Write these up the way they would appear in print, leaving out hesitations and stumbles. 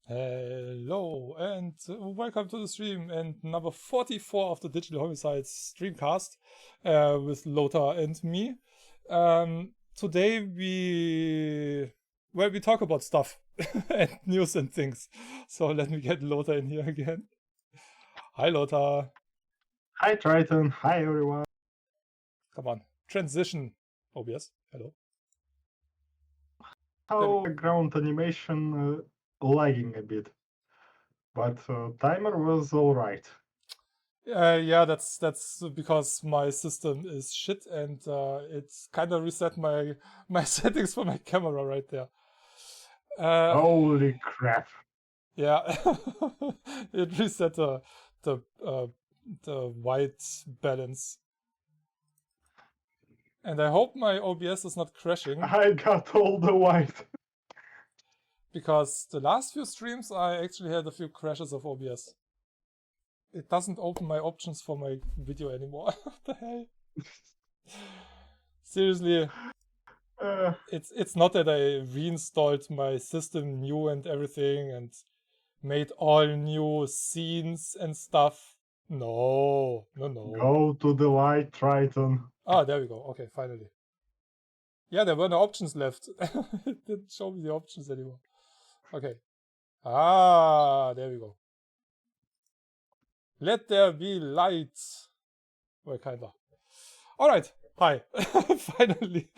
Hello and welcome to the stream and number 44 of the Digital Homicides Streamcast with Lothar and me. Today we talk about stuff and news and things. So let me get Lothar in here again. Hi Lothar. Hi Triton. Hi everyone. Come on, transition. OBS. Hello. How background animation lagging a bit, but timer was all right. Yeah, that's because my system is shit and it's kind of reset my settings for my camera right there. Holy crap! Yeah, it reset the white balance, and I hope my OBS is not crashing. I got all the white. Because the last few streams I actually had a few crashes of OBS. It doesn't open my options for my video anymore. What the hell? Seriously, it's not that I reinstalled my system new and everything and made all new scenes and stuff. No. Go to the light, Triton. Ah, there we go. Okay, finally. Yeah, there were no options left. It didn't show me the options anymore. Okay. Ah, there we go. Let there be light. Well, kinda. All right. Hi. Finally.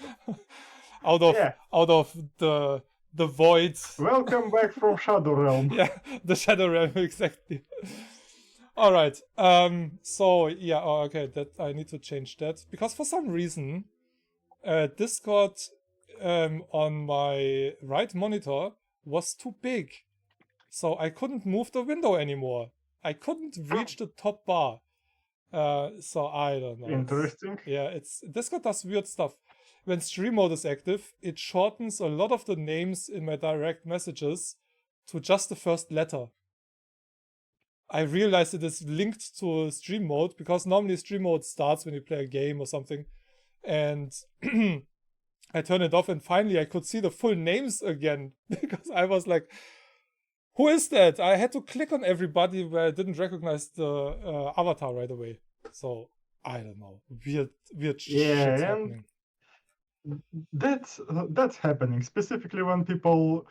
out of the void. Welcome back from Shadow Realm. Yeah, the Shadow Realm, exactly. All right. So yeah. Okay. That I need to change that because for some reason, Discord on my right monitor was too big, so I couldn't move the window anymore. I couldn't reach the top bar. So I don't know. Interesting. Discord does weird stuff. When stream mode is active, it shortens a lot of the names in my direct messages to just the first letter. I realized it is linked to stream mode because normally stream mode starts when you play a game or something. And I turned it off and finally I could see the full names again because I was like, who is that? I had to click on everybody where I didn't recognize the avatar right away. So, I don't know. Weird shit's happening. That's happening, specifically when people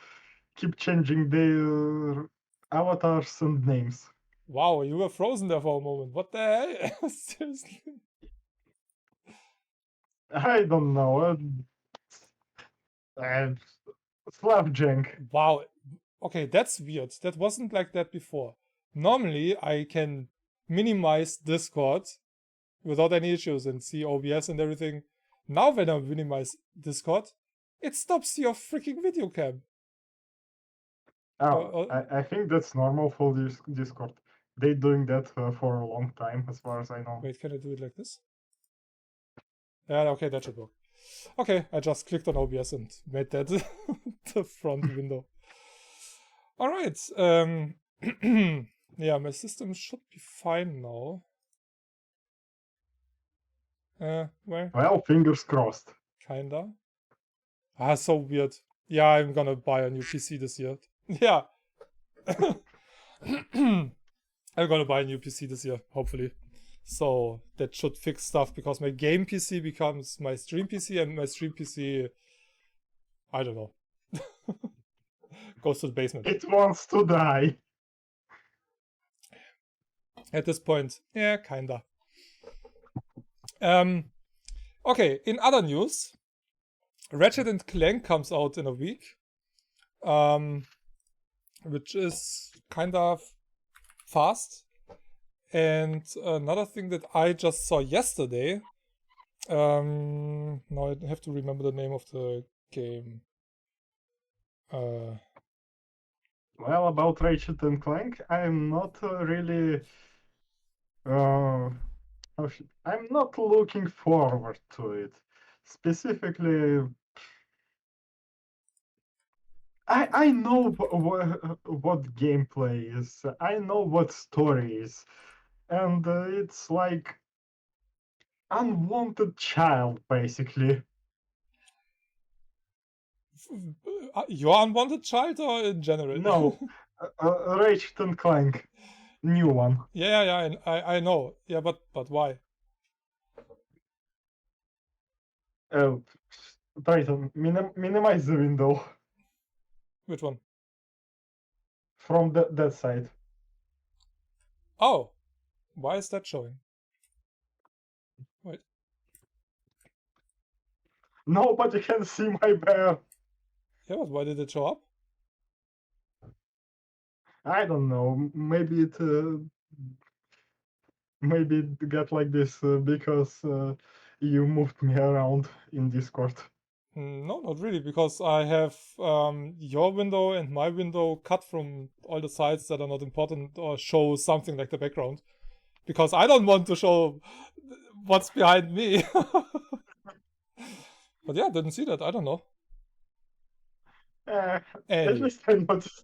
keep changing their avatars and names. Wow, you were frozen there for a moment. What the hell? Seriously? I don't know. Slapjank. Wow. Okay, that's weird. That wasn't like that before. Normally, I can minimize Discord without any issues and see OBS and everything. Now when I minimize Discord, it stops your freaking video cam. I think that's normal for this Discord. They're doing that for a long time, as far as I know. Wait, can I do it like this? Yeah, okay, that should work. Okay, I just clicked on OBS and made that the front window. All right. Yeah, my system should be fine now. Well, fingers crossed. Kinda. Ah, so weird. Yeah, I'm gonna buy a new PC this year. Yeah. I'm gonna buy a new PC this year, hopefully. So that should fix stuff because my game PC becomes my stream PC and my stream PC, I don't know, goes to the basement. It wants to die. At this point, yeah, kinda. Okay, in other news, Ratchet & Clank comes out in a week, which is kind of fast. And another thing that I just saw yesterday, now I have to remember the name of the game. Well, about Ratchet and Clank, I'm not really. I'm not looking forward to it. Specifically, I know what gameplay is. I know what story is, and it's like unwanted child, basically. Your unwanted child or in general? No, Ratchet and Clank, new one. Yeah, I know. Yeah, but why? Uh, Try to minimize the window Which one? from that side. Oh, why is that showing? Wait. Nobody can see my bear. Yeah, but why did it show up? I don't know. Maybe it got like this because you moved me around in Discord. No, not really, because I have your window and my window cut from all the sides that are not important or show something like the background. Because I don't want to show what's behind me. But yeah, didn't see that. I don't know. At Anyway, least I noticed.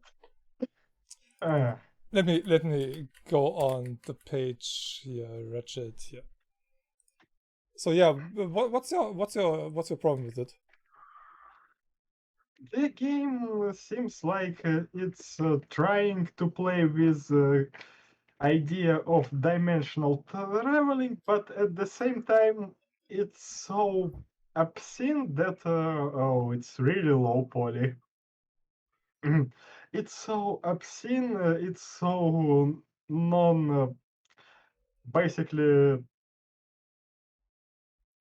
Uh, let me go on the page here, Ratchet here. So yeah, what's your problem with it? the game seems like it's trying to play with idea of dimensional traveling, but at the same time, it's so obscene that oh, it's really low poly. It's so obscene. It's so non. Basically,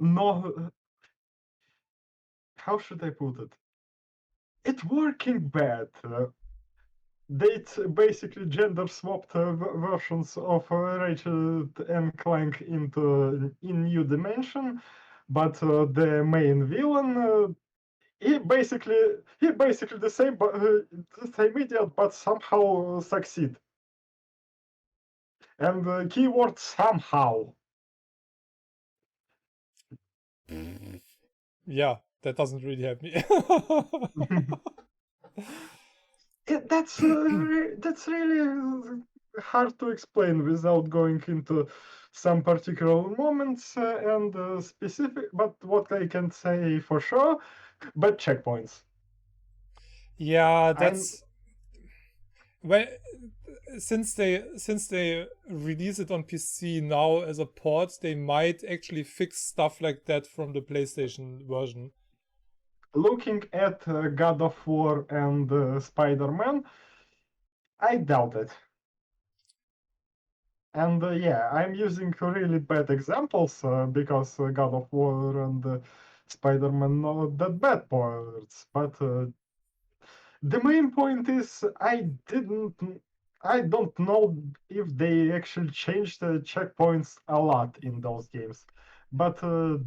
no. How should I put it? It's working bad. They basically gender swapped versions of Ratchet and Clank in new dimension, but the main villain he basically the same idiot, but somehow succeed. And keyword somehow. Yeah, that doesn't really help me. That's really hard to explain without going into some particular moments and specific. But what I can say for sure, but checkpoints. Yeah, I'm that's well, since they release it on PC now as a port, they might actually fix stuff like that from the PlayStation version. looking at God of War and Spider-Man. I doubt it. And yeah, I'm using really bad examples because God of War and Spider-Man not that bad ports, but the main point is I don't know if they actually changed the checkpoints a lot in those games, but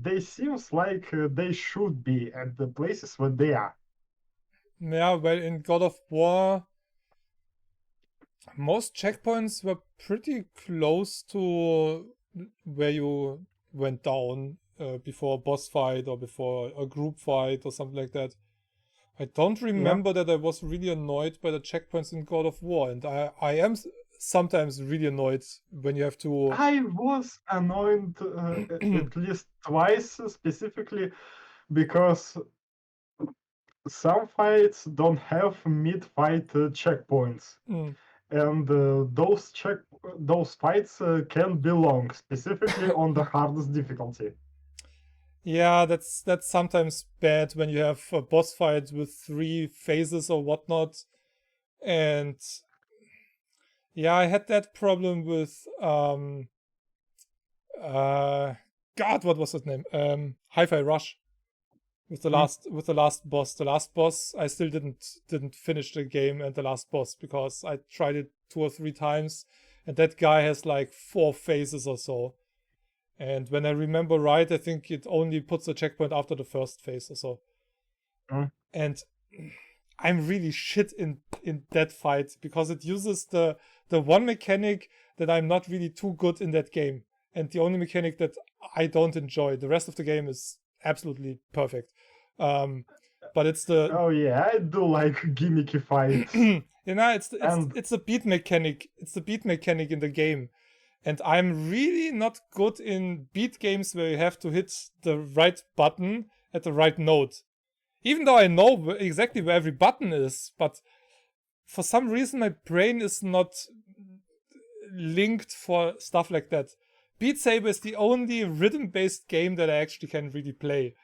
they seems like they should be at the places where they are. Yeah, well, in God of War, most checkpoints were pretty close to where you went down before a boss fight or before a group fight or something like that. I don't Yeah, remember that I was really annoyed by the checkpoints in God of War, and I am sometimes really annoyed when you have to. I was annoyed at least twice specifically because some fights don't have mid-fight checkpoints. Mm. And those fights can be long, specifically on the hardest difficulty. Yeah, that's sometimes bad when you have a boss fight with 3 phases or whatnot. And yeah, I had that problem with uh God, what was his name? Hi-Fi Rush with the last boss. The last boss I still didn't finish the game and the last boss because I tried it 2 or 3 times and that guy has like 4 phases or so. And when I remember right, I think it only puts a checkpoint after the first phase or so. Mm. And I'm really shit in that fight because it uses the one mechanic that I'm not really too good in that game, and the only mechanic that I don't enjoy. The rest of the game is absolutely perfect. But it's the Oh yeah, I do like gimmicky fights. And it's the beat mechanic. It's the beat mechanic in the game. And I'm really not good in beat games where you have to hit the right button at the right note. Even though I know exactly where every button is, but for some reason my brain is not linked for stuff like that. Beat Saber is the only rhythm-based game that I actually can really play.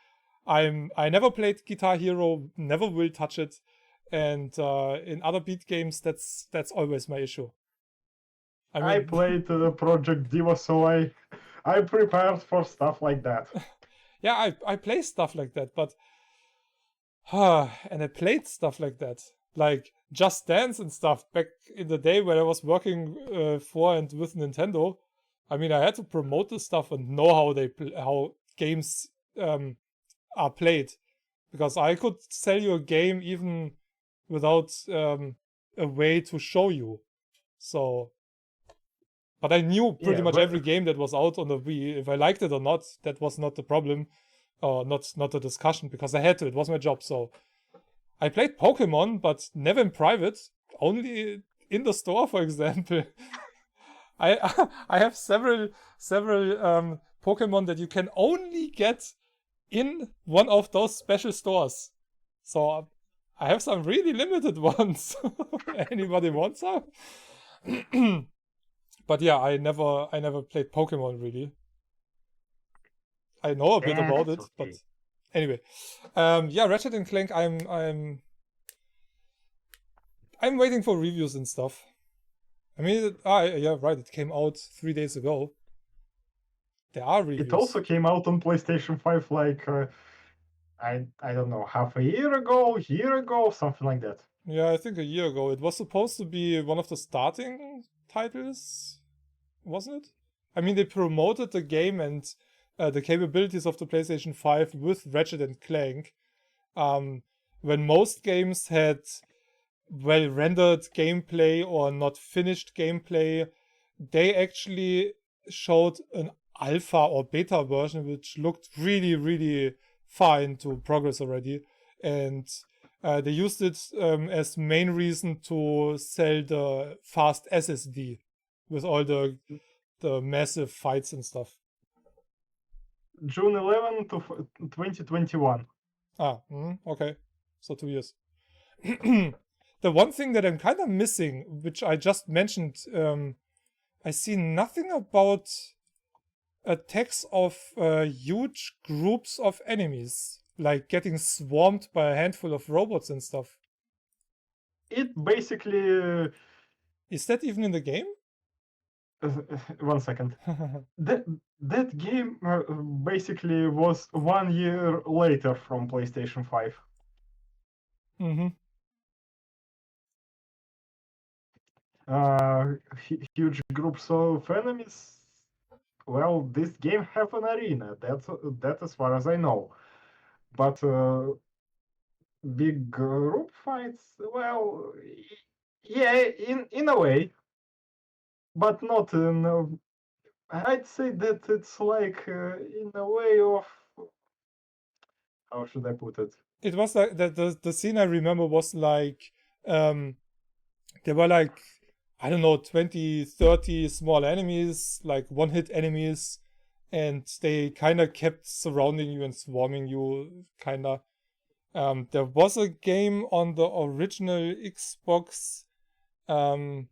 I never played Guitar Hero, never will touch it, and in other beat games, that's always my issue. I played Project Diva, so I prepared for stuff like that. Yeah, I play stuff like that, but and I played stuff like that, like Just Dance and stuff back in the day when I was working for and with Nintendo. I mean, I had to promote this stuff and know how games are played, because I could sell you a game even without a way to show you. So, but I knew pretty much every game that was out on the Wii. If I liked it or not, that was not the problem, or not the discussion, because I had to. It was my job. So I played Pokemon, but never in private. Only in the store, for example. I have several Pokemon that you can only get in one of those special stores. So I have some really limited ones. Anybody want some? But yeah, I never played Pokemon really. I know a bit about it, but anyway. Yeah, Ratchet and Clank, I'm waiting for reviews and stuff. I mean, yeah, right, it came out 3 days ago. There are reviews. It also came out on PlayStation 5 like, I don't know, half a year ago, something like that. Yeah, I think a year ago. It was supposed to be one of the starting titles, wasn't it? I mean, they promoted the game and the capabilities of the PlayStation 5 with Ratchet and Clank. When most games had well-rendered gameplay or not finished gameplay, they actually showed an alpha or beta version which looked really, really far into progress already. And they used it as main reason to sell the fast SSD with all the massive fights and stuff. June 11 to 2021. Okay. So 2 years. The one thing that I'm kind of missing, which I just mentioned, I see nothing about attacks of huge groups of enemies, like getting swarmed by a handful of robots and stuff. It basically... Is that even in the game? 1 second. That game basically was 1 year later from PlayStation 5. Mm-hmm. Huge groups of enemies. Well, this game have an arena. That as far as I know. But big group fights, well, yeah, in a way, but not in. I'd say that it's like in a way of, how should I put it? It was like the scene I remember was like there were like, I don't know, 20, 30 small enemies, like one-hit enemies, and they kind of kept surrounding you and swarming you, kind of. There was a game on the original Xbox. What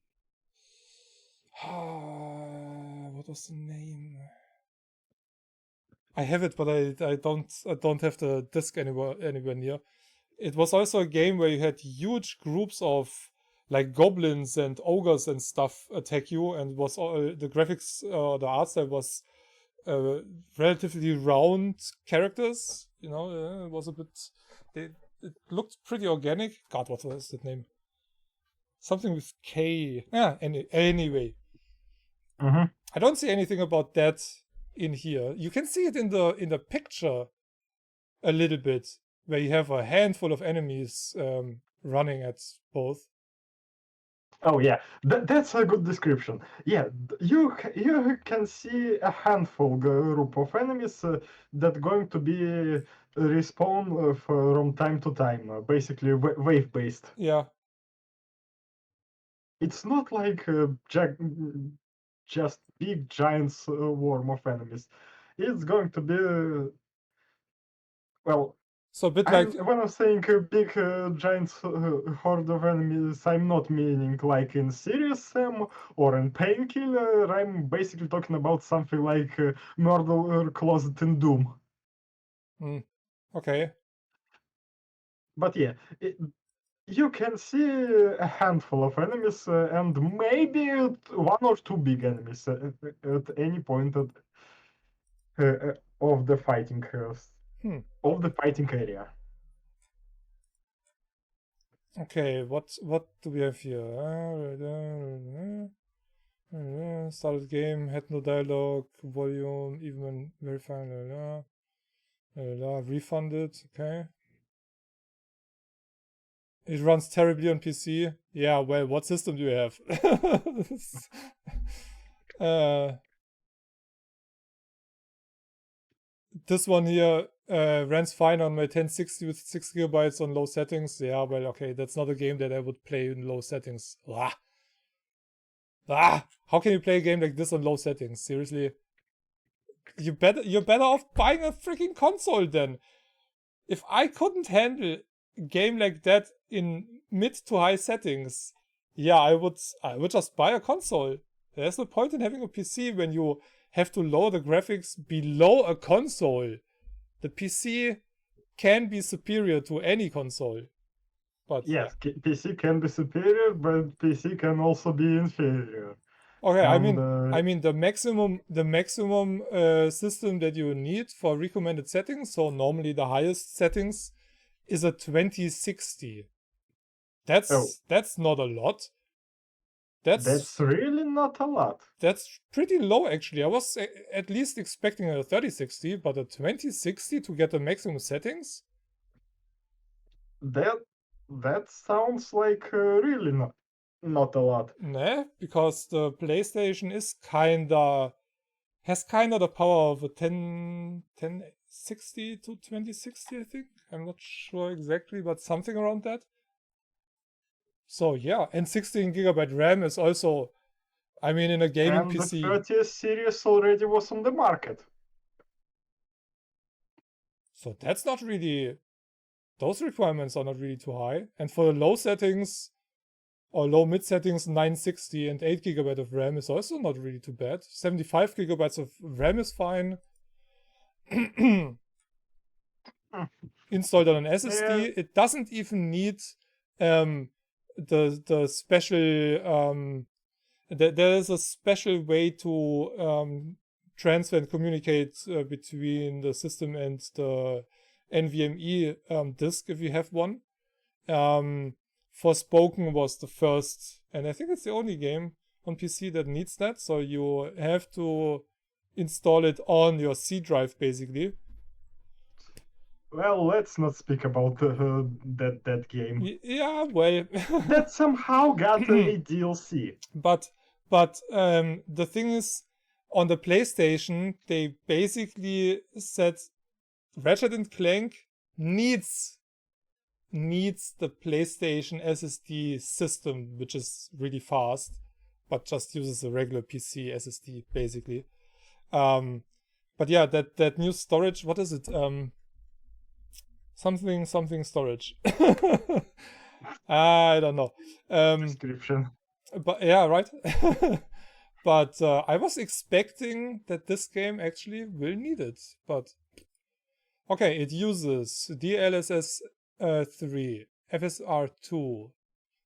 was the name? I have it, but I don't have the disc anywhere near. It was also a game where you had huge groups of like goblins and ogres and stuff attack you, and was the graphics, the art style was relatively round characters. You know, it was a bit. It looked pretty organic. God, what was that name? Something with K. Yeah. Anyway, I don't see anything about that in here. You can see it in the picture a little bit, where you have a handful of enemies running at both. Oh yeah, that's a good description. Yeah, you can see a handful group of enemies that going to be respawn from time to time, basically wave based. Yeah. It's not like just big giant swarm of enemies. It's going to be well. So a bit like When I'm saying a big giant horde of enemies, I'm not meaning like in Serious Sam or in Painkiller. I'm basically talking about something like Murder Closet in Doom. okay. But yeah, you can see a handful of enemies and maybe one or two big enemies at any point of the fighting of the fighting area. Okay, what do we have here? Started game, had no dialogue, volume, even when verifying, refunded, okay. It runs terribly on PC. Yeah, well, what system do you have? This one here runs fine on my 1060 with 6 GB on low settings. Yeah, well, okay, that's not a game that I would play in low settings. How can you play a game like this on low settings? Seriously? You're better off buying a freaking console then. If I couldn't handle a game like that in mid to high settings, yeah, I would just buy a console. There's no point in having a PC when you have to lower the graphics below a console. The PC can be superior to any console. But yes, yeah. PC can be superior, but PC can also be inferior. Okay, and, I mean the maximum system that you need for recommended settings, so normally the highest settings, is a 2060. That's not a lot. That's really not a lot. That's pretty low actually. I was at least expecting a 3060, but a 2060 to get the maximum settings? That sounds like really not a lot. Nah, because the PlayStation has kinda the power of a 1060 to 2060, I think. I'm not sure exactly, but something around that. So yeah, and 16 gigabyte RAM is also, I mean, in a gaming and PC. The 30th series already was on the market. So that's not really, those requirements are not really too high. And for the low settings or low mid settings, 960 and 8 gigabyte of RAM is also not really too bad. 75 gigabytes of RAM is fine. Installed on an SSD. Yeah. It doesn't even need the special there is a special way to transfer and communicate between the system and the NVMe disk if you have one. Forspoken was the first, and I think it's the only game on PC that needs that. So you have to install it on your C drive basically. Well, let's not speak about that game. Yeah, well, that somehow got a DLC. But the thing is, on the PlayStation, they basically said Ratchet & Clank needs the PlayStation SSD system, which is really fast, but just uses a regular PC SSD basically. But yeah, that new storage, what is it? Something storage. I don't know. Description. But yeah, right. But I was expecting that this game actually will need it. But okay, it uses DLSS 3, FSR 2,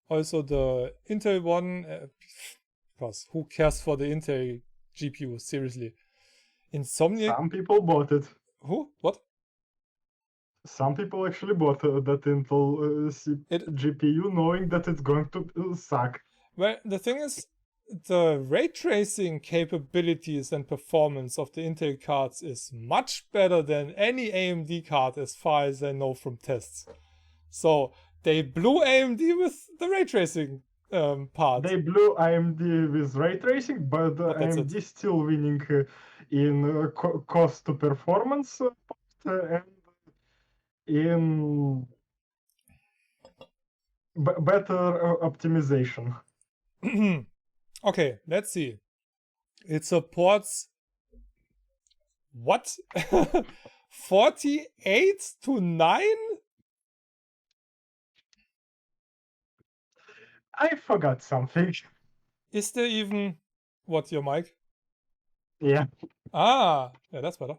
also the Intel one. Because who cares for the Intel GPU? Seriously, Insomniac. Some people bought it. Who? What? Some people actually bought that Intel GPU knowing that it's going to suck. Well, the thing is, the ray tracing capabilities and performance of the Intel cards is much better than any AMD card as far as I know from tests. So they blew AMD with the ray tracing part. They blew AMD with ray tracing, but AMD is still winning in cost to performance and in better optimization. Okay, let's see. It supports what? 48 to 9? I forgot something. Is there even... What, your mic? Yeah. Ah, yeah, that's better.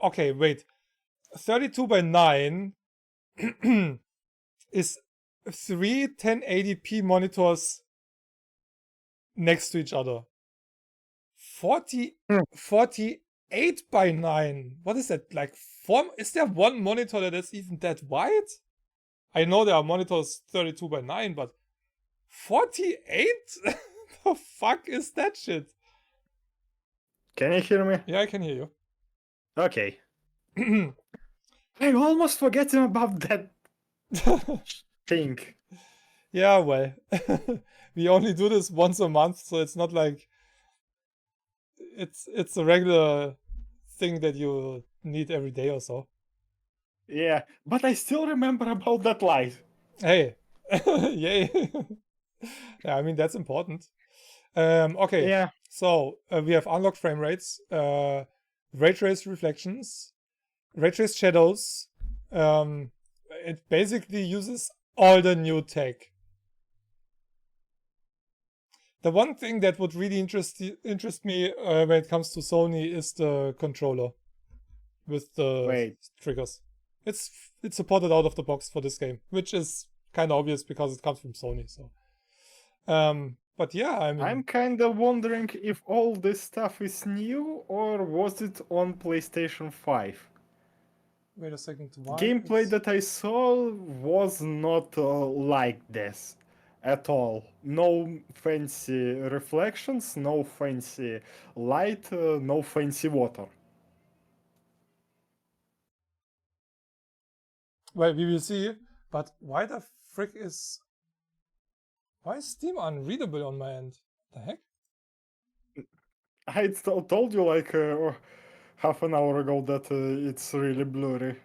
Okay, wait. 32 by 9 is 3 1080p monitors next to each other. 48 by 9. What is that? Like, is there one monitor that is even that wide? I know there are monitors 32 by 9, but 48? The fuck is that shit? Can you hear me? Yeah, I can hear you. Okay. I almost forget about that thing. Yeah, well, we only do this once a month, so it's not like it's a regular thing that you need every day or so. Yeah, but I still remember about that light. Hey, yay! Yeah, I mean that's important. Okay, Yeah, so we have unlocked frame rates, ray trace reflections, ray trace shadows. It basically uses all the new tech. The one thing that would really interest me when it comes to Sony is the controller with the triggers. It's supported out of the box for this game, which is kind of obvious because it comes from Sony. So, but yeah, I mean, I'm kind of wondering if all this stuff is new or was it on PlayStation 5? wait a second. Gameplay that I saw was not like this at all. No fancy reflections, no fancy light, no fancy water. Well, we will see. But why the frick is Steam unreadable on my end? The heck? I told you like half an hour ago that it's really blurry.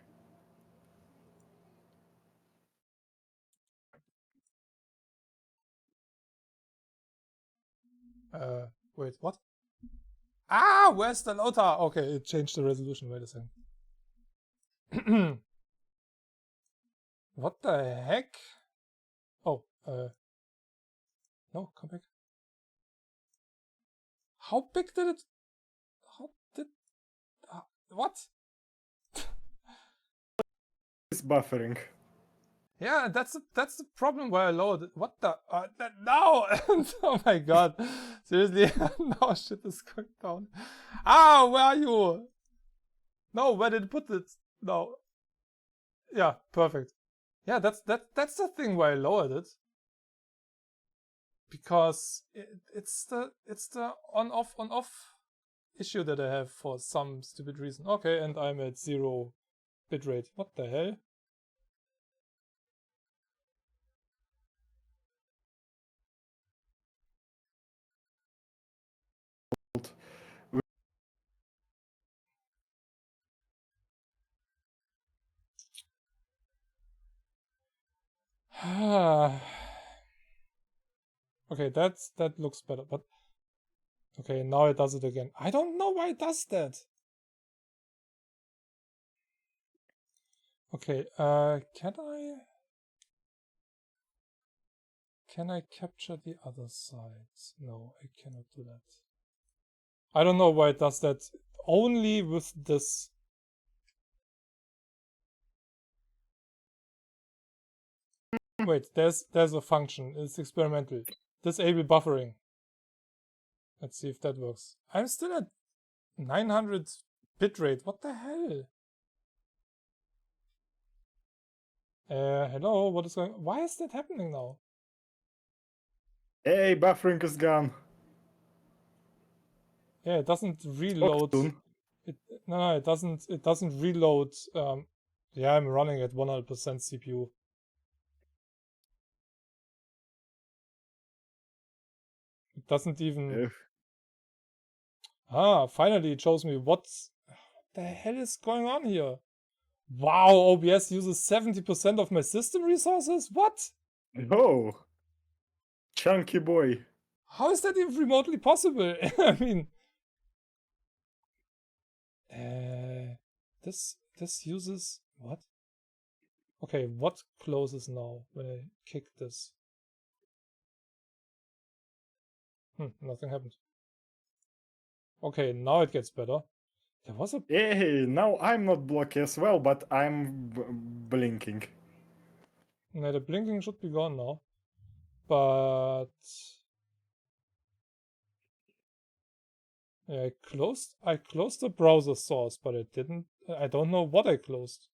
Wait, what? Ah, where's the loader? Okay, it changed the resolution. Wait a second. What the heck? Oh, no, come back. How big did it? What? It's buffering. Yeah, that's the problem where I load. What the? No! Oh my god! Seriously, now shit is going down. Ah, where are you? No, where did it put it? No. Yeah, perfect. Yeah, that's the thing why I lowered it. Because it's the on off issue that I have for some stupid reason. Okay, and I'm at 0 bitrate. What the hell? Okay, that looks better, but okay, now it does it again. I don't know why it does that. Okay, can I capture the other side? No, I cannot do that. I don't know why it does that only with this. Wait, there's a function. It's experimental. Disable buffering. Let's see if that works. I'm still at 900 bitrate. What the hell? Hello, what is going on? Why is that happening now? Hey, buffering is gone. Yeah, it doesn't reload. No, it doesn't reload. Yeah, I'm running at 100% CPU. It doesn't even... Ah, finally it shows me what the hell is going on here. Wow, OBS uses 70% of my system resources? What? Oh, chunky boy. How is that even remotely possible? I mean, this uses what? Okay, what closes now when I kick this? Nothing happened. Okay, now it gets better. There was a... Hey, now I'm not blocky as well, but I'm blinking. No, the blinking should be gone now. But... yeah, I closed the browser source, but it didn't... I don't know what I closed.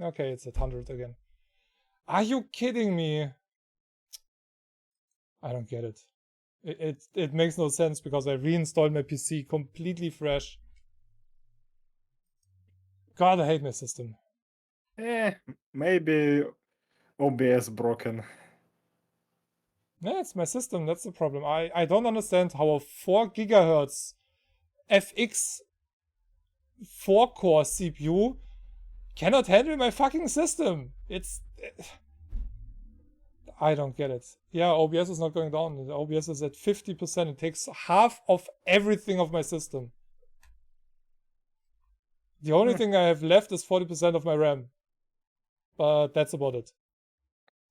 Okay, it's at 100 again. Are you kidding me? I don't get it. It makes no sense because I reinstalled my PC completely fresh. God, I hate my system. Maybe OBS broken. Yeah, it's my system, that's the problem. I don't understand how a 4 gigahertz FX 4-core CPU cannot handle my fucking system. I don't get it. Yeah, OBS is not going down. The OBS is at 50%. It takes half of everything of my system. The only thing I have left is 40% of my RAM. But that's about it.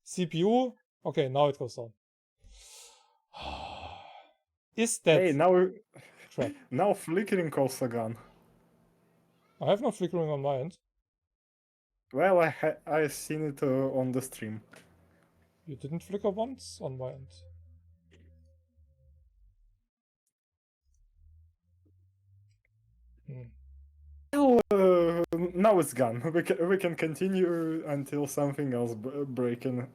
CPU, okay, now it goes down. Is that... Hey, now crap? now flickering also gone. I have no flickering on my end. Well, I seen it on the stream. You didn't flicker once on my end. Well, now it's gone. We can continue until something else breaking.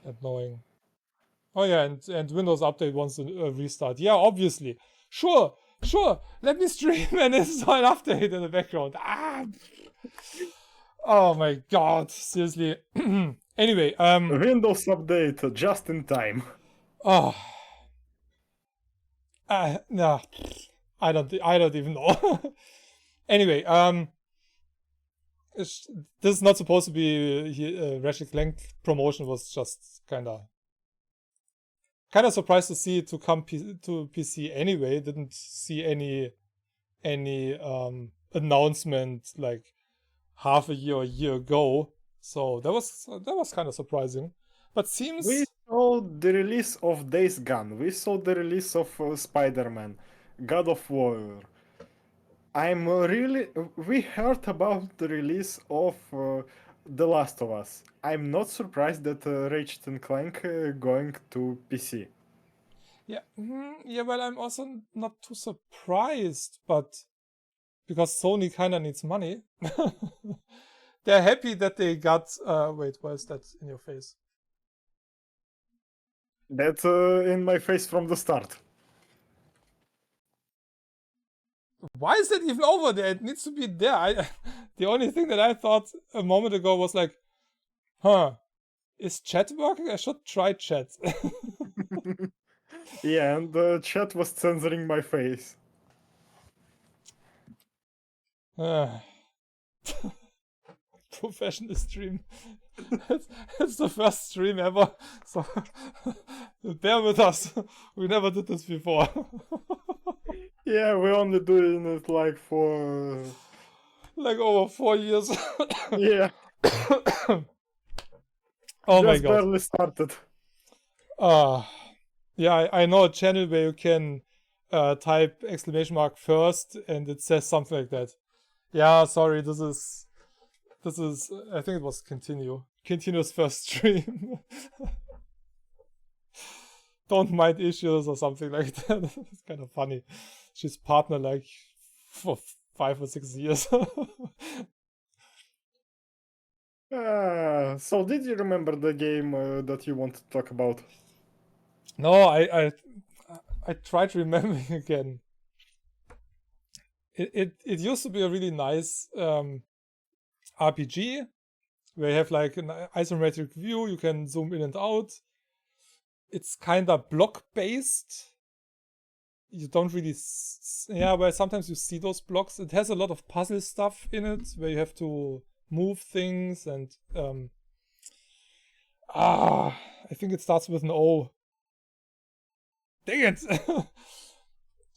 Annoying. Oh yeah, and Windows Update wants a restart. Yeah, obviously. Sure. Let me stream and install an update in the background. Oh my god, seriously. Anyway, Windows Update just in time. oh. No. I don't even know. Anyway, this is not supposed to be Ratchet Clank promotion. Was just kind of surprised to see it to come to PC anyway. Didn't see any announcement like half a year or a year ago. So that was kind of surprising. But seems we saw the release of Days Gone. We saw the release of Spider-Man, God of War. We heard about the release of The Last of Us. I'm not surprised that Ratchet and Clank going to PC. Yeah, well, I'm also not too surprised, but because Sony kind of needs money, they're happy that they got. Wait, why is that in your face? That's in my face from the start. Why is that even over there? It needs to be there. The only thing that I thought a moment ago was like, is chat working? I should try chat. Yeah, and the chat was censoring my face. Professional stream. It's the first stream ever, so bear with us. We never did this before. Yeah, we're only doing it like for... like over 4 years. Yeah. Oh my Just god. barely started. Yeah, I know a channel where you can type exclamation mark first and it says something like that. Yeah, sorry, this is I think it was continuous first stream. Don't mind issues or something like that. It's kind of funny. She's partner like for 5 or 6 years. So did you remember the game that you want to talk about? No, I tried remembering again. It used to be a really nice RPG where you have like an isometric view, you can zoom in and out. It's kind of block based. You don't really well, sometimes you see those blocks. It has a lot of puzzle stuff in it where you have to move things and I think it starts with an O. Dang it!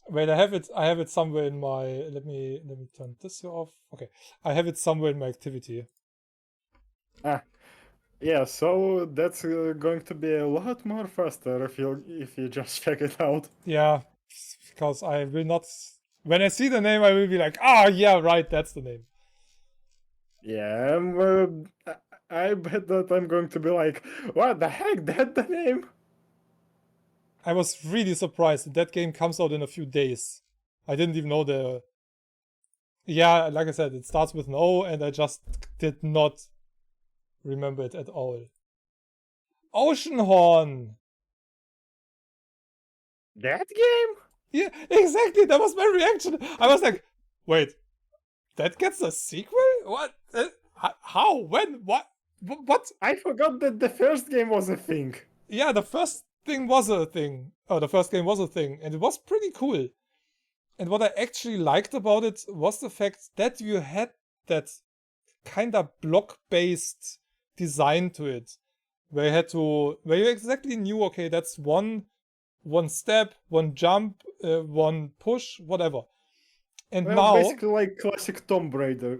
Wait, I have it somewhere in my. Let me turn this here off. Okay, I have it somewhere in my activity. Yeah, so that's going to be a lot more faster if you just check it out. Yeah, because I will not. When I see the name, I will be like, ah, yeah, right, that's the name. Yeah, I bet that I'm going to be like, what the heck, that the name? I was really surprised that game comes out in a few days. I didn't even know the. Yeah, like I said, it starts with an O, and I just did not remember it at all. Oceanhorn! That game? Yeah, exactly, that was my reaction. I was like, wait, that gets a sequel? What? How? When? What? What? I forgot that the first game was a thing. Yeah, the first thing was a thing. Oh, the first game was a thing, and it was pretty cool. And what I actually liked about it was the fact that you had that kind of block-based design to it, where you exactly knew, okay, that's one step, one jump, one push, whatever. And Well, now, basically like classic Tomb Raider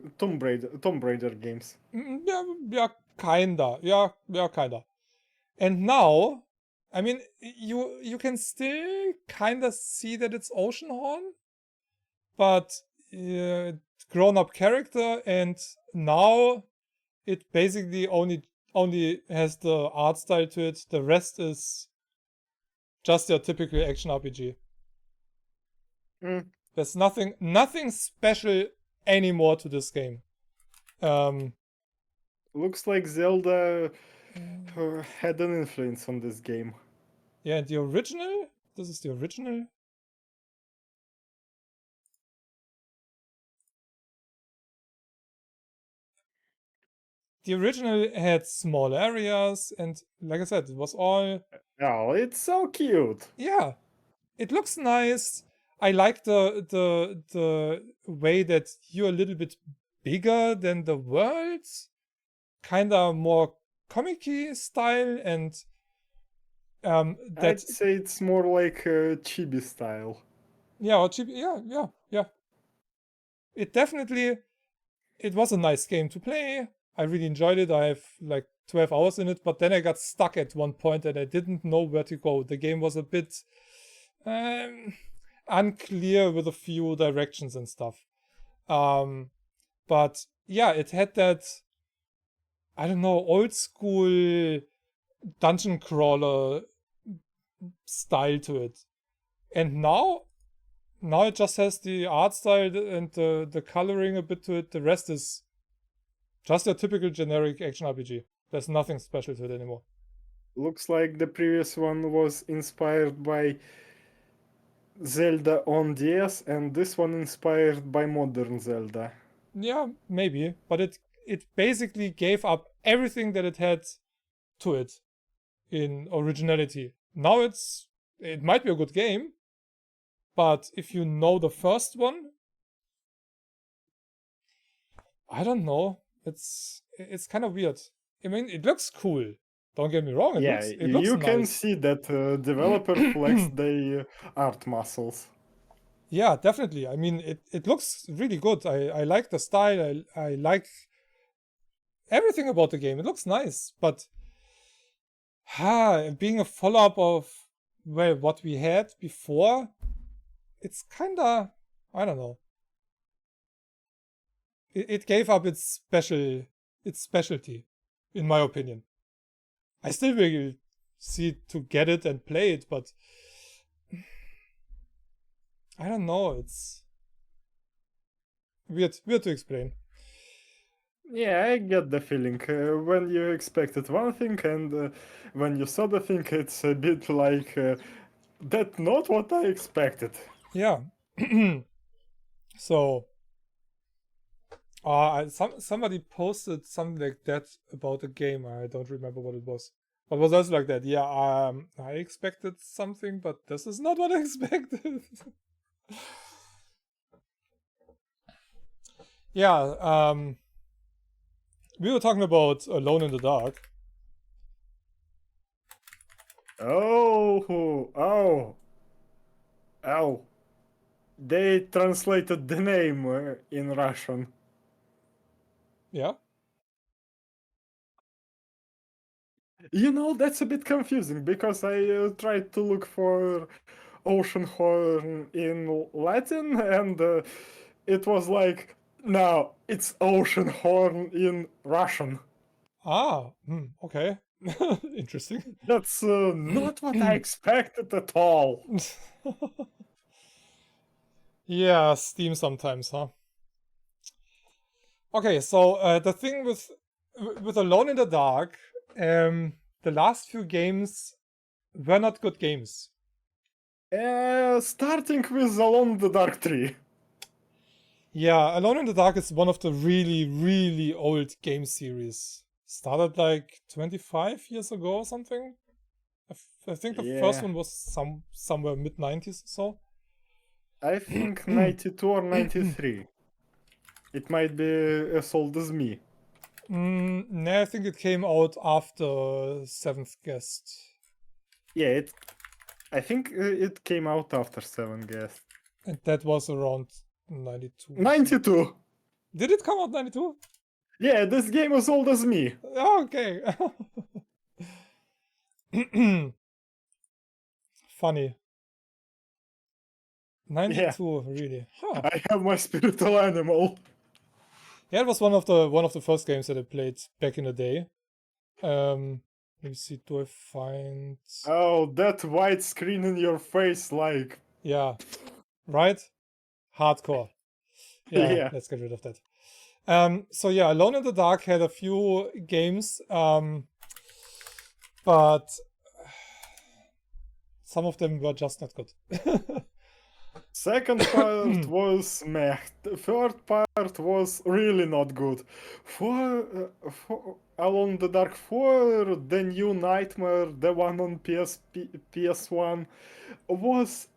games. yeah, kinda. And now, I mean, you can still kinda see that it's Oceanhorn, but grown-up character, and now it basically only has the art style to it. The rest is just your typical action RPG. There's nothing special anymore to this game. Looks like Zelda had an influence on this game. Yeah, the original. This is the original. The original had small areas, and like I said, it was all. Oh, it's so cute. Yeah, it looks nice. I like the way that you're a little bit bigger than the world, kind of more comic-y style, and that I'd say it's more like chibi style. yeah, or cheap, yeah. It was a nice game to play. I really enjoyed it. I have like 12 hours in it, but then I got stuck at one point and I didn't know where to go. The game was a bit unclear with a few directions and stuff. But yeah, it had that, I don't know, old school dungeon crawler style to it. And now it just has the art style and the coloring a bit to it. The rest is just a typical generic action RPG. There's nothing special to it anymore. Looks like the previous one was inspired by Zelda on DS, and this one inspired by modern Zelda. Yeah, maybe, but it basically gave up everything that it had to it in originality. Now it might be a good game, but if you know the first one, I don't know. It's kind of weird. I mean, it looks cool. Don't get me wrong. It looks you nice. can see that developer flexed their art muscles. Yeah, definitely. I mean, it looks really good. I like the style. I like everything about the game. It looks nice, but being a follow-up of what we had before, it's kinda, I don't know. It gave up its specialty, in my opinion. I still will see to get it and play it, but I don't know. It's weird to explain. Yeah, I get the feeling. When you expected one thing and when you saw the thing, it's a bit like, that's not what I expected. Yeah. So, somebody posted something like that about a game. I don't remember what it was. But it was also like that. Yeah, I expected something, but this is not what I expected. Yeah, we were talking about Alone in the Dark. Oh. They translated the name in Russian. Yeah. You know, that's a bit confusing because I tried to look for ocean horn in Latin and it was like, no, it's ocean horn in Russian. Okay. Interesting. That's not what I expected at all. Yeah, Steam sometimes, huh? Okay, so the thing with Alone in the Dark, the last few games were not good games. Starting with Alone in the Dark 3. Yeah, Alone in the Dark is one of the really, really old game series. Started like 25 years ago or something. I think the first Yeah. one was somewhere mid-90s or so. I think 92 or 93. It might be as old as me. No, I think it came out after Seventh Guest. Yeah, I think it came out after 7 Guest. And that was around 92. 92! Did it come out 92? Yeah, this game is old as me. Oh, okay. Funny. 92, really. Huh. I have my spiritual animal. Yeah, it was one of the first games that I played back in the day. Let me see, do I find... Oh, that white screen in your face, like... Yeah, right? Hardcore. Yeah, Yeah. let's get rid of that. So yeah, Alone in the Dark had a few games, but some of them were just not good. Second part was meh. The third part was really not good. For Alone in the Dark 4, the new Nightmare, the one on PS1, was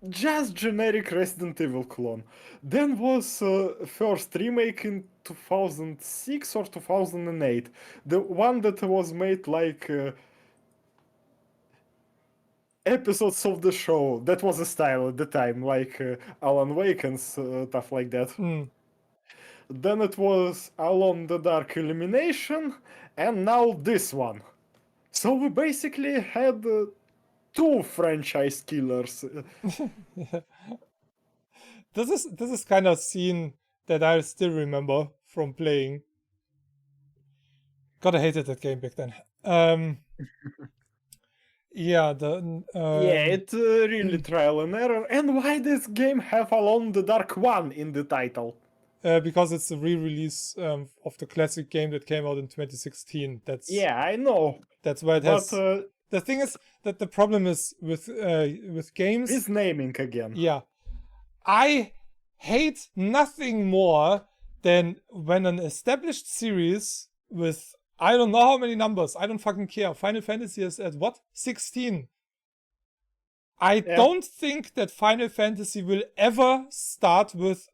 just generic Resident Evil clone. Then was first remake in 2006 or 2008. The one that was made like episodes of the show. That was a style at the time, like Alan Wake and stuff like that. Then it was Alone in the Dark Elimination, and now this one. So we basically had two franchise killers. This is kind of scene that I still remember from playing. God, I hated that game back then. Yeah, it's really trial and error. And why this game have Alone in the Dark 1 in the title? Because it's a re-release of the classic game that came out in 2016. Yeah, I know. That's why it has. The thing is that the problem is with games. Is naming again. Yeah, I hate nothing more than when an established series with I don't know how many numbers, I don't fucking care. Final Fantasy is at what? 16. I don't think that Final Fantasy will ever start with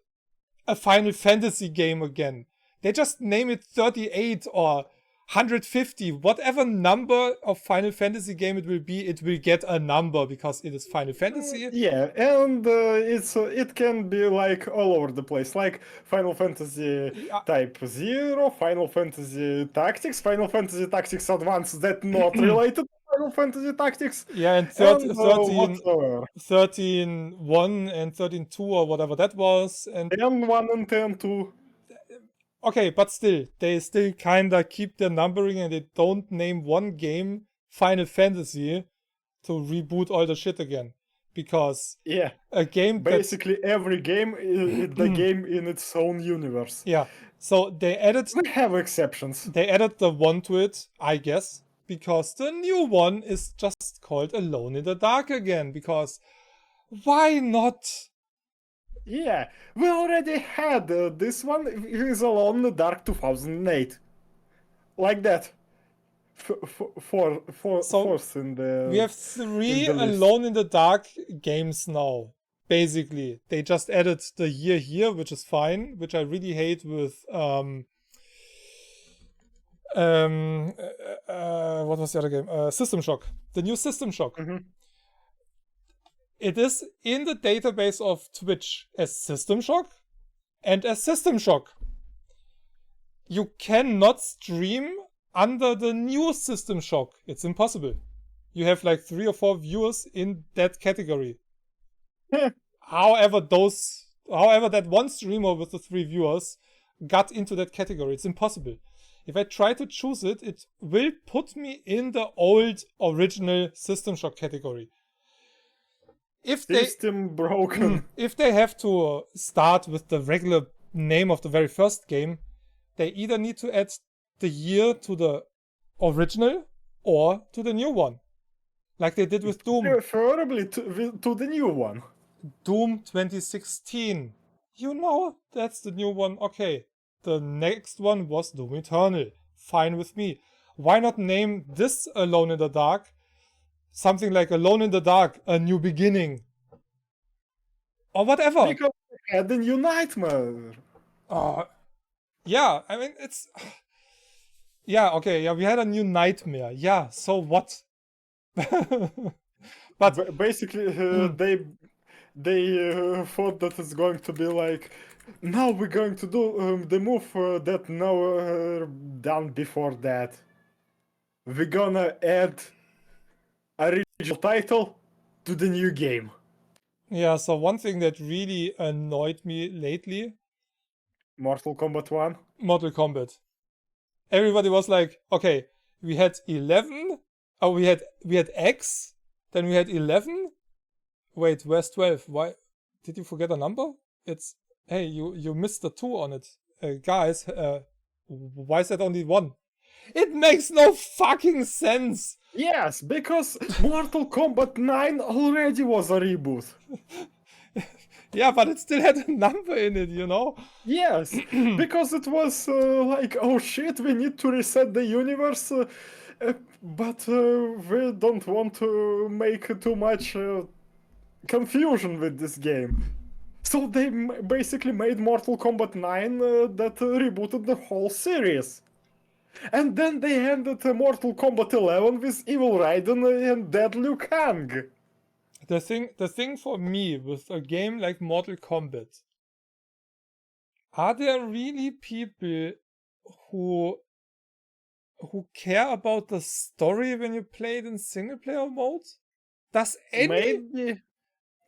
a Final Fantasy game again. They just name it 38 or 150, whatever number of Final Fantasy game it will get a number because it is Final Fantasy. Yeah, and it can be like all over the place, like Final Fantasy Type 0, Final Fantasy Tactics Advance that not related to Final Fantasy Tactics. Yeah, and 13 1 and 13 2 or whatever that was. And 10 1 and 10 2. Okay, but still, they still kinda keep their numbering and they don't name one game Final Fantasy to reboot all the shit again. Because a game basically every game is the game in its own universe. Yeah. So they added We have exceptions. They added the one to it, I guess, because the new one is just called Alone in the Dark again, because why not? Yeah, we already had this one is Alone in the Dark 2008. Like that. Fourth in the we have 3 Alone in the Dark games now. Basically, they just added the year here, which is fine, which I really hate with What was the other game? System Shock. The new System Shock. Mhm. It is in the database of Twitch as System Shock and as System Shock. You cannot stream under the new System Shock. It's impossible. You have like 3 or 4 viewers in that category. However, that one streamer with the 3 viewers got into that category. It's impossible. If I try to choose it, it will put me in the old original System Shock category. System broken. If they have to start with the regular name of the very first game, they either need to add the year to the original or to the new one. Like they did with Doom. Preferably to the new one. Doom 2016. You know, that's the new one. Okay. The next one was Doom Eternal. Fine with me. Why not name this Alone in the Dark something like Alone in the Dark, A New Beginning? Or whatever. Because we had a new nightmare. Yeah, I mean, it's... Yeah, okay, yeah, we had a new nightmare. Yeah, so what? But basically, they thought that it's going to be like, now we're going to do the move that never done before that. We're gonna add a original title to the new game. Yeah, so one thing that really annoyed me lately, Mortal Kombat 1. Mortal Kombat. Everybody was like, okay, we had 11, we had X, then we had 11. Wait, where's 12? Why did you forget a number? It's, hey, you missed the 2 on it. Guys, why is that only 1? It makes no fucking sense. Yes, because Mortal Kombat 9 already was a reboot. Yeah, but it still had a number in it, you know? Yes, because it was like, oh shit, we need to reset the universe, but we don't want to make too much confusion with this game. So they basically made Mortal Kombat 9 that rebooted the whole series. And then they ended Mortal Kombat 11 with Evil Raiden and Dead Liu Kang. The thing for me with a game like Mortal Kombat, are there really people who care about the story when you play it in single player mode? Does any... Maybe.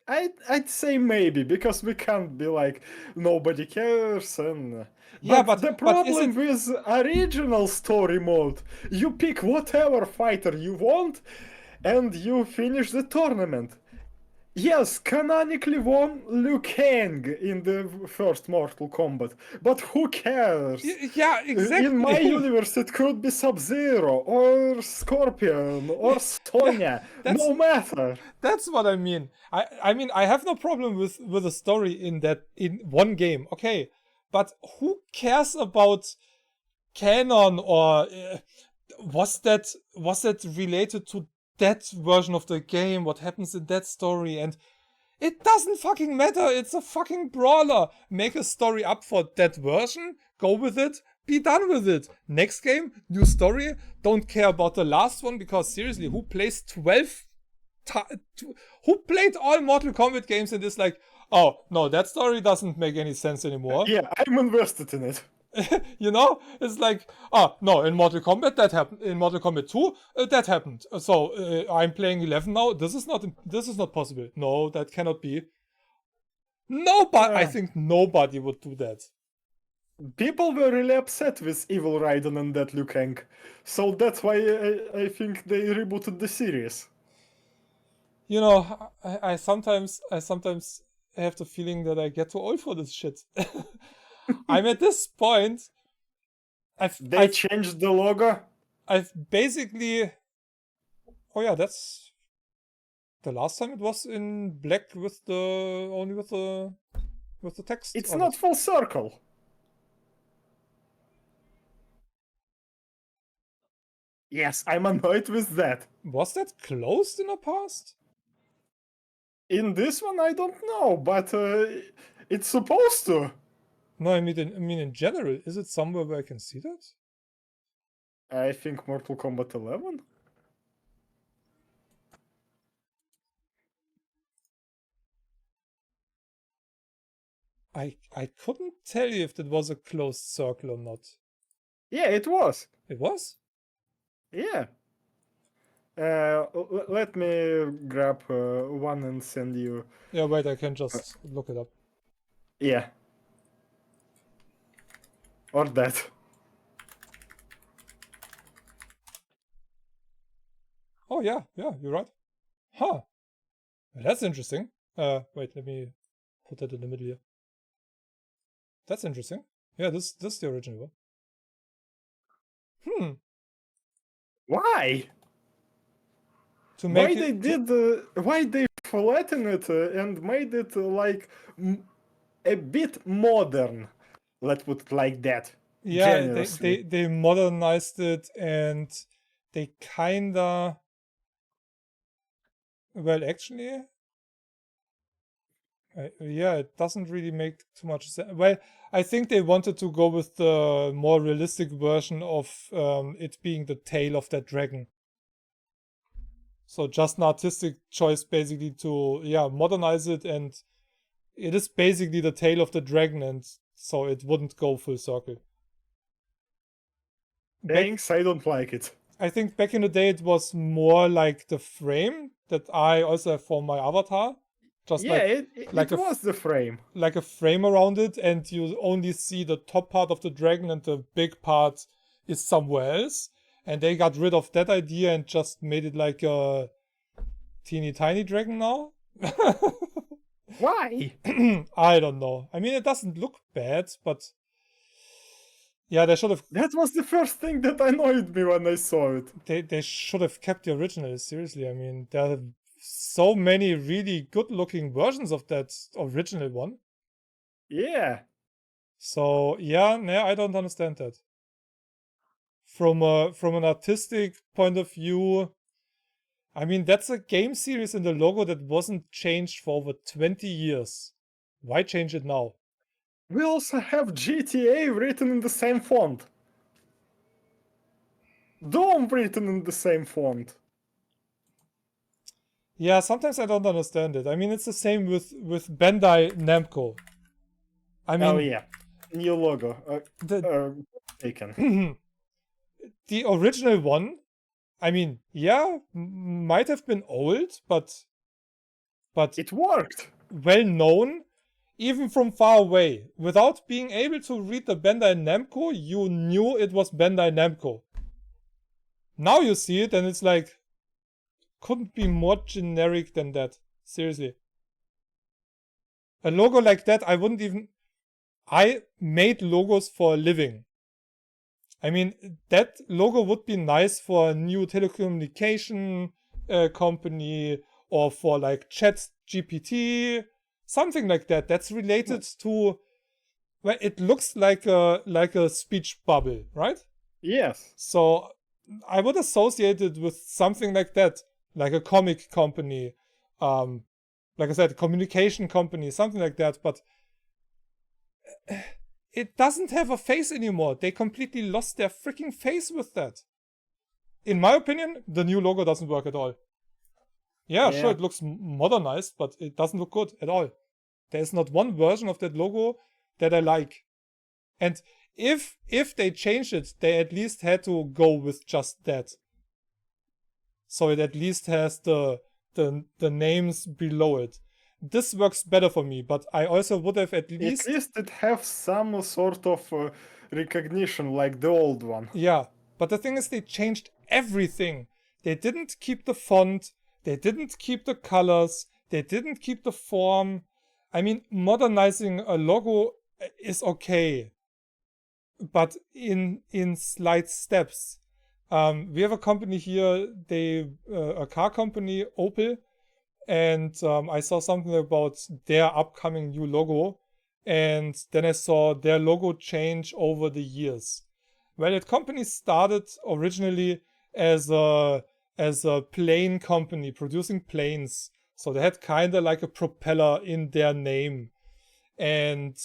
I'd say maybe, because we can't be like, nobody cares and... Yeah, but the problem with original story mode, you pick whatever fighter you want and you finish the tournament. Yes, canonically won Liu Kang in the first Mortal Kombat, but who cares? Yeah, exactly. In my universe, it could be Sub-Zero, or Scorpion, or Sonya, no matter. That's what I mean. I mean, I have no problem with a story in one game, okay, but who cares about canon, or was that related to that version of the game, what happens in that story? And it doesn't fucking matter. It's a fucking brawler. Make a story up for that version, go with it, be done with it. Next game, new story. Don't care about the last one, because seriously, who plays who played all Mortal Kombat games and is like, oh no, that story doesn't make any sense anymore? Yeah, I'm invested in it. You know, it's like, oh no, in Mortal Kombat that happened. In Mortal Kombat 2, that happened. So I'm playing 11 now. This is not possible. No, that cannot be. Nobody, I think nobody would do that. People were really upset with Evil Raiden and Dead Liu Kang, so that's why I think they rebooted the series. You know, I sometimes have the feeling that I get too old for this shit. I'm at this point. They changed the logo. I've basically. Oh yeah, that's the last time it was in black with the text. It's not full circle. Yes, I'm annoyed with that. Was that closed in the past? In this one, I don't know, but it's supposed to. No, I mean in general. Is it somewhere where I can see that? I think Mortal Kombat 11. I couldn't tell you if it was a closed circle or not. Yeah, it was. It was? Yeah. Let me grab one and send you. Yeah, wait, I can just look it up. Yeah. Or that. Oh yeah, you're right. Huh. That's interesting. Wait, let me put that in the middle here. That's interesting. Yeah, this is the original one. Why? To make Why it they did? Why they flattened it and made it like a bit modern? Let's put it like that. yeah, Generously. they modernized it and they kinda, well, actually, yeah, it doesn't really make too much sense. Well, I think they wanted to go with the more realistic version of it being the tail of that dragon. So just an artistic choice, basically, to modernize it, and it is basically the tail of the dragon, and so it wouldn't go full circle. Thanks, I don't like it. I think back in the day it was more like the frame that I also have for my avatar. Just Yeah, like it was the frame. like a frame around it, and you only see the top part of the dragon and the big part is somewhere else. And they got rid of that idea and just made it like a teeny tiny dragon now. Why? I don't know. I mean, it doesn't look bad, but yeah, they should have. That was the first thing that annoyed me when I saw it. They should have kept the original. Seriously, I mean, there are so many really good looking versions of that original one. Yeah. So yeah, I don't understand that. From an artistic point of view, I mean, that's a game series in the logo that wasn't changed for over 20 years. Why change it now? We also have GTA written in the same font. Doom written in the same font. Yeah, sometimes I don't understand it. I mean, it's the same with Bandai Namco. I mean, Oh yeah, new logo. Taken. The original one, I mean, yeah, might have been old, but It worked. well known, even from far away. Without being able to read the Bandai Namco, you knew it was Bandai Namco. Now you see it and it's like, couldn't be more generic than that. Seriously. A logo like that, I made logos for a living. I mean, that logo would be nice for a new telecommunication company, or for like Chat GPT, something like that. That's related to, well, it looks like a speech bubble, right? Yes. So I would associate it with something like that, like a comic company, like I said, a communication company, something like that. But it doesn't have a face anymore. They completely lost their freaking face with that. In my opinion, the new logo doesn't work at all. Yeah, sure, it looks modernized, but it doesn't look good at all. There's not one version of that logo that I like. And if they changed it, they at least had to go with just that. So it at least has the names below it. This works better for me, but I also would have at least it have some sort of recognition like the old one. Yeah, but the thing is, they changed everything. They didn't keep the font, they didn't keep the colors, they didn't keep the form. I mean, modernizing a logo is okay, but in slight steps. We have a company here, a car company, Opel, and I saw something about their upcoming new logo, and then I saw their logo change over the years. Well, that company started originally as a plane company producing planes, so they had kind of like a propeller in their name. And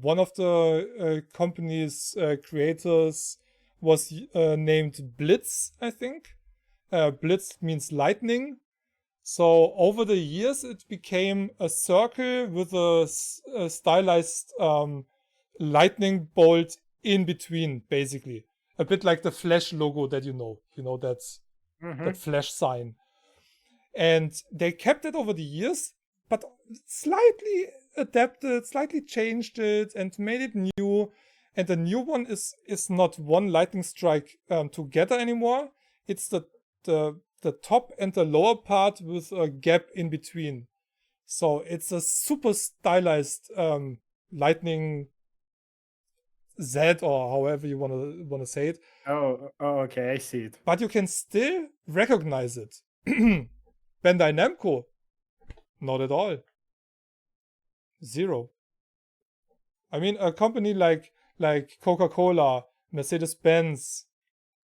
one of the company's creators was named Blitz, I think. Blitz means lightning. So over the years, it became a circle with a stylized lightning bolt in between, basically. A bit like the Flash logo that you know. You know, that Flash sign. And they kept it over the years, but slightly adapted, slightly changed it, and made it new. And the new one is not one lightning strike together anymore. It's the top and the lower part with a gap in between. So it's a super stylized lightning Z, or however you wanna say it. Oh, okay, I see it. But you can still recognize it. Bandai Namco, not at all. Zero. I mean, a company like Coca-Cola, Mercedes-Benz,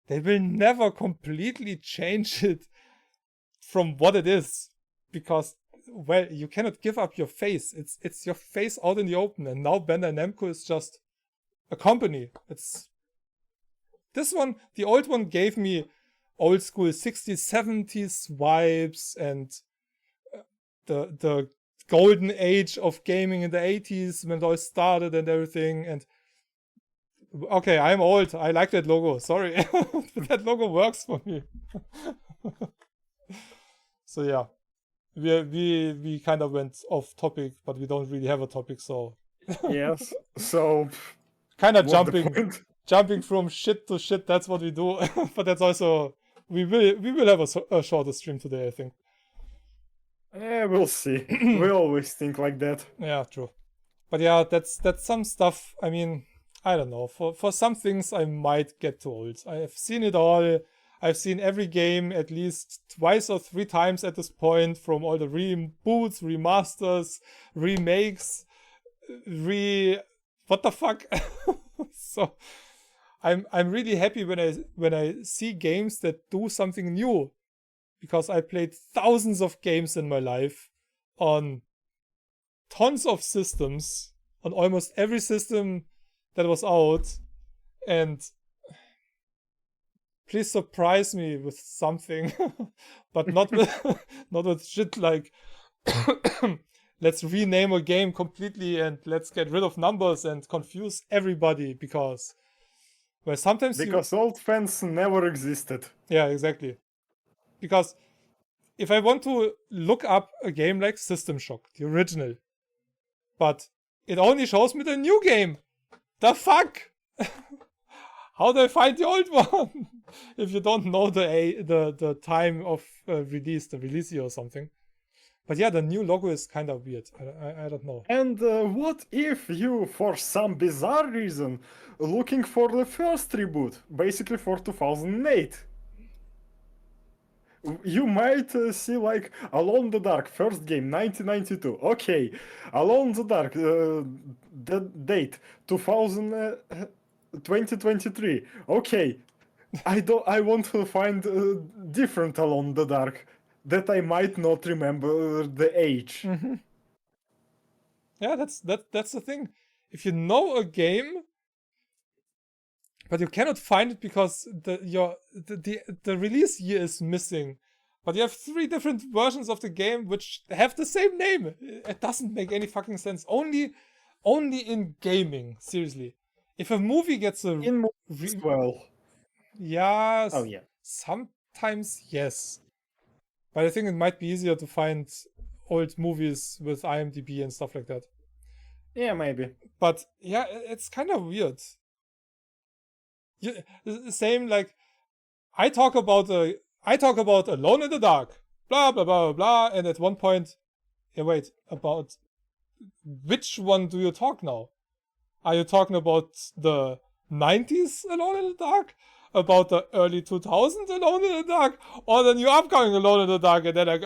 they will never completely change it from what it is, because, well, you cannot give up your face. It's your face out in the open, and now Bandai Namco is just a company. It's this one. The old one gave me old school 60s, 70s vibes, and the golden age of gaming in the 80s when it all started and everything. And okay, I'm old. I like that logo. Sorry. But that logo works for me. So yeah. We kind of went off topic, but we don't really have a topic, so Yes. So kind of what's the point? jumping from shit to shit, that's what we do. But that's also we will have a shorter stream today, I think. Yeah, we'll see. We always think like that. Yeah, true. But yeah, that's some stuff. I mean, I don't know. For some things, I might get too old. I have seen it all. I've seen every game at least twice or three times at this point, from all the reboots, remasters, remakes, what the fuck. So I'm really happy when I see games that do something new, because I played thousands of games in my life on tons of systems, on almost every system that was out, and please surprise me with something, but not with shit like let's rename a game completely and let's get rid of numbers and confuse everybody, because well, sometimes old fans never existed. Yeah, exactly. Because if I want to look up a game like System Shock, the original, but it only shows me the new game, the fuck? How do I find the old one? If you don't know the time of release, the release year or something. But yeah, the new logo is kind of weird. I don't know. And what if you, for some bizarre reason, looking for the first reboot, basically for 2008? You might see like Alone in the Dark, first game, 1992. Okay, Alone in the Dark, the date, 2023. Okay, I want to find different Alone in the Dark that I might not remember the age. Mm-hmm. Yeah, that's the thing. If you know a game, but you cannot find it because the release year is missing, but you have 3 different versions of the game which have the same name. It doesn't make any fucking sense. Only in gaming, seriously. If a movie gets a In movies, well, yeah, oh yeah, sometimes yes, but I think it might be easier to find old movies with IMDb and stuff like that. yeah, maybe. But yeah, it's kind of weird. Same like I talk about Alone in the Dark, blah blah blah blah, and at one point, yeah, wait, about which one do you talk now? Are you talking about the 90s Alone in the Dark, about the early 2000s Alone in the Dark, or the new upcoming Alone in the Dark? And they're like,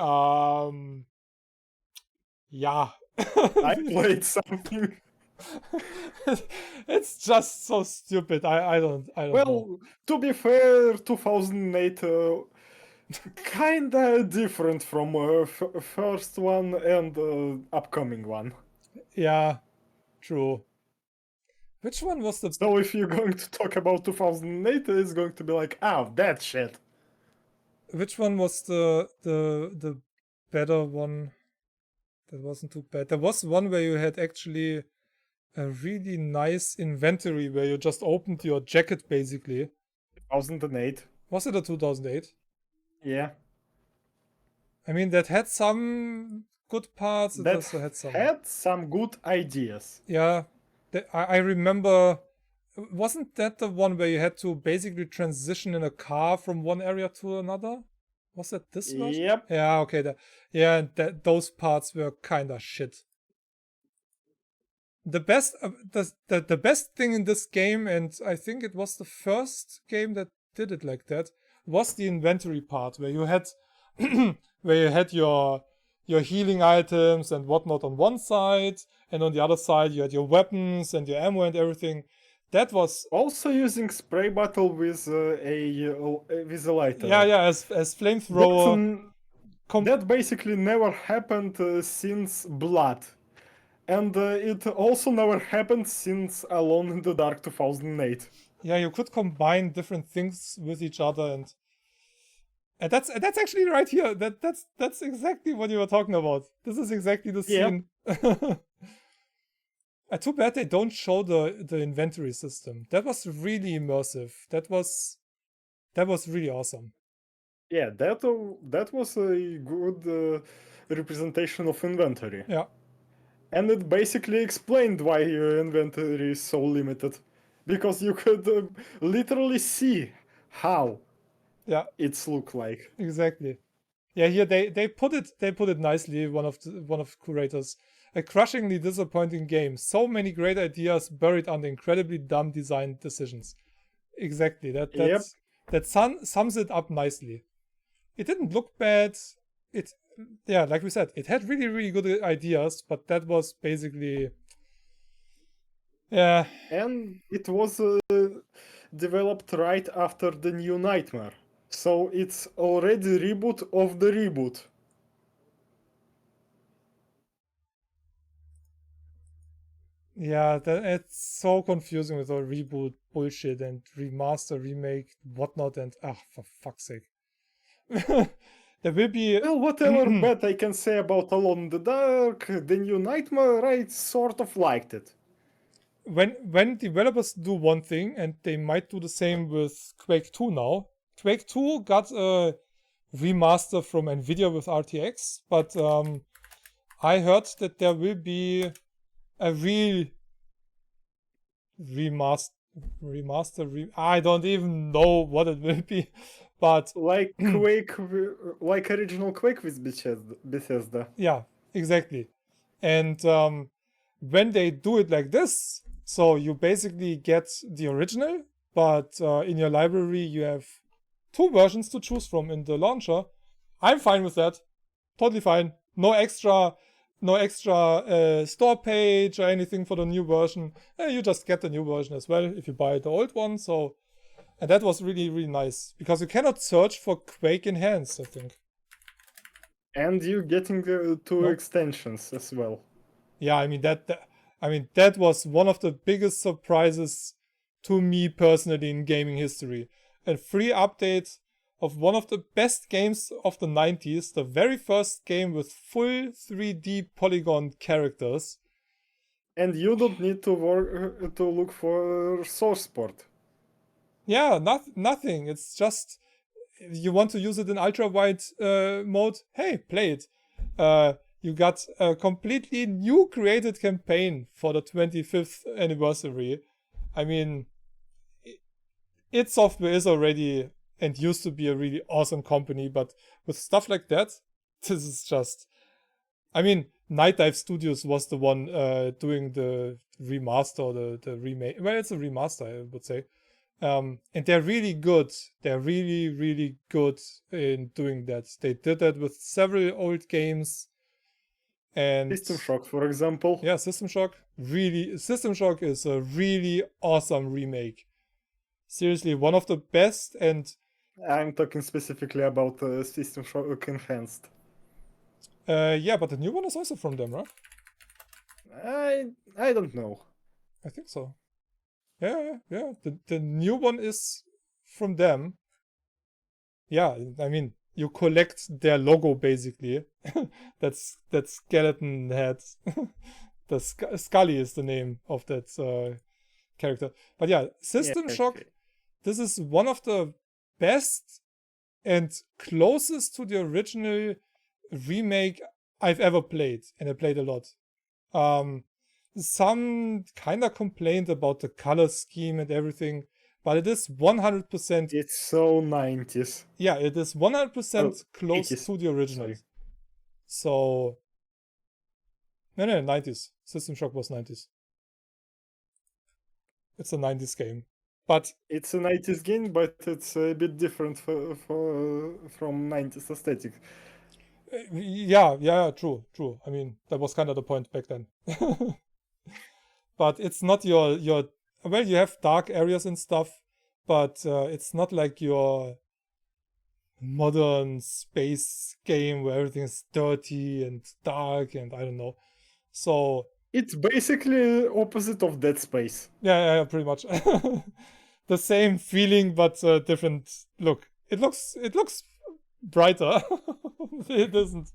yeah. I played something. It's just so stupid. I don't Well, know. to be fair, 2008 kinda different from first one and upcoming one. Yeah, true. Which one was the... So if you're going to talk about 2008, it's going to be like, oh, that shit. Which one was the better one? That wasn't too bad. There was one where you had actually a really nice inventory where you just opened your jacket basically. 2008. Was it a 2008? Yeah. I mean, that had some good parts. It That also had some. had some good ideas. Yeah, I remember. Wasn't that the one where you had to basically transition in a car from one area to another? Was that this version? Yep. Yeah, okay. Yeah, those parts were kind of shit. The best, the best thing in this game, and I think it was the first game that did it like that, was the inventory part where you had, where you had your healing items and whatnot on one side, and on the other side you had your weapons and your ammo and everything. That was Also using spray bottle with a lighter. yeah, as flamethrower. That basically never happened since Blood. And it also never happened since Alone in the Dark 2008. Yeah, you could combine different things with each other, and that's actually right here. That's exactly what you were talking about. This is exactly the scene. Too bad they don't show the inventory system. That was really immersive. That was really awesome. Yeah, that was a good representation of inventory. Yeah. And it basically explained why your inventory is so limited. Because you could literally see how it's look like. Exactly. Yeah, here they put it nicely, one of curators. A crushingly disappointing game. So many great ideas buried under incredibly dumb design decisions. Exactly. That sums it up nicely. It didn't look bad. Like we said, it had really, really good ideas, but that was basically... Yeah. And it was developed right after the new Nightmare. So it's already reboot of the reboot. Yeah, it's so confusing with all reboot bullshit and remaster, remake, whatnot, and for fuck's sake. There will be... Well, whatever bad I can say about Alone in the Dark, the new Nightmare, I sort of liked it. When developers do one thing, and they might do the same with Quake 2 now. Quake 2 got a remaster from Nvidia with RTX, but I heard that there will be a real remaster. I don't even know what it will be, but like Quake, like original Quake with Bethesda. Yeah, exactly. And when they do it like this, so you basically get the original, but in your library you have 2 versions to choose from in the launcher. I'm fine with that. Totally fine. No extra store page or anything for the new version. You just get the new version as well if you buy the old one. So, and that was really, really nice because you cannot search for Quake Enhanced, I think. And you're getting 2 extensions as well. Yeah, I mean that was one of the biggest surprises to me personally in gaming history. A free update of one of the best games of the 90s, the very first game with full 3D polygon characters. And you don't need to look for source port. Yeah, nothing. It's just, you want to use it in ultra wide mode, hey, play it. You got a completely new created campaign for the 25th anniversary. I mean, id Software is already and used to be a really awesome company, but with stuff like that, this is just... I mean, Night Dive Studios was the one doing the remaster or the remake. Well, it's a remaster, I would say. And they're really good. They're really, really good in doing that. They did that with several old games. And System Shock, for example. Yeah, System Shock. System Shock is a really awesome remake. Seriously, one of the best. And I'm talking specifically about System Shock Enhanced. Yeah, but the new one is also from them, right? I don't know. I think so. Yeah. The new one is from them. Yeah, I mean, you collect their logo basically. That's that skeleton head. The Scully is the name of that character. But yeah, System Shock. Okay. This is one of the best and closest to the original remake I've ever played, and I played a lot. Some kind of complained about the color scheme and everything, but it is 100%. It's so 90s. Yeah, it is 100% close 80s, to the original. sorry. So, no, 90s. System Shock was 90s. It's a 90s game. But It's a 90s game, but it's a bit different from 90s aesthetic. yeah, true. I mean, that was kind of the point back then. But it's not your well, you have dark areas and stuff, but it's not like your modern space game where everything is dirty and dark and I don't know. So It's basically opposite of Dead Space. yeah, pretty much. The same feeling but different look. It looks brighter. It doesn't.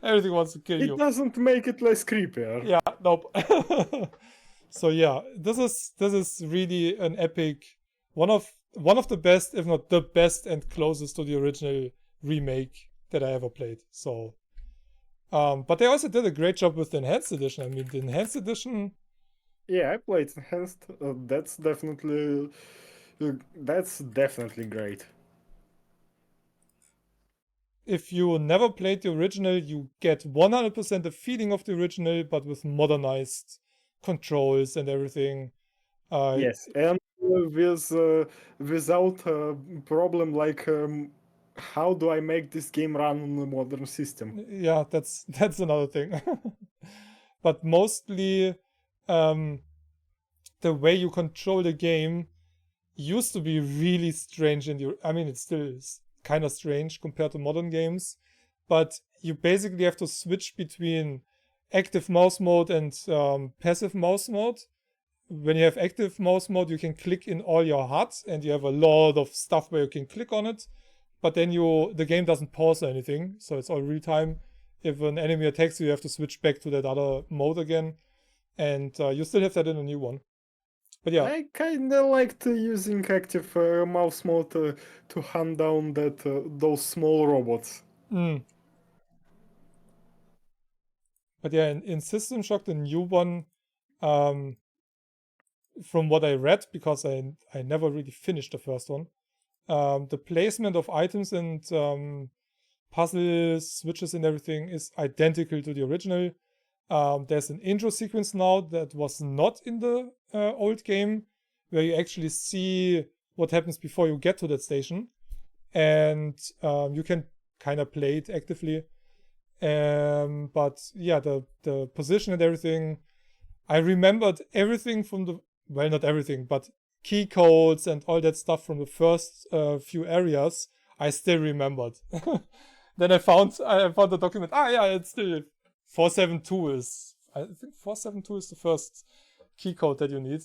Everything wants to kill you. It doesn't make it less creepier. Yeah, nope. So yeah, this is really an epic, one of the best, if not the best and closest to the original remake that I ever played. So, but they also did a great job with the enhanced edition. I mean, the enhanced edition. Yeah, I played enhanced. That's definitely great. If you never played the original, you get 100% the feeling of the original, but with modernized controls and everything. Yes, and without a problem like how do I make this game run on a modern system? Yeah, that's another thing. But mostly, the way you control the game used to be really strange I mean, it still is kind of strange compared to modern games, but you basically have to switch between active mouse mode and passive mouse mode. When you have active mouse mode, you can click in all your HUD and you have a lot of stuff where you can click on it, but then the game doesn't pause or anything, so it's all real time. If an enemy attacks you, you have to switch back to that other mode again, and you still have that in a new one. But yeah, I kinda liked using active mouse mode to hunt down those small robots. But yeah, in System Shock, the new one, from what I read, because I never really finished the first one, the placement of items and puzzle switches and everything is identical to the original. There's an intro sequence now that was not in the old game, where you actually see what happens before you get to that station, and you can kind of play it actively. But yeah, the position and everything, I remembered everything from not everything, but key codes and all that stuff from the first few areas. I still remembered. Then I found the document. Yeah, it's still 472 is. I think 472 is the first key code that you need.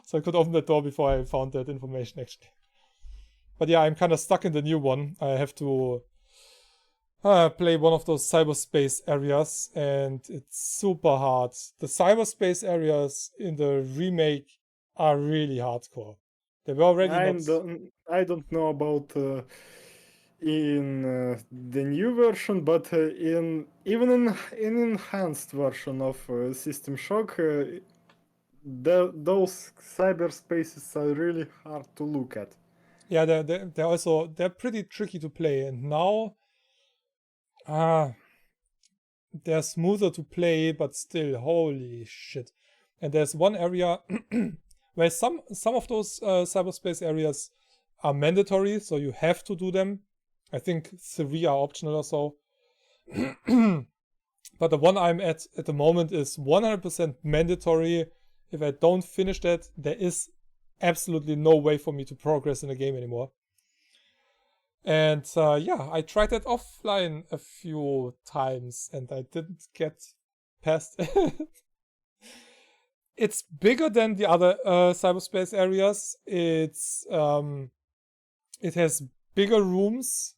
So I could open that door before I found that information actually. But yeah, I'm kind of stuck in the new one. I have to play one of those cyberspace areas, and it's super hard. The cyberspace areas in the remake are really hardcore. They were already I don't know about in the new version, but even in enhanced version of System Shock, those cyberspaces are really hard to look at. Yeah, they're pretty tricky to play, and now they're smoother to play, but still, holy shit. And there's one area where some of those cyberspace areas are mandatory, so you have to do them. I think 3 are optional or so. But the one I'm at the moment is 100% mandatory. If I don't finish that, there is absolutely no way for me to progress in the game anymore. And yeah, I tried that offline a few times and I didn't get past it. it's bigger than the other cyberspace areas. It has bigger rooms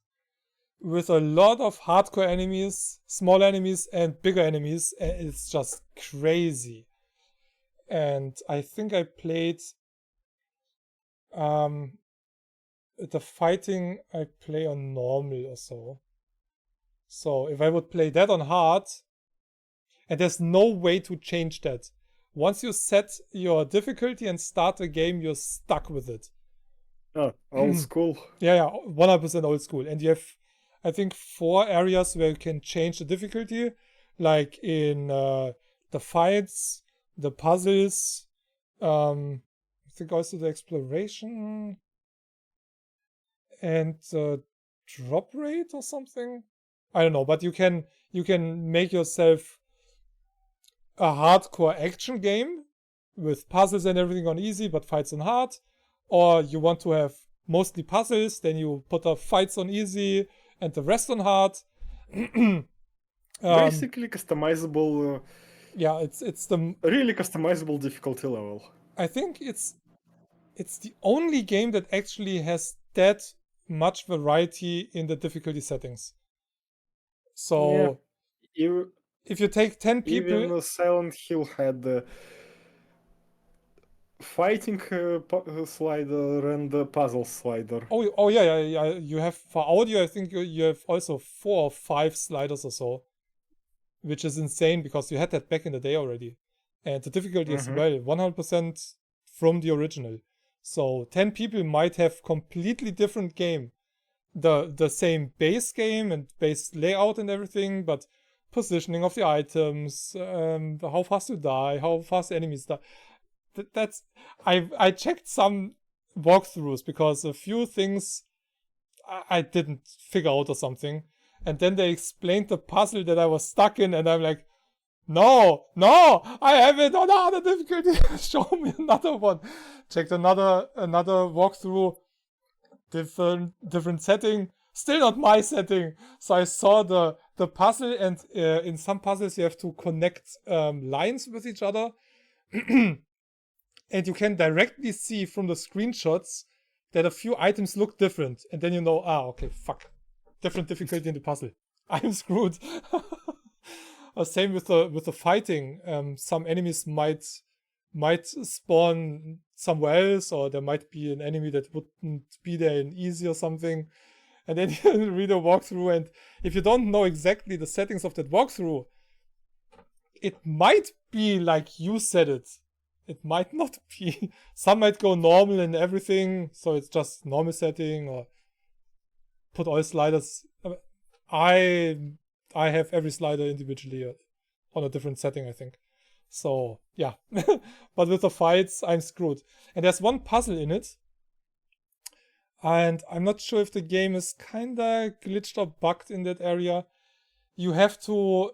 with a lot of hardcore enemies, small enemies, and bigger enemies. It's just crazy. And I think I played the fighting I play on normal or so. So if I would play that on hard, and there's no way to change that. Once you set your difficulty and start the game, you're stuck with it. Oh, old school. Yeah, 100% old school. And you have, I think, 4 areas where you can change the difficulty, like in the fights, the puzzles, I think also the exploration, and the drop rate or something. I don't know, but you can make yourself a hardcore action game with puzzles and everything on easy, but fights on hard. Or you want to have mostly puzzles, then you put the fights on easy and the rest on hard. Basically customizable. Yeah, it's the really customizable difficulty level. I think it's the only game that actually has that much variety in the difficulty settings. So if you take 10 people, even Silent Hill had the fighting slider and the puzzle slider. Oh yeah. You have for audio, I think you have also 4 or 5 sliders or so, which is insane because you had that back in the day already, and the difficulty as well 100% from the original. So 10 people might have completely different game, the same base game and base layout and everything, but positioning of the items, how fast you die, how fast enemies die. That's I checked some walkthroughs because a few things I didn't figure out or something, and then they explained the puzzle that I was stuck in, and I'm like, no, I have it on harder difficulty. Show me another one. Checked another walkthrough, different setting, still not my setting. So I saw the puzzle, and in some puzzles you have to connect lines with each other. And you can directly see from the screenshots that a few items look different. And then you know, okay, fuck. Different difficulty in the puzzle. I'm screwed. Same with the fighting. Some enemies might spawn somewhere else, or there might be an enemy that wouldn't be there in easy or something. And then you read a walkthrough, and if you don't know exactly the settings of that walkthrough, it might be like you said it. It might not be. Some might go normal and everything, so it's just normal setting, or put all sliders. I have every slider individually on a different setting, I think. So yeah, but with the fights, I'm screwed. And there's one puzzle in it, and I'm not sure if the game is kinda glitched or bugged in that area. You have to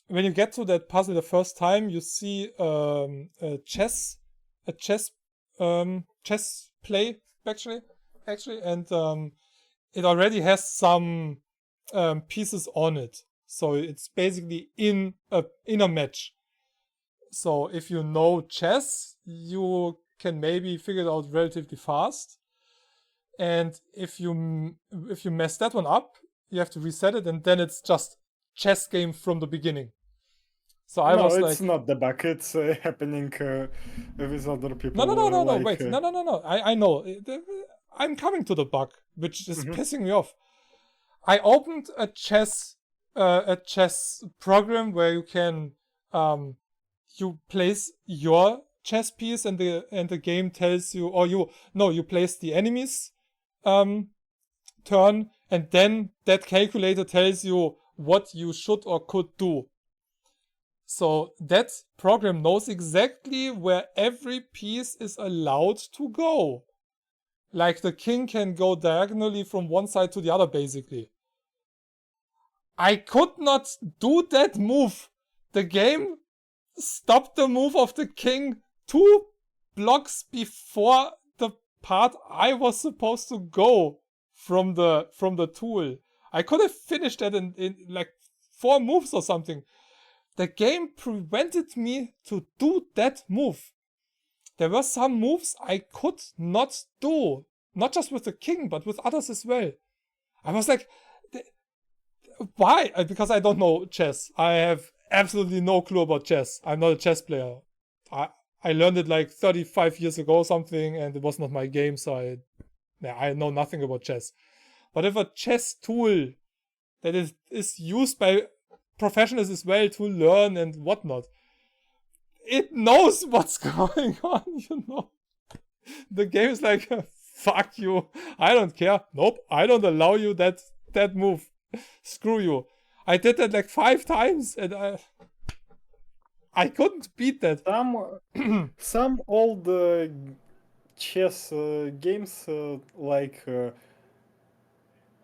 when you get to that puzzle the first time, you see a chess play actually, and it already has some pieces on it, so it's basically in a match. So if you know chess, you can maybe figure it out relatively fast, and if you mess that one up, you have to reset it, and then it's just chess game from the beginning. So it's not the bug. It's happening with other people. No. Wait, no. I know. I'm coming to the bug, which is pissing me off. I opened a chess program where you can you place your chess piece, and the game tells you, or you place the enemy's turn, and then that calculator tells you what you should or could do. So that program knows exactly where every piece is allowed to go. Like the king can go diagonally from one side to the other, basically. I could not do that move. The game stopped the move of the king 2 blocks before the part I was supposed to go from the tool. I could have finished that in like 4 moves or something. the game prevented me to do that move. There were some moves I could not do. Not just with the king, but with others as well. I was like, why? Because I don't know chess. I have absolutely no clue about chess. I'm not a chess player. I learned it like 35 years ago or something, and it was not my game, so I know nothing about chess. But if a chess tool that is used by professionals as well to learn and whatnot, it knows what's going on, you know. The game is like, fuck you, I don't care. Nope, I don't allow you that move. Screw you. I did that like 5 times and I couldn't beat that. Some old chess games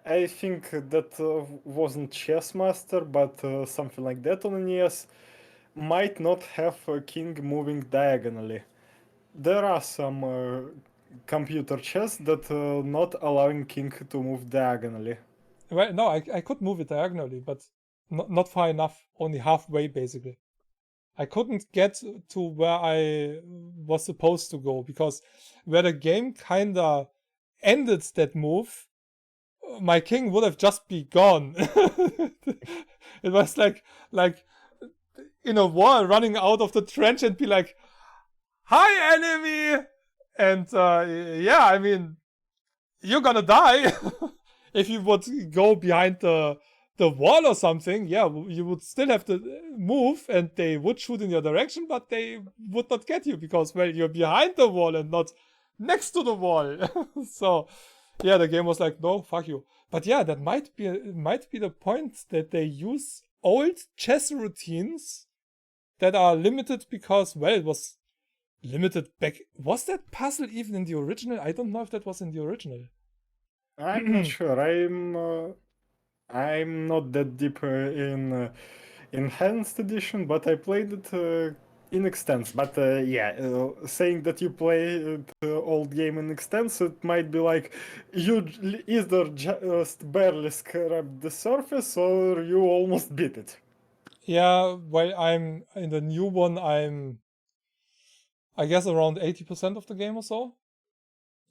I think that wasn't Chess Master, but something like that on NES might not have a king moving diagonally. There are some computer chess that not allowing king to move diagonally. Well, no, I could move it diagonally, but not far enough. Only halfway, basically. I couldn't get to where I was supposed to go, because where the game kinda ended that move, my king would have just be gone. It was like in a war, running out of the trench and be like, "Hi, enemy!" And yeah, I mean, you're gonna die. If you would go behind the wall or something, yeah, you would still have to move, and they would shoot in your direction, but they would not get you because, well, you're behind the wall and not next to the wall. So, yeah, the game was like, no, fuck you. But yeah, that might be the point, that they use old chess routines that are limited because, well, it was limited back. Was that puzzle even in the original? I don't know if that was in the original. I'm not sure. I'm not that deep in Enhanced Edition, but I played it in Extens. But saying that you play the old game in Extens, it might be like you either just barely scraped the surface or you almost beat it. Yeah, well, I'm in the new one. I guess around 80% of the game or so.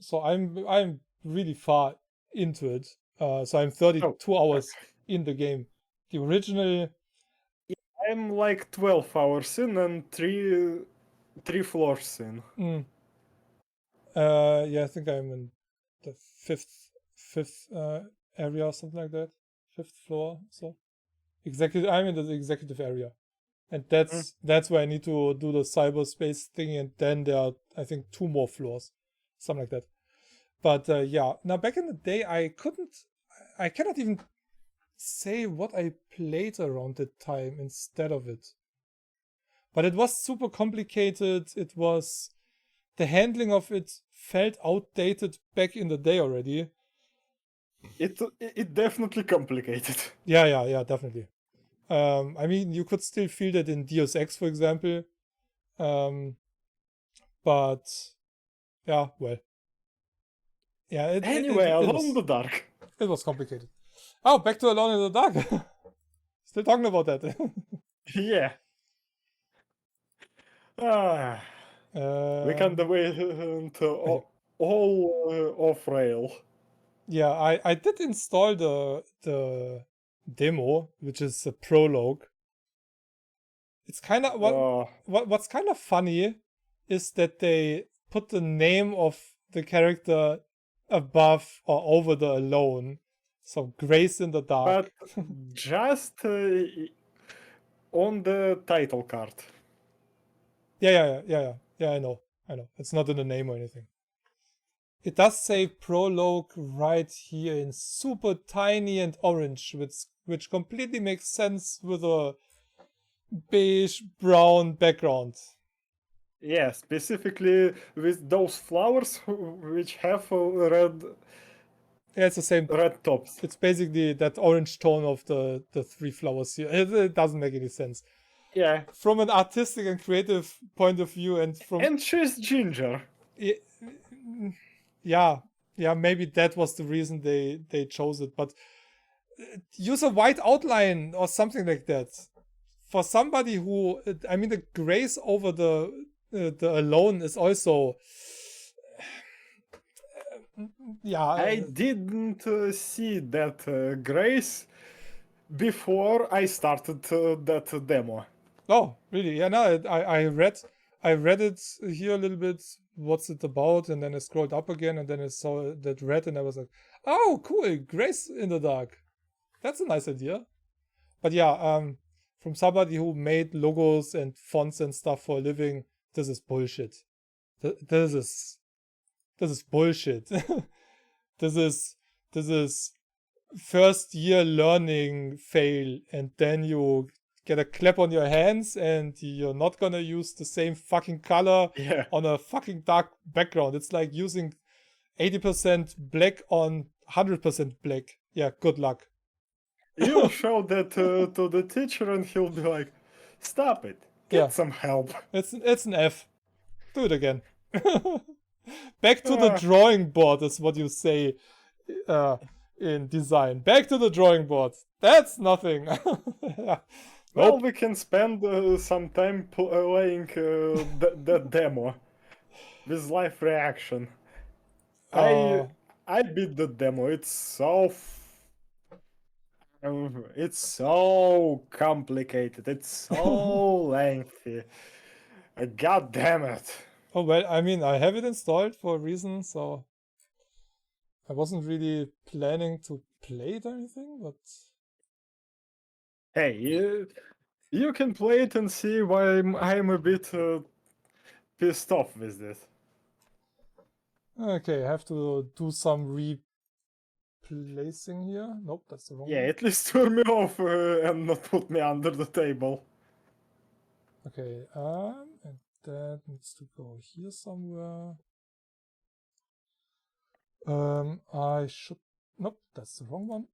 So I'm really far into it. So I'm 32 hours in the game. The original, I'm like 12 hours in and three floors in. yeah, I think I'm in the fifth area or something like that. 5th floor. So I'm in the executive area, and that's where I need to do the cyberspace thing, and then there are, I think, 2 more floors, something like that. But yeah, now back in the day, I cannot even say what I played around that time instead of it. But it was super complicated. It was, the handling of it felt outdated back in the day already. It definitely complicated. Yeah, definitely. I mean, you could still feel that in Deus Ex, for example. But yeah, well. Yeah. Alone in the Dark. It was complicated. Oh, back to Alone in the Dark. Still talking about that. Yeah. We can't wait until all off rail. Yeah, I did install the demo, which is a prologue. It's kind of what's kind of funny is that they put the name of the character above or over the alone. So Grace in the Dark. But just on the title card. Yeah, I know. It's not in the name or anything. It does say prologue right here in super tiny and orange, which completely makes sense with a beige brown background. Yeah, specifically with those flowers which have red. Yeah, it's the same. Red tops. It's basically that orange tone of the 3 flowers here. It doesn't make any sense. Yeah. From an artistic and creative point of view, and she's ginger. Yeah, maybe that was the reason they chose it. But use a white outline or something like that. for somebody who, I mean, the grace over the alone is also, yeah. I didn't see that grace before I started that demo. Oh, really? Yeah, no, I read it here a little bit. What's it about? And then I scrolled up again, and then I saw that red, and I was like, "Oh, cool! Grace in the dark. That's a nice idea." But yeah, from somebody who made logos and fonts and stuff for a living, this is bullshit. This is bullshit. This is first year learning fail, and then you get a clap on your hands, and you're not gonna use the same fucking color Yeah. on a fucking dark background. It's like using 80% black on 100% black. Yeah, good luck. You'll show that to the teacher and he'll be like, stop it, get Yeah. some help. It's an F. Do it again. Back to the drawing board is what you say in design. Back to the drawing board. That's nothing. Well, Nope. we can spend some time playing that demo with live reaction. I beat the demo. It's so complicated. It's so lengthy. God damn it. Oh, well, I mean, I have it installed for a reason, so I wasn't really planning to play it or anything, but Hey, you can play it and see why I'm a bit pissed off with this. okay, I have to do some replacing here. Nope, that's the wrong Yeah, one. at least turn me off and not put me under the table. Okay, and that needs to go here somewhere. I should, nope, that's the wrong one.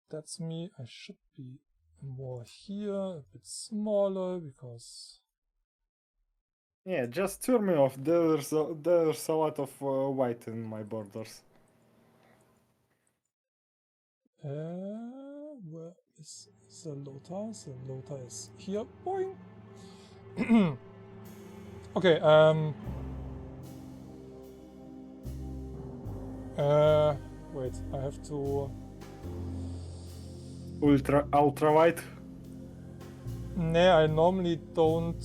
That's me. I should be more here, a bit smaller, because Yeah, just turn me off. There's a lot of white in my borders. Where is the Lota? The Lota is here. Boing. Okay, wait, I have to... Ultra white. Nah, I normally don't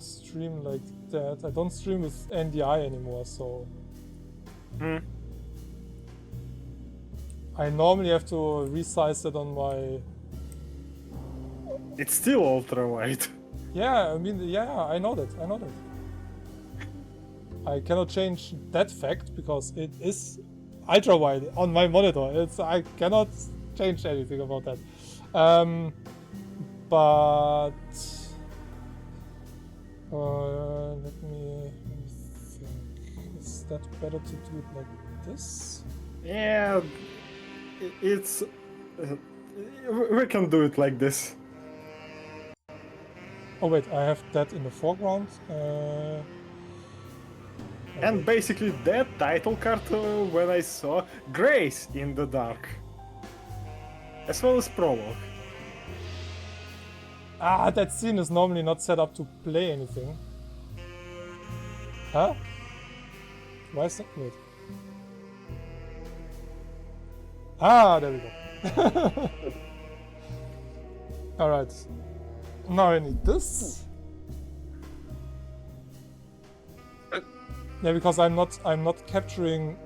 stream like that. I don't stream with NDI anymore, so I normally have to resize it on my... It's still ultra white. Yeah, I mean, yeah, I know that. I cannot change that fact because it is ultra wide on my monitor. I cannot change anything about that. But let me think. Is that better to do it like this? Yeah, it's. We can do it like this. Oh wait, I have that in the foreground. And basically that title card when I saw Grace in the Dark. As well as Prologue. Ah, that scene is normally not set up to play anything. Huh? Why is that? Wait. Ah, there we go. Alright. Now I need this. Yeah, because I'm not capturing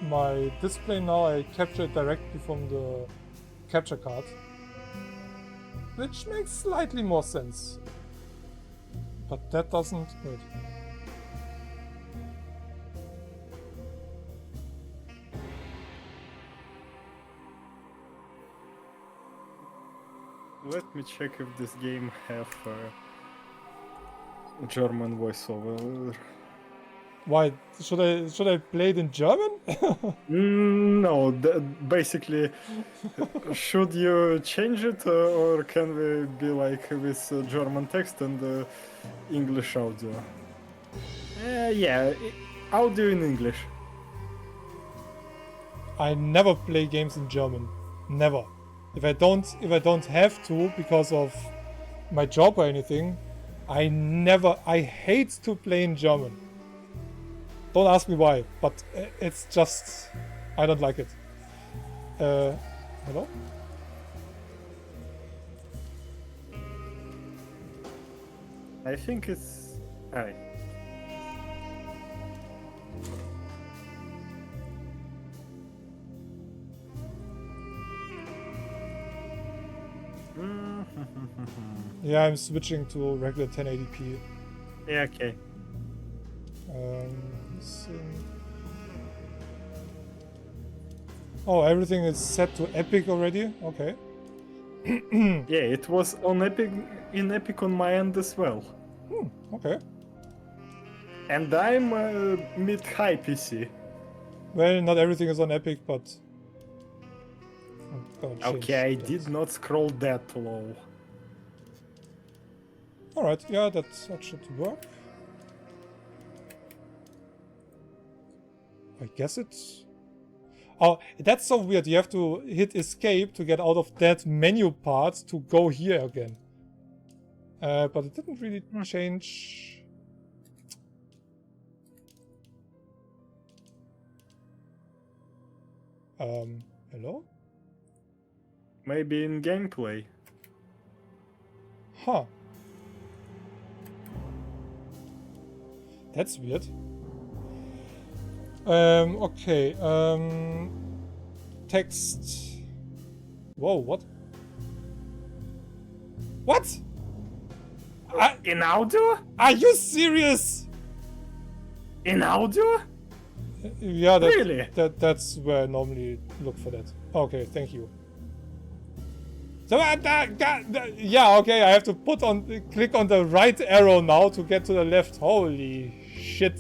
my display now. I capture it directly from the capture card, which makes slightly more sense. But that doesn't. Wait. Let me check if this game have German voiceover. Why should I play it in German? No, basically, should you change it or can we be like with German text and English audio? Yeah, audio in English. I never play games in German. Never. If I don't have to because of my job or anything, I hate to play in German. Don't ask me why, but it's just, I don't like it. Hello? I think it's... Alright. Yeah, I'm switching to regular 1080p. Yeah, okay. Oh, everything is set to Epic already? Okay. Yeah, it was on Epic on my end as well. Okay. And I'm mid-high PC. Well, not everything is on Epic, but... I'm gonna change Okay, I that. did not scroll that low. Alright, yeah, that should work. I guess it's... Oh, that's so weird. You have to hit escape to get out of that menu part to go here again. But it didn't really change... Hello? Maybe in gameplay. Huh. That's weird. Okay. Text. Whoa, what? What? In audio? Are you serious? In audio? Yeah, Really? that's where I normally look for that. Okay, thank you. So yeah, okay, I have to click on the right arrow now to get to the left. Holy shit.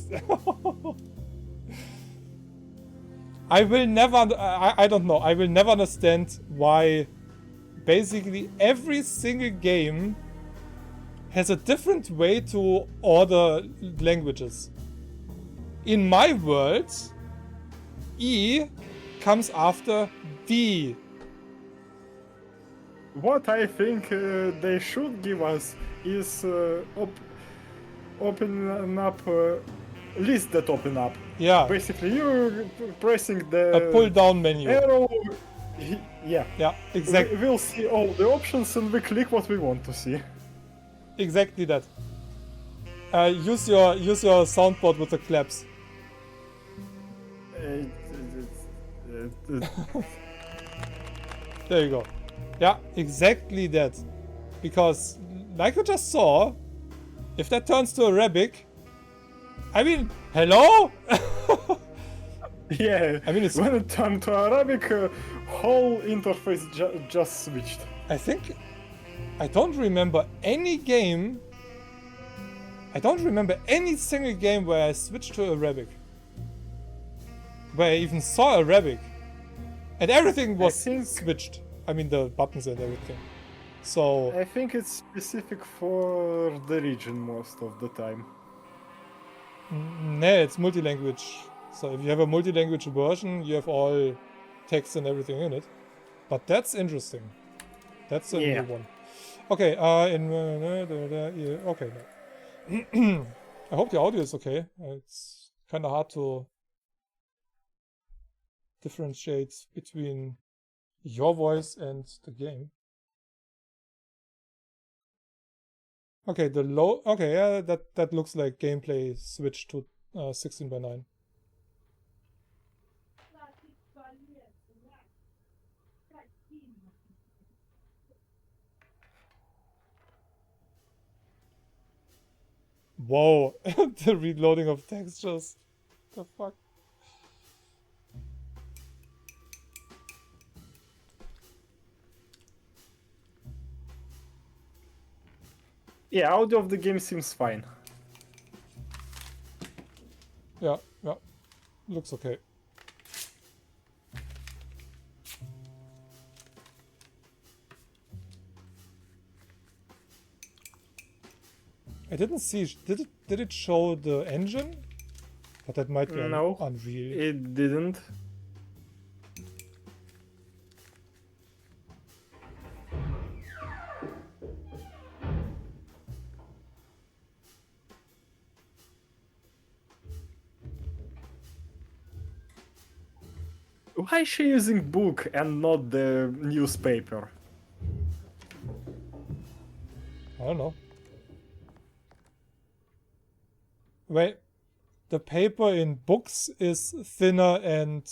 I will never, I don't know, I will never understand why basically every single game has a different way to order languages. In my world, E comes after D. What I think they should give us is open up list that open up. Yeah, Basically, you're pressing a the pull-down menu. arrow. Yeah. Yeah, exactly. We'll see all the options and we click what we want to see. Exactly that. Use your soundboard with the claps. There you go. Yeah, exactly that. Because, like you just saw, if that turns to Arabic, I mean, hello? Yeah, I mean, it's... when it turned to Arabic, whole interface just switched. I think... I don't remember any game... I don't remember any single game where I switched to Arabic. Where I even saw Arabic. And everything was switched. I mean, the buttons and everything. So... I think it's specific for the region most of the time. Nah, it's multi-language. So if you have a multi-language version, you have all text and everything in it. But that's interesting. That's a new one. Okay, okay. No. I hope the audio is okay. It's kind of hard to differentiate between your voice and the game. Okay, the low. Okay, yeah, that looks like gameplay switched to 16:9. Whoa, the reloading of textures. The fuck? Yeah, audio of the game seems fine. Yeah, yeah. Looks okay. I didn't see. Did it show the engine? But that might be No, Unreal. it didn't. Why is she using book and not the newspaper? I don't know. Wait, the paper in books is thinner and,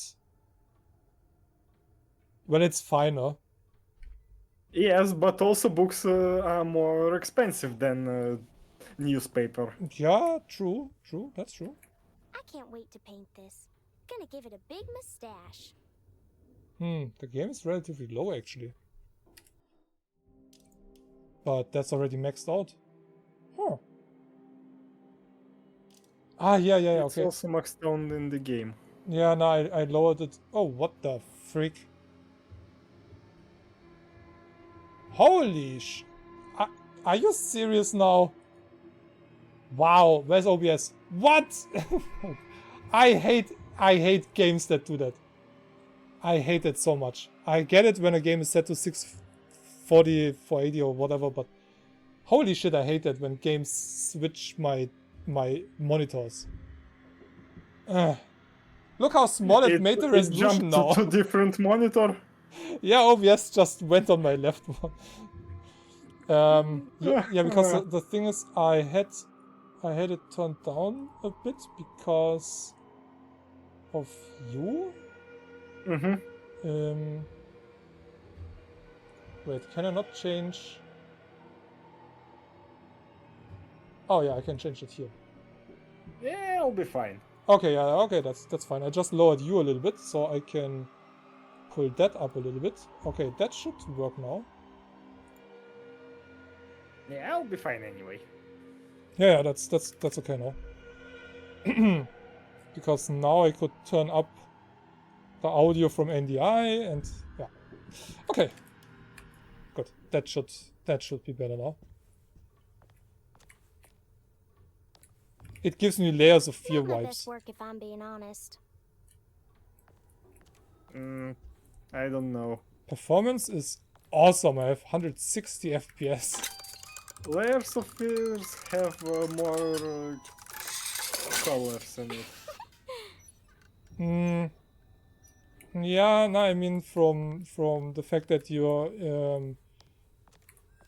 well, it's finer. Yes, but also books are more expensive than newspaper. Yeah, true, that's true. I can't wait to paint this. Gonna give it a big mustache. The game is relatively low actually. But that's already maxed out. Huh. Ah, yeah, It's okay. also maxed down in the game. Yeah, no, I lowered it. Oh, what the freak? Holy sh... Are you serious now? Wow, where's OBS? What? I hate games that do that. I hate it so much. I get it when a game is set to 640, 480 or whatever, but holy shit, I hate that when games switch my monitors. Look how small it made the resolution now. Jumped to different monitor. Yeah, OBS just went on my left one. Yeah, because the thing is, I had it turned down a bit because of you. Mm-hmm. Wait, can I not change? Oh yeah, I can change it here. Yeah, I'll be fine. Okay, yeah, okay, that's fine. I just lowered you a little bit, so I can pull that up a little bit. Okay, that should work now. Yeah, I'll be fine anyway. Yeah, that's okay now. Because now I could turn up the audio from NDI and yeah. Okay. Good. That should be better now. It gives me layers of fear Not my vibes. best work, if I'm being honest. I don't know. Performance is awesome. I have 160 FPS. Layers of Fears have more colors in it. Yeah, no, I mean from the fact that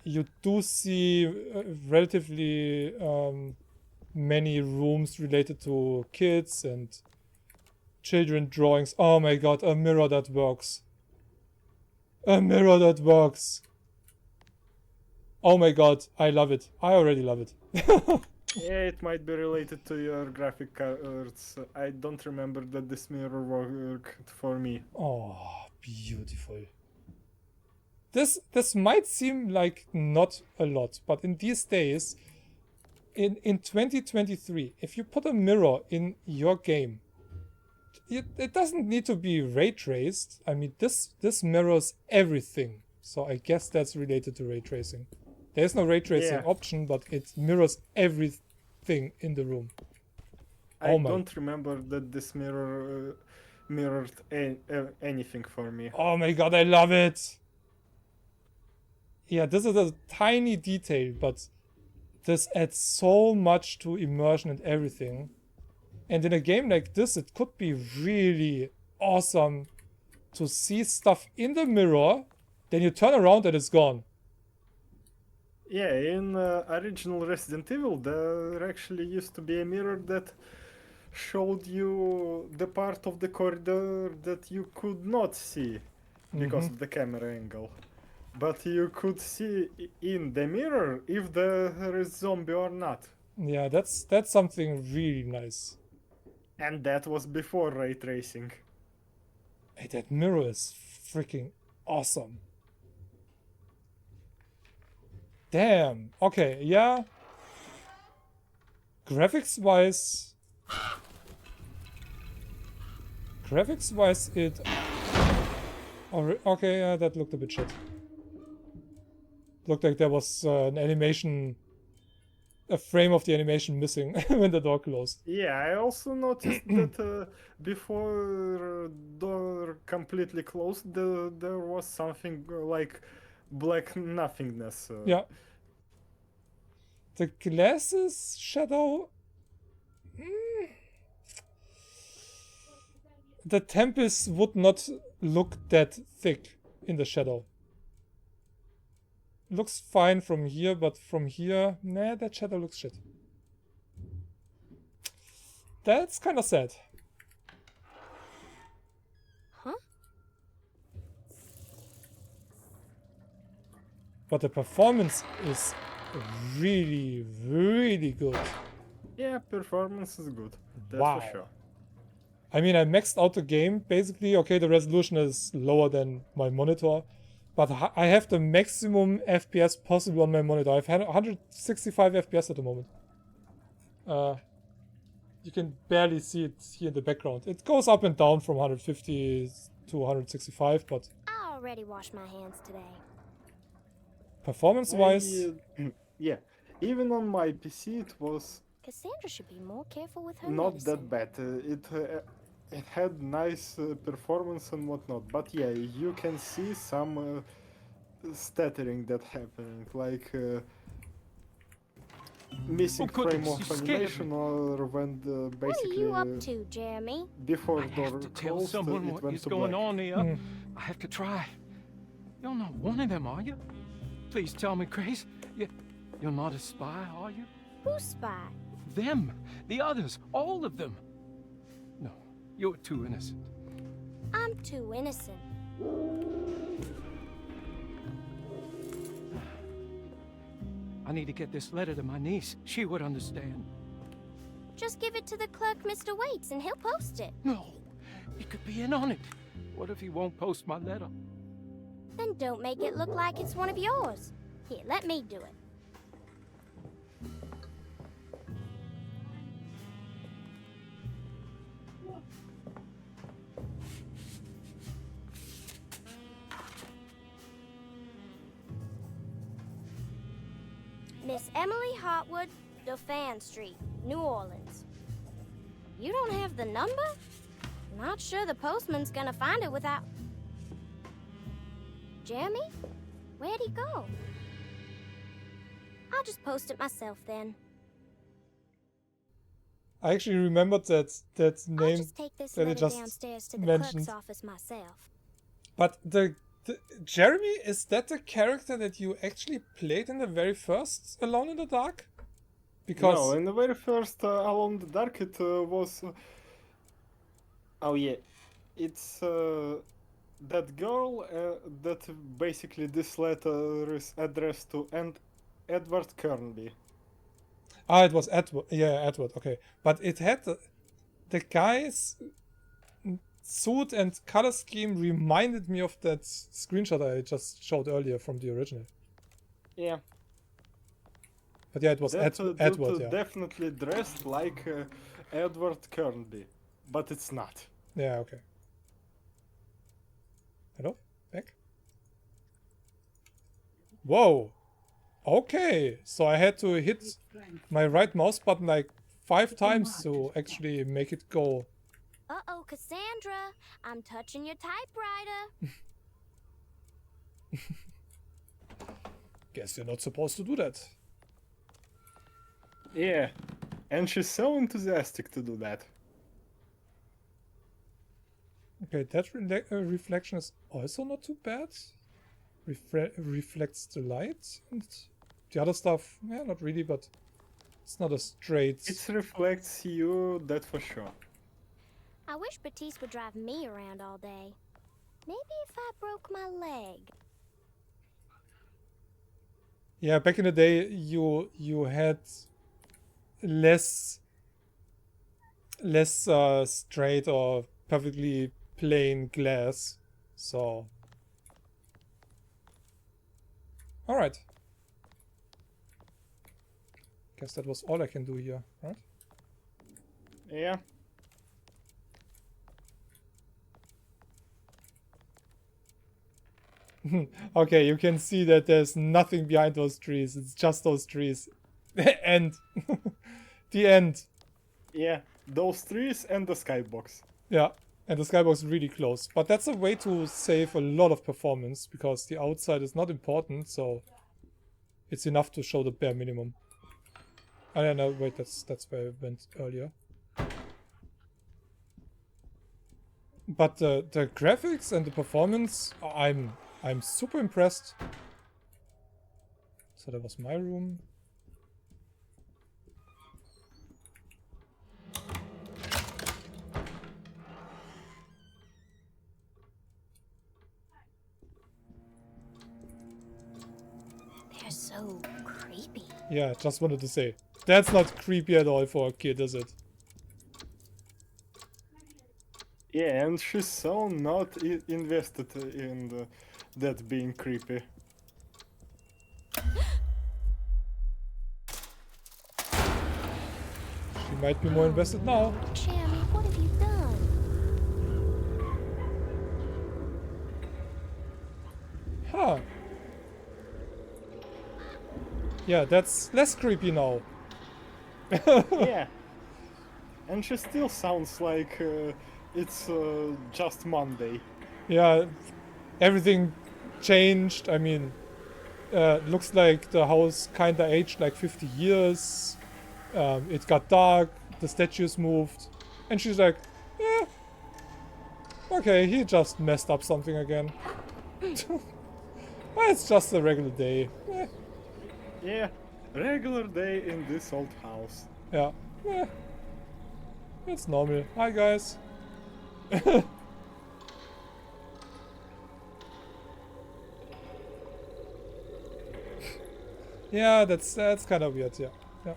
you do see relatively many rooms related to kids and children drawings. Oh my god, a mirror that works. A mirror that works. Oh my god, I love it. I already love it. Yeah, it might be related to your graphic cards. I don't remember that this mirror worked for me. Oh, beautiful. This might seem like not a lot, but in these days, in 2023, if you put a mirror in your game, it doesn't need to be ray traced. I mean, this mirrors everything. So I guess that's related to ray tracing. There's no ray tracing option, but it mirrors everything in the room. I don't remember that this mirror mirrored anything for me. Oh my god, I love it! Yeah, this is a tiny detail, but this adds so much to immersion and everything. And in a game like this, it could be really awesome to see stuff in the mirror, then you turn around and it's gone. Yeah, in original Resident Evil, there actually used to be a mirror that showed you the part of the corridor that you could not see because of the camera angle. But you could see in the mirror if there is zombie or not. Yeah, that's something really nice. And that was before ray tracing. Hey, that mirror is freaking awesome. Damn. Okay, yeah. Graphics-wise, it... Okay, yeah, that looked a bit shit. Looked like there was an animation... a frame of the animation missing when the door closed. Yeah, I also noticed that before door completely closed, there was something like black nothingness. Yeah. The glasses shadow... the temples would not look that thick in the shadow. Looks fine from here, but from here, nah, that shadow looks shit. That's kind of sad. Huh? But the performance is really, really good. Yeah, performance is good. That's Wow. for sure. I mean, I maxed out the game. Basically, okay, the resolution is lower than my monitor, but I have the maximum FPS possible on my monitor. I've had 165 FPS at the moment. You can barely see it here in the background. It goes up and down from 150 to 165, but I already washed my hands today. performance-wise, Yeah, even on my PC it was Cassandra should be more careful with her not medicine. that bad. It had nice performance and whatnot, but yeah, you can see some stuttering that happening, like missing Oh, frame goodness, of you scared me. animation, or when the What are basically you up to, Jeremy? before I door have to tell closed, someone it what went is to going black. on here. I have to try. You're not one of them, are you? Please tell me, Grace. You're not a spy, are you? Who's spy? Them, the others, all of them. No, you're too innocent. I'm too innocent. I need to get this letter to my niece. She would understand. Just give it to the clerk, Mr. Waits, and he'll post it. No, he could be in on it. What if he won't post my letter? Then don't make it look like it's one of yours. Here, let me do it. Miss Emily Hartwood, Dauphin Street, New Orleans. You don't have the number? Not sure the postman's gonna find it without... Jeremy? Where'd he go? I'll just post it myself then. I actually remembered that I'll name. just take this that you letter just downstairs to the mentioned. clerk's office myself. But the Jeremy, is that the character that you actually played in the very first Alone in the Dark? Because No, in the very first Alone in the Dark, it was. Oh yeah, it's that girl that basically this letter is addressed to, and Edward Kernby. it was Edward. Yeah, Edward. Okay, but it had the guy's suit and color scheme reminded me of that screenshot I just showed earlier from the original. Yeah, But yeah, it was that Edward. dude Yeah, definitely dressed like Edward Kernby, but it's not. yeah. Okay. Hello, back. Whoa. Okay, so I had to hit my right mouse button like 5 times to actually make it go. Uh-oh, Cassandra. I'm touching your typewriter. Guess you're not supposed to do that. Yeah, and she's so enthusiastic to do that. Okay, that reflection is also not too bad. Reflects the light, and the other stuff, yeah, not really, but it's not a straight. It reflects you, that for sure. I wish Batiste would drive me around all day. Maybe if I broke my leg. Yeah, back in the day, you had less straight or perfectly plain glass, so. All right. Guess that was all I can do here, right? Yeah. Okay, you can see that there's nothing behind those trees. It's just those trees. End. The end. Yeah, those trees and the skybox. Yeah, and the skybox is really close. But that's a way to save a lot of performance, because the outside is not important, so it's enough to show the bare minimum. Oh, yeah, no, wait, that's where I went earlier. But the graphics and the performance, I'm super impressed. So that was my room. They're so creepy. Yeah, just wanted to say. That's not creepy at all for a kid, is it? Yeah, and she's so not invested in that being creepy. She might be more invested now. Jim, what have you done? Huh. Yeah, that's less creepy now. Yeah. And she still sounds like it's just Monday. Yeah, everything changed. I mean, looks like the house kinda aged like 50 years. It got dark, the statues moved, and she's like, eh, okay, he just messed up something again. Well, it's just a regular day. Eh, Yeah, regular day in this old house. yeah, eh, it's normal. Hi, guys. Yeah, that's kind of weird. Yeah, yeah.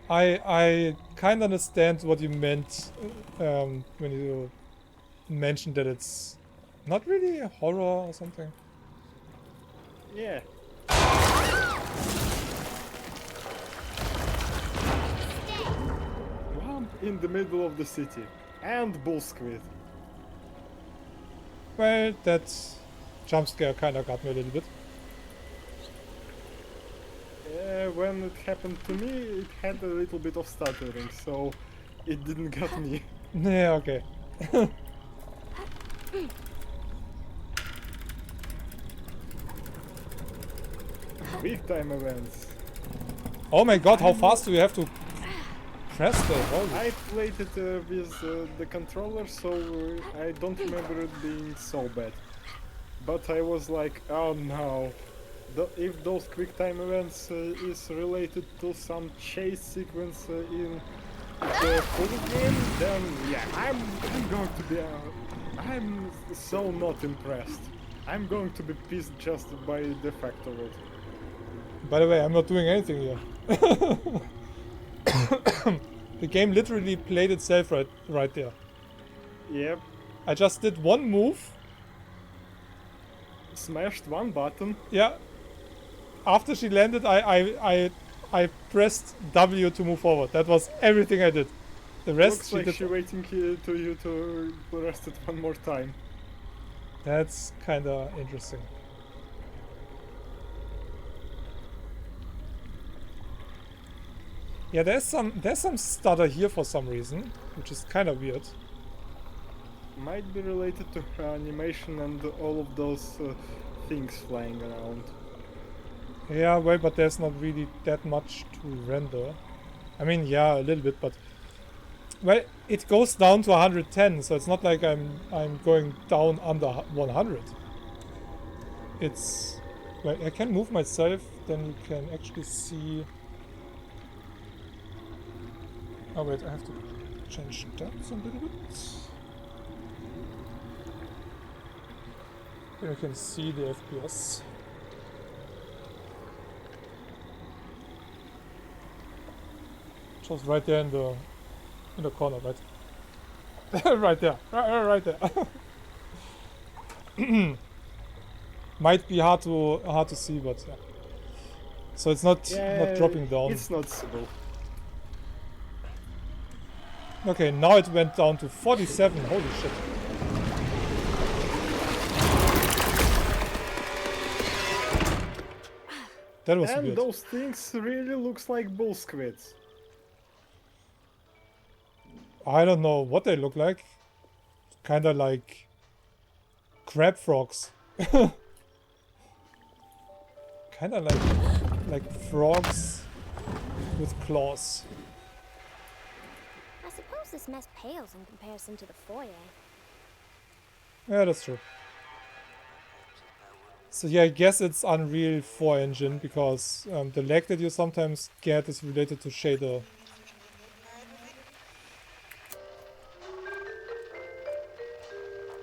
I kind of understand what you meant when you mentioned that it's not really a horror or something. Yeah. One in the middle of the city. And bull squid. Well, that jump scare kind of got me a little bit. When it happened to me, it had a little bit of stuttering, so it didn't get me. Yeah, okay. Quick time events. Oh my god, how fast do you have to press the volume? I played it with the controller, so I don't remember it being so bad. But I was like, oh no. If those quick time events is related to some chase sequence in the full game, then yeah, I'm going to be I'm so not impressed. I'm going to be pissed just by the fact of it. By the way, I'm not doing anything here. The game literally played itself right there. Yep. I just did one move. Smashed one button. Yeah. After she landed, I pressed W to move forward. That was everything I did. The rest Looks she like did. she's waiting to you to press it one more time. That's kind of interesting. Yeah, there's some stutter here for some reason, which is kind of weird. Might be related to her animation and all of those things flying around. Yeah, well, but there's not really that much to render. I mean, yeah, a little bit, but well, it goes down to 110, so it's not like I'm going down under 100. It's well, I can move myself, then you can actually see. Oh wait, I have to change that a little bit. Then you can see the FPS. Just right there in the corner, right? Right there, right there. Might be hard to see, but yeah. So it's not dropping down. It's noticeable. Okay, now it went down to 47. Holy shit. That was And weird. those things really looks like bull squids. I don't know what they look like. Kinda like crab frogs. Kinda like frogs with claws. I suppose this mess pales in comparison to the foyer. Yeah, that's true. So yeah, I guess it's Unreal 4 engine because the lag that you sometimes get is related to shader.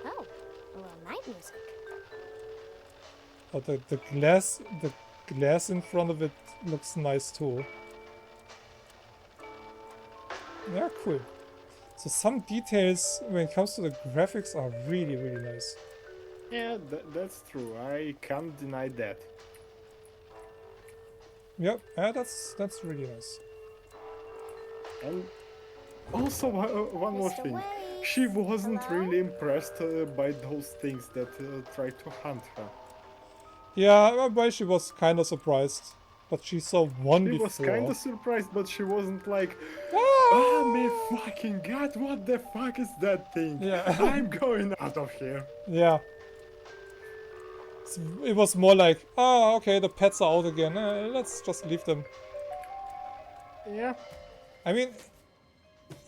Oh, a little night music. But the glass in front of it looks nice too. Yeah, cool. So some details when it comes to the graphics are really, really nice. Yeah, that's true. I can't deny that. Yep, yeah, that's really nice. And also, one more Mr. thing. Wade, She wasn't hello? really impressed by those things that tried to hunt her. Yeah, but she was kind of surprised. But she saw one She before. was kind of surprised, but she wasn't like, Ah! oh my fucking god, what the fuck is that thing? Yeah. I'm going out of here. Yeah. It was more like, oh, okay, the pets are out again. Let's just leave them. Yeah. I mean,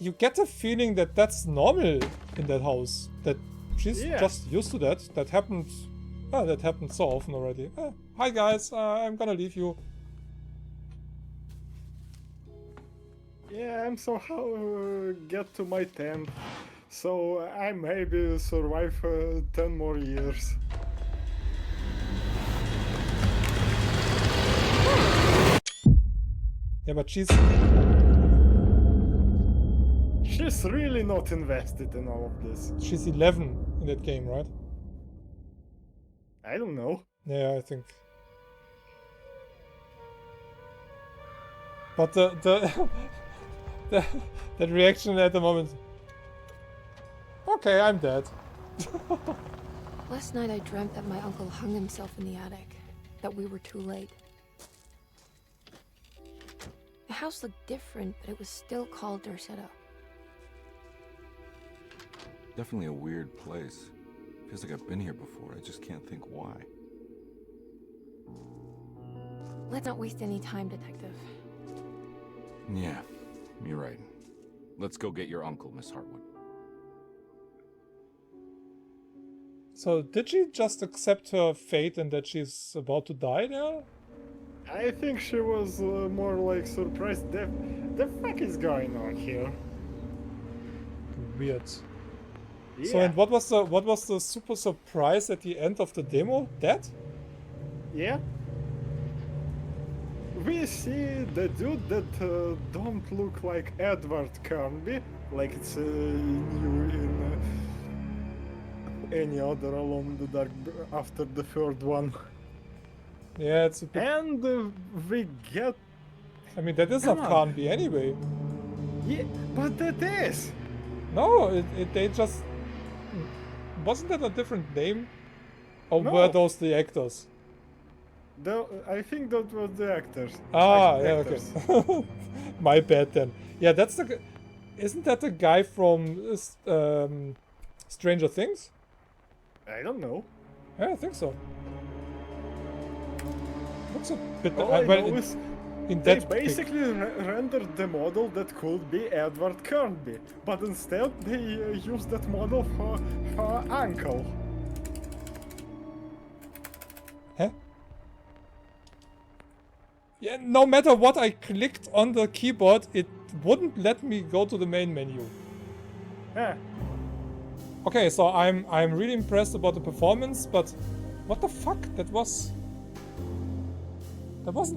you get the feeling that that's normal in that house. That she's Yeah. just used to that. That happened. That happened so often already. Hi guys, I'm gonna leave you. Yeah, I'm somehow get to my 10th, so I maybe survive 10 more years. Yeah, but she's She's really not invested in all of this. 11 in that game, right? I don't know. Yeah, I think. But the reaction at the moment. Okay, I'm dead. Last night I dreamt that my uncle hung himself in the attic, that we were too late. The house looked different, but it was still called Dorsetto. Definitely a weird place. Feels like I've been here before. I just can't think why. Let's not waste any time, Detective. Yeah, you're right. Let's go get your uncle, Miss Hartwood. So did she just accept her fate and that she's about to die there? I think she was more like surprised. The fuck is going on here? Weird. Yeah. So and what was the super surprise at the end of the demo? That? Yeah. We see the dude that don't look like Edward Carnby, like it's new in any other Alone in the Dark after the third one. Yeah, it's a bit. And we get... I mean, that is not Come on. Carnby anyway. Yeah, but that is! No, they just. Wasn't that a different name? Or No. were those the actors? I think that was the actors. Ah, Act- yeah, actors. okay. My bad then. Yeah, that's the. Isn't that the guy from Stranger Things? I don't know. Yeah, I think so. Looks a bit. All I well, know is in they that pic- basically rendered the model that could be Edward Carnby, but instead they used that model for her uncle. Huh? Yeah, no matter what I clicked on the keyboard, it wouldn't let me go to the main menu. Yeah. Okay, so I'm really impressed about the performance, but what the fuck? That wasn't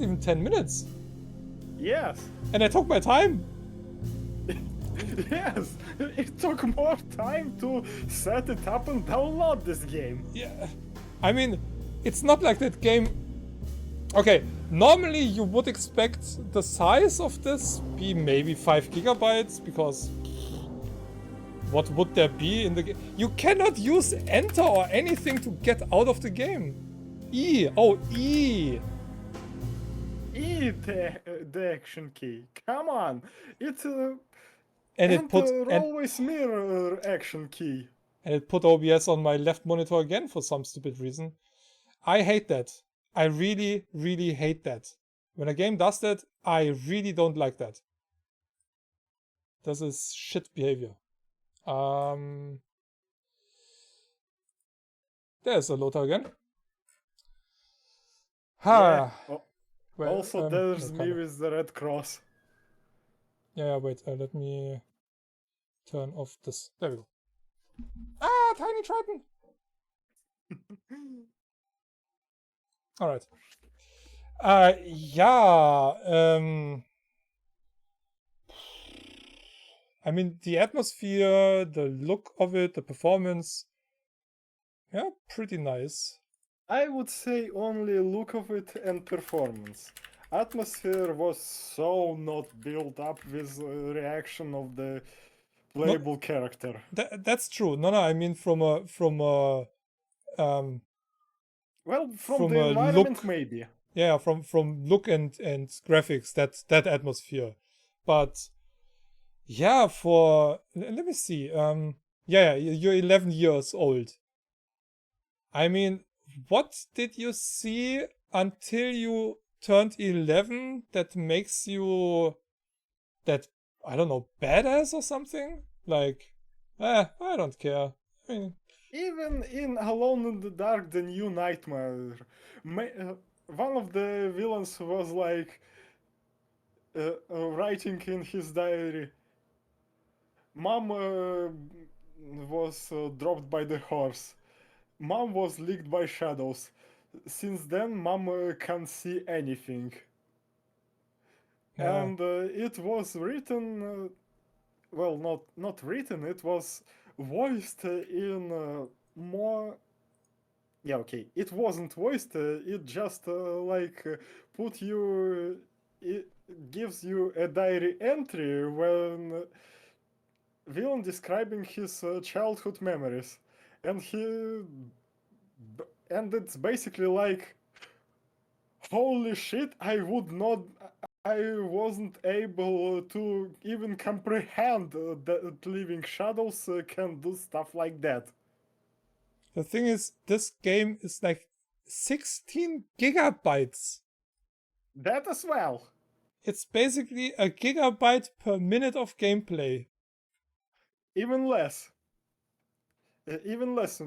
even 10 minutes. Yes. And I took my time. Yes. It took more time to set it up and download this game. Yeah. I mean, it's not like that game. Okay, normally you would expect the size of this be maybe 5 gigabytes because what would there be in the game? You cannot use enter or anything to get out of the game. E. Oh, E. The action key. Come on. It's a And it put always mirror action key. and it put OBS on my left monitor again for some stupid reason. I hate that. I really, really hate that. When a game does that, I really don't like that. This is shit behavior. There's a Lothar again. Yeah. Ha! Oh, Well, also, there's no, me kinda. with the red cross. Yeah, wait, let me turn off this. There we go. Ah, Tiny Triton! Alright. Yeah, I mean, the atmosphere, the look of it, the performance, yeah, pretty nice. I would say only look of it and performance. Atmosphere was so not built up with reaction of the playable character. That's true. No, I mean from a Well, from from the a environment, look- maybe. yeah, from look and graphics, that atmosphere. But yeah, let me see. Yeah, you're 11 years old. I mean, what did you see until you turned 11 that makes you that, I don't know, badass or something? Like, I don't care. I mean, Even in Alone in the Dark, the new nightmare, one of the villains was like writing in his diary, Mom was dropped by the horse. Mom was licked by shadows. Since then, Mom can't see anything. yeah. And it was written, well, not written, it was voiced in more. Yeah, okay. It wasn't voiced. It just put you. It gives you a diary entry when villain describing his childhood memories, and and it's basically like, holy shit! I wasn't able to even comprehend that living shadows can do stuff like that. The thing is, this game is like 16 gigabytes. That as well. It's basically a gigabyte per minute of gameplay. Even less. Even less.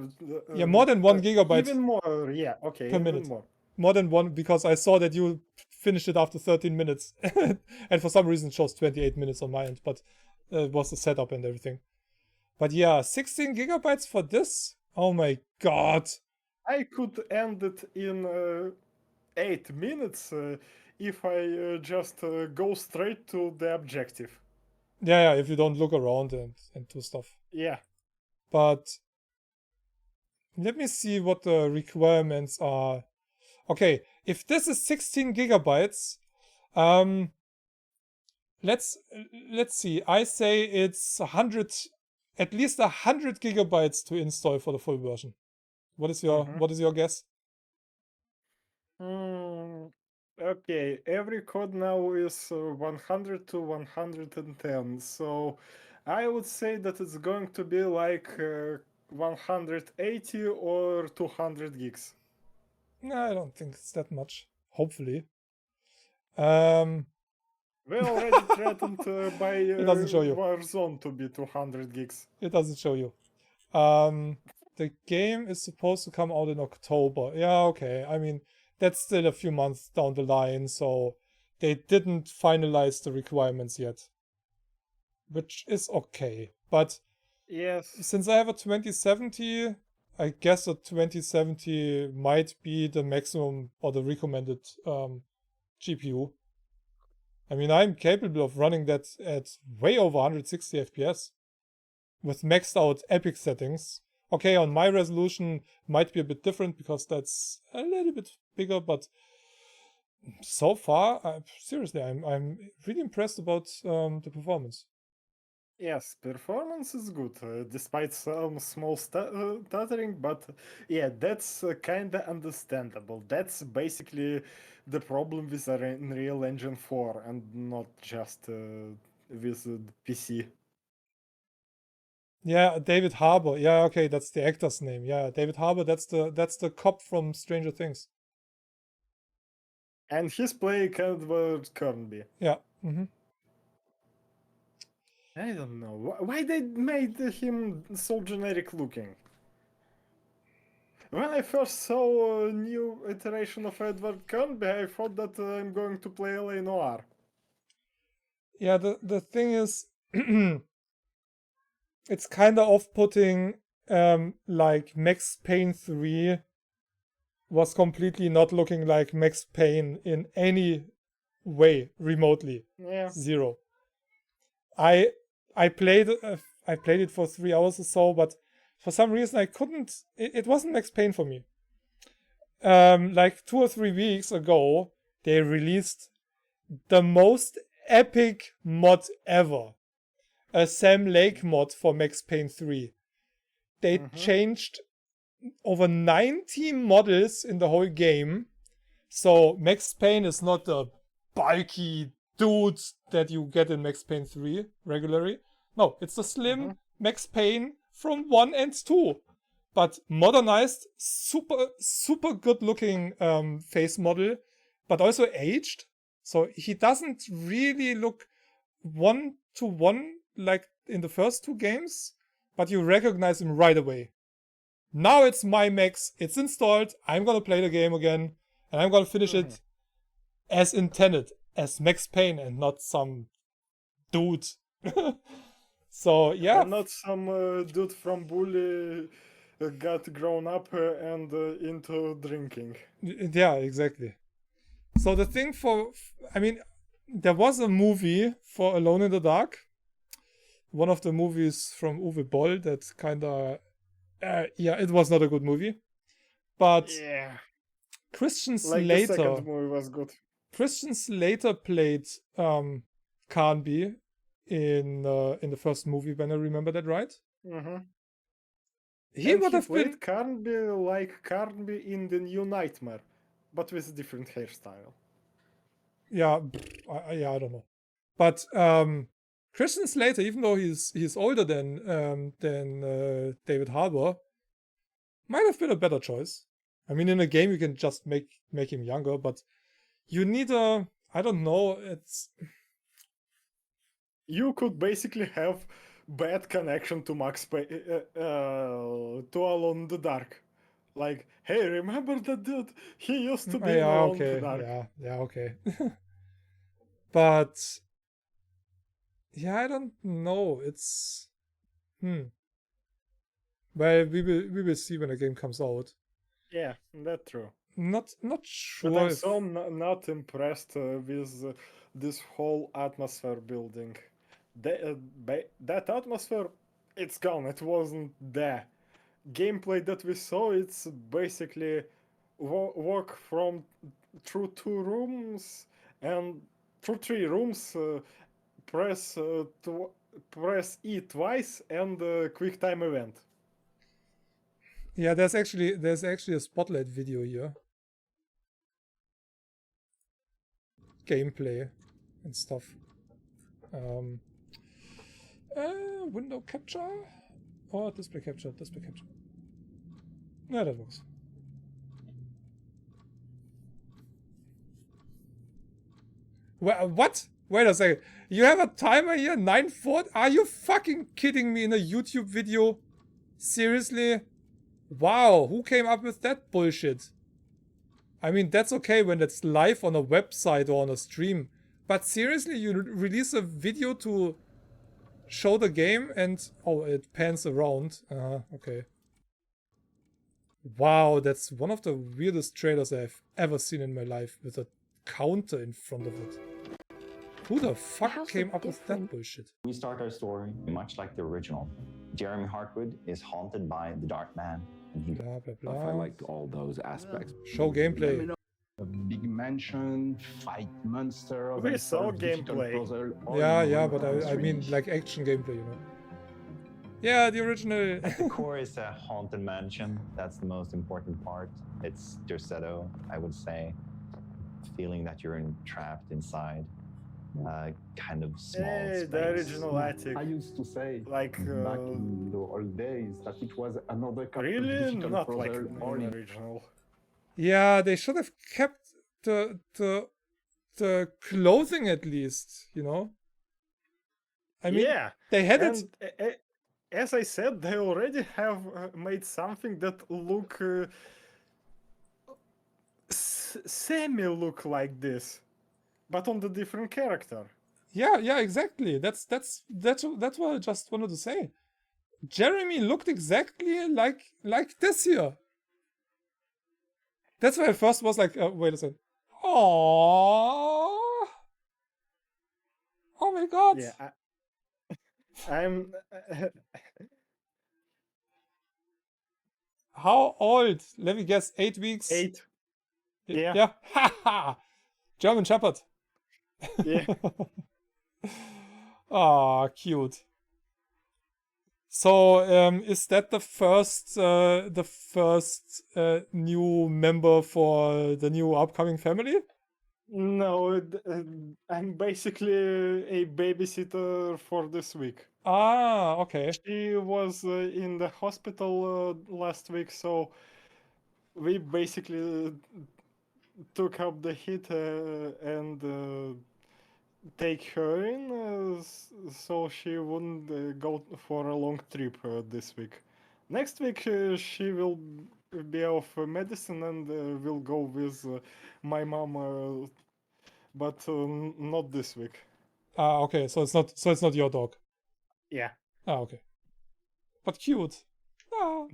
Yeah, more than 1 gigabyte Even more. Yeah. Okay. per Even minute. more. More than one, because I saw that you finished it after 13 minutes. And for some reason it shows 28 minutes on my end, but it was the setup and everything. But yeah, 16 gigabytes for this? Oh my god. I could end it in 8 minutes if I just go straight to the objective. Yeah, if you don't look around and do stuff. Yeah. But let me see what the requirements are. Okay, if this is 16 gigabytes, let's see. I say it's 100, at least 100 gigabytes to install for the full version. What is your guess? Okay, every code now is 100 to 110, so I would say that it's going to be like 180 or 200 gigs. No, I don't think it's that much. Hopefully. We already threatened by doesn't show you. Warzone to be 200 gigs. It doesn't show you. The game is supposed to come out in October. Yeah, okay. I mean, that's still a few months down the line, so they didn't finalize the requirements yet. Which is okay. But Yes. since I have a 2070, I guess a 2070 might be the maximum or the recommended GPU. I mean, I'm capable of running that at way over 160 FPS with maxed out epic settings. Okay, on my resolution might be a bit different because that's a little bit bigger, but so far, seriously, I'm really impressed about the performance. Yes, performance is good, despite some small stuttering, but yeah, that's kinda understandable. That's basically the problem with Unreal Engine 4 and not just with the PC. Yeah, David Harbour. Yeah, okay, that's the actor's name. Yeah, David Harbour. That's the cop from Stranger Things. And he's playing Edward Cornby. Yeah. I don't know why they made him so generic looking. When I first saw a new iteration of Edward Kirby, I thought that I'm going to play LA Noire. Yeah, the thing is, it's kind of off-putting. Like Max Payne 3 was completely not looking like Max Payne in any way remotely. Yeah. Zero. I played it for 3 hours or so, but for some reason I couldn't. It wasn't Max Payne for me. Like 2 or 3 weeks ago, they released the most epic mod ever, a Sam Lake mod for Max Payne 3. They changed over 90 models in the whole game. So Max Payne is not the bulky dude that you get in Max Payne 3 regularly. No, it's the slim Max Payne from 1 and 2. But modernized, super good looking face model, but also aged. So he doesn't really look 1-to-1 like in the first 2 games, but you recognize him right away. Now it's my Max, it's installed, I'm gonna play the game again, and I'm gonna finish it as intended, as Max Payne and not some dude. So, yeah. And not some dude from Bully got grown up and into drinking. Yeah, exactly. So the thing there was a movie for Alone in the Dark. One of the movies from Uwe Boll that kinda... it was not a good movie. But Yeah. Christian Like the Slater... second movie was good. Christian Slater played Carnby in the first movie, when I remember that right. He would have been... played Carnby like Carnby in the New Nightmare, but with a different hairstyle. Yeah, I don't know. But Christian Slater, even though he's older than David Harbour, might have been a better choice. I mean, in a game you can just make him younger, but you need I don't know, You could basically have bad connection to to Alone in the Dark. Like, hey, remember that dude? He used to be in Alone in the Dark. Yeah, okay. But yeah, I don't know. It's well, we will see when the game comes out. Yeah, that's true. Not sure. But I'm so not impressed with this whole atmosphere building. That atmosphere, it's gone. It wasn't there. Gameplay that we saw, it's basically walk through 2 rooms and through 3 rooms, press E twice and quick time event. Yeah, there's actually a spotlight video here. Gameplay and stuff. Window capture or display capture? Display capture. Yeah, that works. What? Wait a second. You have a timer here? 9:40? Are you fucking kidding me in a YouTube video? Seriously? Wow, who came up with that bullshit? I mean, that's okay when it's live on a website or on a stream. But seriously, you release a video to show the game and... Oh, it pans around. Okay. Wow, that's one of the weirdest trailers I've ever seen in my life, with a counter in front of it. Who the fuck came up with that bullshit? We start our story much like the original. Jeremy Hartwood is haunted by the Dark Man, and he... Blah, blah, blah. If I liked all those aspects. Show gameplay. A big mansion, fight monster. We saw gameplay. Yeah, but I mean like action gameplay, you know. Yeah, the original. At the core is a haunted mansion. That's the most important part. It's Derceto, I would say. Feeling that you're trapped inside. Kind of small space. The original attic. I used to say, like back in the old days, that it was another kind really of digital not like puzzle the only. original. Yeah, they should have kept the clothing at least, you know. I mean, yeah, they had and it. as I said, they already have made something that look semi look like this, but on the different character. Yeah, exactly. That's what I just wanted to say. Jeremy looked exactly like this here. That's why I first was like, wait a second. Oh, oh my god. Yeah, I'm. How old? Let me guess. 8 weeks. 8. Yeah. Yeah. Haha. German Shepherd. Yeah. Ah, cute. So, is that the first new member for the new upcoming family? No, I'm basically a babysitter for this week. Ah, okay. She was in the hospital last week, so we basically took up the hit and take her in so she wouldn't go for a long trip this week. Next week she will be off medicine and will go with my mom, but not this week. Ah, okay. So it's not your dog. Yeah. Ah, okay. But cute. Ah.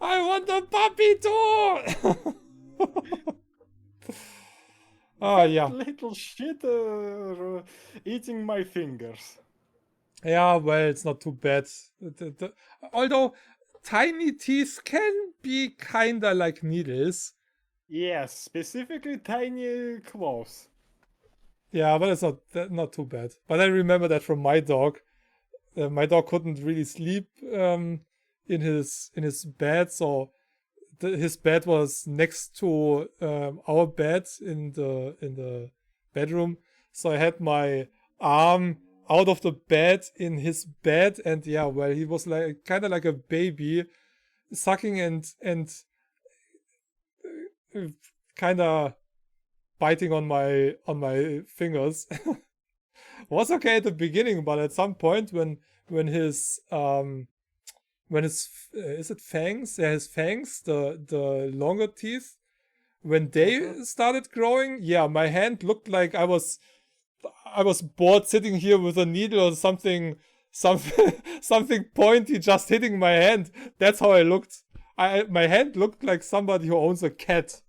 I want a puppy too. Ah, yeah. Little shit eating my fingers. Yeah, well, it's not too bad. Although tiny teeth can be kinda like needles. Yes, specifically tiny claws. Yeah, but it's not too bad. But I remember that from my dog. My dog couldn't really sleep in his bed, so his bed was next to our bed in the bedroom. So I had my arm out of the bed in his bed, and yeah, well, he was like kind of like a baby, sucking and kind of biting on my fingers. Was okay at the beginning, but at some point when his is it fangs? Yeah, his fangs, the longer teeth, when they started growing, yeah, my hand looked like I was bored sitting here with a needle or something pointy just hitting my hand. That's how I looked. My hand looked like somebody who owns a cat.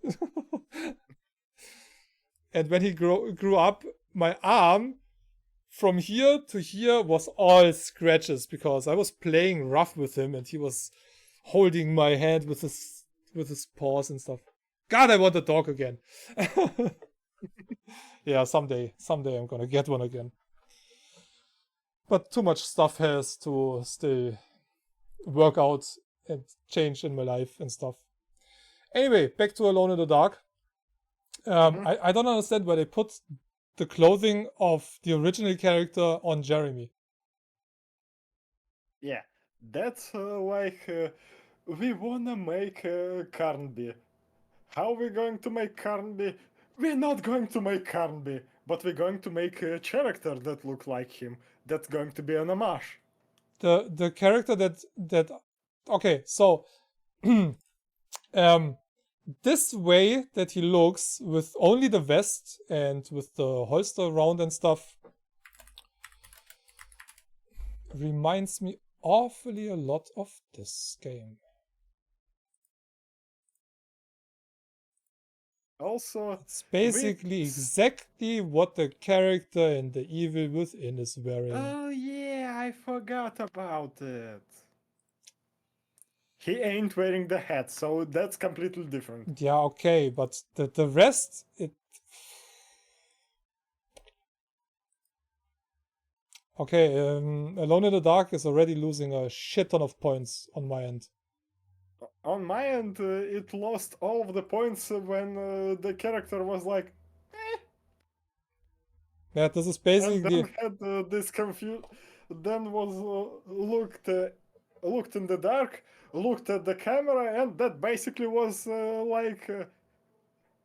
And when he grew up, my arm from here to here was all scratches because I was playing rough with him and he was holding my hand with his paws and stuff. God, I want a dog again. Yeah, someday I'm gonna get one again. But too much stuff has to still work out and change in my life and stuff. Anyway, back to Alone in the Dark. I don't understand why they put the clothing of the original character on Jeremy. Yeah, that's we wanna make Carnby. How we going to make Carnby? We're not going to make Carnby, but we're going to make a character that look like him. That's going to be an homage. The character that okay, so this way that he looks with only the vest and with the holster around and stuff reminds me awfully a lot of this game. Also, it's basically exactly what the character in The Evil Within is wearing. Oh yeah, I forgot about it. He ain't wearing the hat, so that's completely different. Yeah, okay, but the rest, it... Okay, Alone in the Dark is already losing a shit ton of points on my end. On my end, it lost all of the points when the character was like, eh. Yeah, this is basically... And then had this then was looked in the dark, looked at the camera, and that basically was like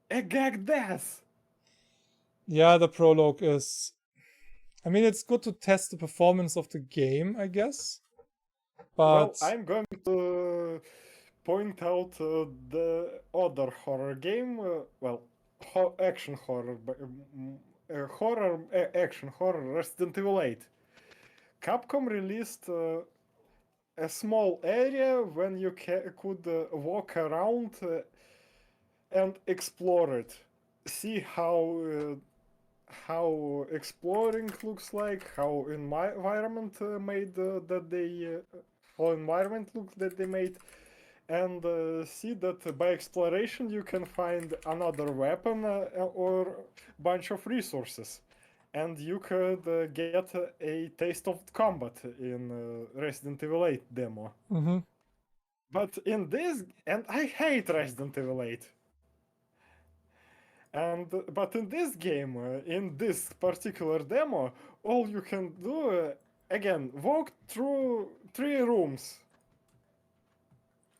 a gag death. Yeah, the prologue is I mean, it's good to test the performance of the game, I guess. Well, But I'm going to point out the other horror game. Action horror, action horror, Resident Evil 8. Capcom released a small area when you could walk around and explore it, see how exploring looks like, how environment made that they how environment look that they made, and see that by exploration you can find another weapon or bunch of resources, and you could get a taste of combat in Resident Evil 8 demo. mhm. But in this, and I hate Resident Evil 8. But in this game, in this particular demo, all you can do, again, walk through 3 rooms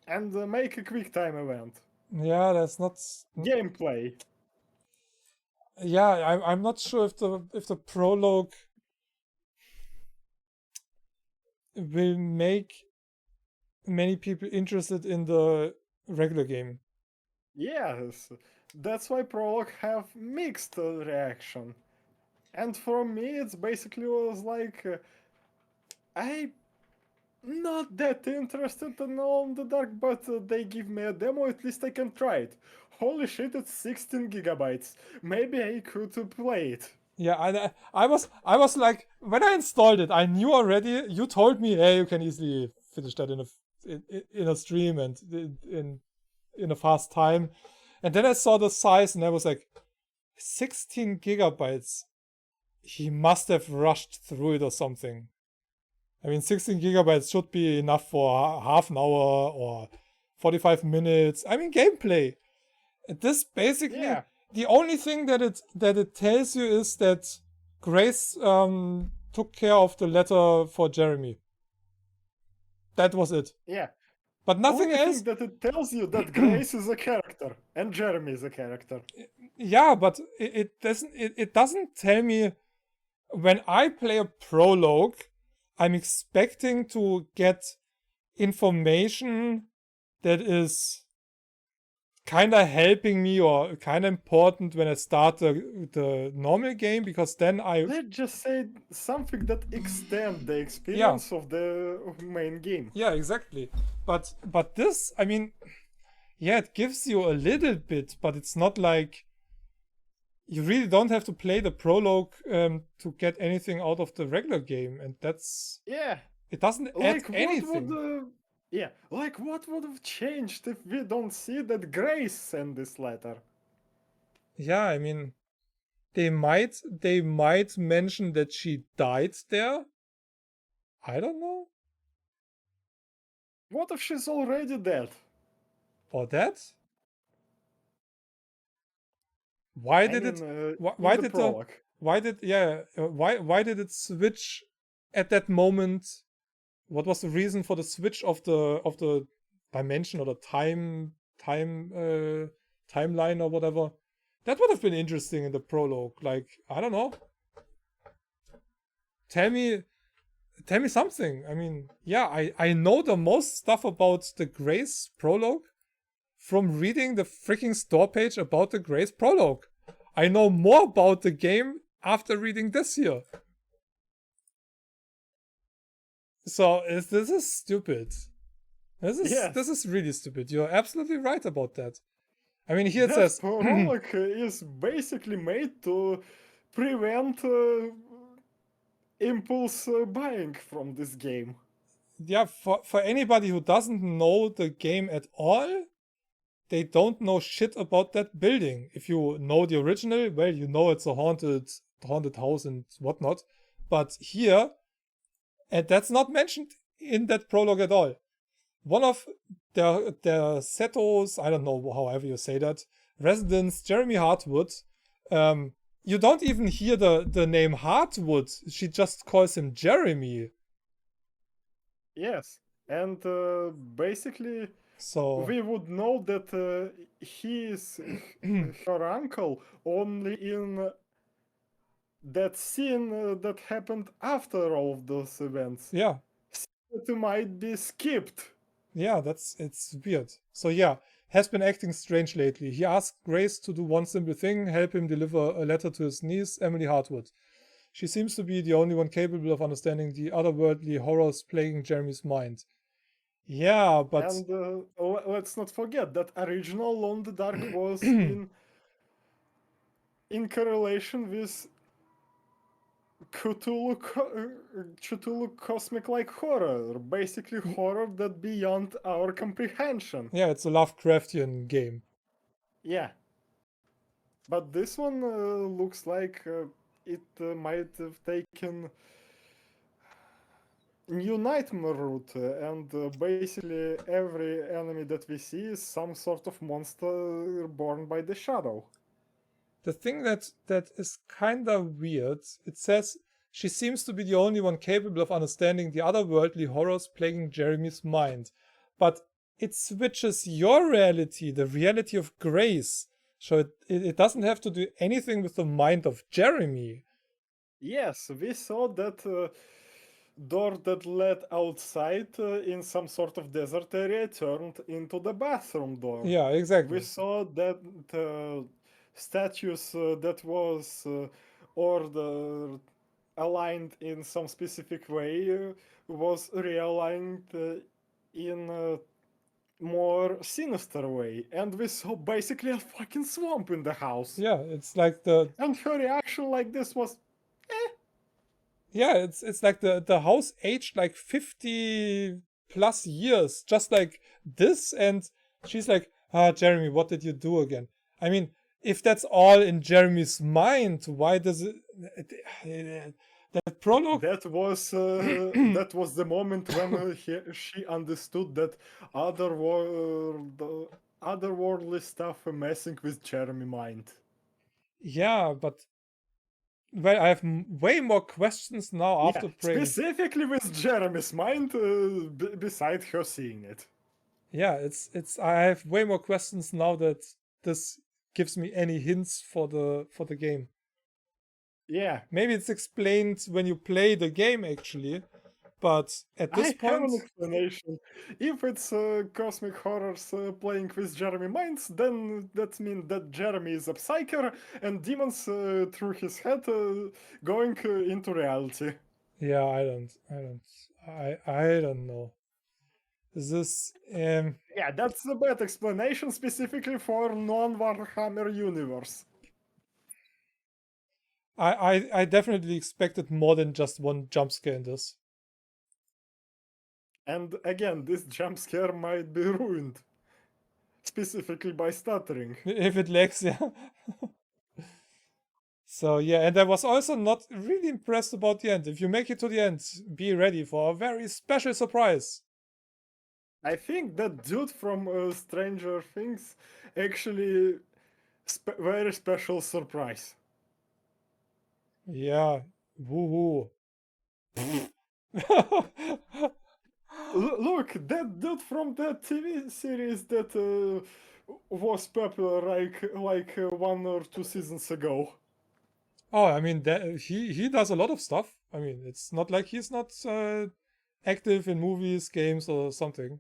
and make a quick time event. Yeah, that's not. Gameplay. Yeah, I'm not sure if the prologue will make many people interested in the regular game. Yes, that's why Prologue have mixed reaction. And for me, it's basically was like, I not that interested in Alone in the Dark, but they give me a demo, at least I can try it. Holy shit, it's 16 gigabytes. Maybe I could play it. Yeah, I was like, when I installed it, I knew already. You told me, hey, you can easily finish that in a stream and in a fast time. And then I saw the size and I was like, 16 gigabytes. He must have rushed through it or something. I mean, 16 gigabytes should be enough for half an hour or 45 minutes. I mean, gameplay. This basically, Yeah. the only thing that it tells you is that Grace took care of the letter for Jeremy. That was it. Yeah. But nothing Only else. thing that it tells you that Grace is a character and Jeremy is a character. Yeah, but it doesn't tell me when I play a prologue, I'm expecting to get information that is kind of helping me or kind of important when I start the normal game, because then Let's just say something that extend the experience of the main game. Yeah, exactly. But this, I mean, yeah, it gives you a little bit, but it's not like you really don't have to play the prologue to get anything out of the regular game, and that's Yeah. it doesn't add anything. What would have changed if we don't see that Grace sent this letter? Yeah, I mean, they might mention that she died there. I don't know. What if she's already dead? Or that? Why did it why did prologue? why did it switch at that moment? What was the reason for the switch of the dimension or the timeline or whatever? That would have been interesting in the prologue. Like, I don't know. Tell me something. I mean, yeah, I know the most stuff about the Grace prologue from reading the freaking store page about the Grace prologue. I know more about the game after reading this here. So this is stupid. This is really stupid. You're absolutely right about that. I mean, here it says prologue is basically made to prevent impulse buying from this game. Yeah, for anybody who doesn't know the game at all, they don't know shit about that building. If you know the original, well, you know it's a haunted house and whatnot. But here, and that's not mentioned in that prologue at all. One of the Seto's, I don't know however you say that, residents, Jeremy Hartwood, you don't even hear the name Hartwood. She just calls him Jeremy. Yes, and basically, so we would know that he is her uncle only in that scene that happened after all of those events. Yeah. It might be skipped. Yeah, it's weird. So yeah, has been acting strange lately. He asked Grace to do one simple thing, help him deliver a letter to his niece, Emily Hartwood. She seems to be the only one capable of understanding the otherworldly horrors plaguing Jeremy's mind. Yeah, but... And let's not forget that original Alone in the Dark was in correlation with Cthulhu cosmic-like horror, basically horror that beyond our comprehension. Yeah, it's a Lovecraftian game. Yeah. But this one looks like it might have taken new nightmare route, and basically every enemy that we see is some sort of monster born by the shadow. The thing that is kinda weird, it says she seems to be the only one capable of understanding the otherworldly horrors plaguing Jeremy's mind. But it switches your reality, the reality of Grace. So it doesn't have to do anything with the mind of Jeremy. Yes, we saw that door that led outside in some sort of desert area turned into the bathroom door. Yeah, exactly. We saw that statues that was ordered, aligned in some specific way, was realigned in a more sinister way. And we saw basically a fucking swamp in the house. Yeah, it's like the... And her reaction like this was, Yeah, it's like the house aged like 50 plus years, just like this, and she's like, Jeremy, what did you do again? I mean, if that's all in Jeremy's mind, why does it... that prologue... That was the moment when she understood that otherworldly stuff messing with Jeremy's mind. Yeah, but... Well, I have way more questions now after praying. Specifically with Jeremy's mind, besides her seeing it. Yeah, I have way more questions now that this gives me any hints for the game. Yeah. Maybe it's explained when you play the game actually, but at this I have point... an explanation. If it's cosmic horrors playing with Jeremy minds, then that means that Jeremy is a psyker and demons through his head going into reality. Yeah, I don't know. This Yeah, that's a bad explanation specifically for non-Warhammer universe. I definitely expected more than just one jump scare in this. And again, this jump scare might be ruined. Specifically by stuttering. If it lags, yeah. So yeah, and I was also not really impressed about the end. If you make it to the end, be ready for a very special surprise. I think that dude from Stranger Things actually very special surprise. Yeah, woohoo. Look, that dude from that TV series that was popular like 1 or 2 seasons ago. Oh, I mean, he does a lot of stuff. I mean, it's not like he's not active in movies, games, or something.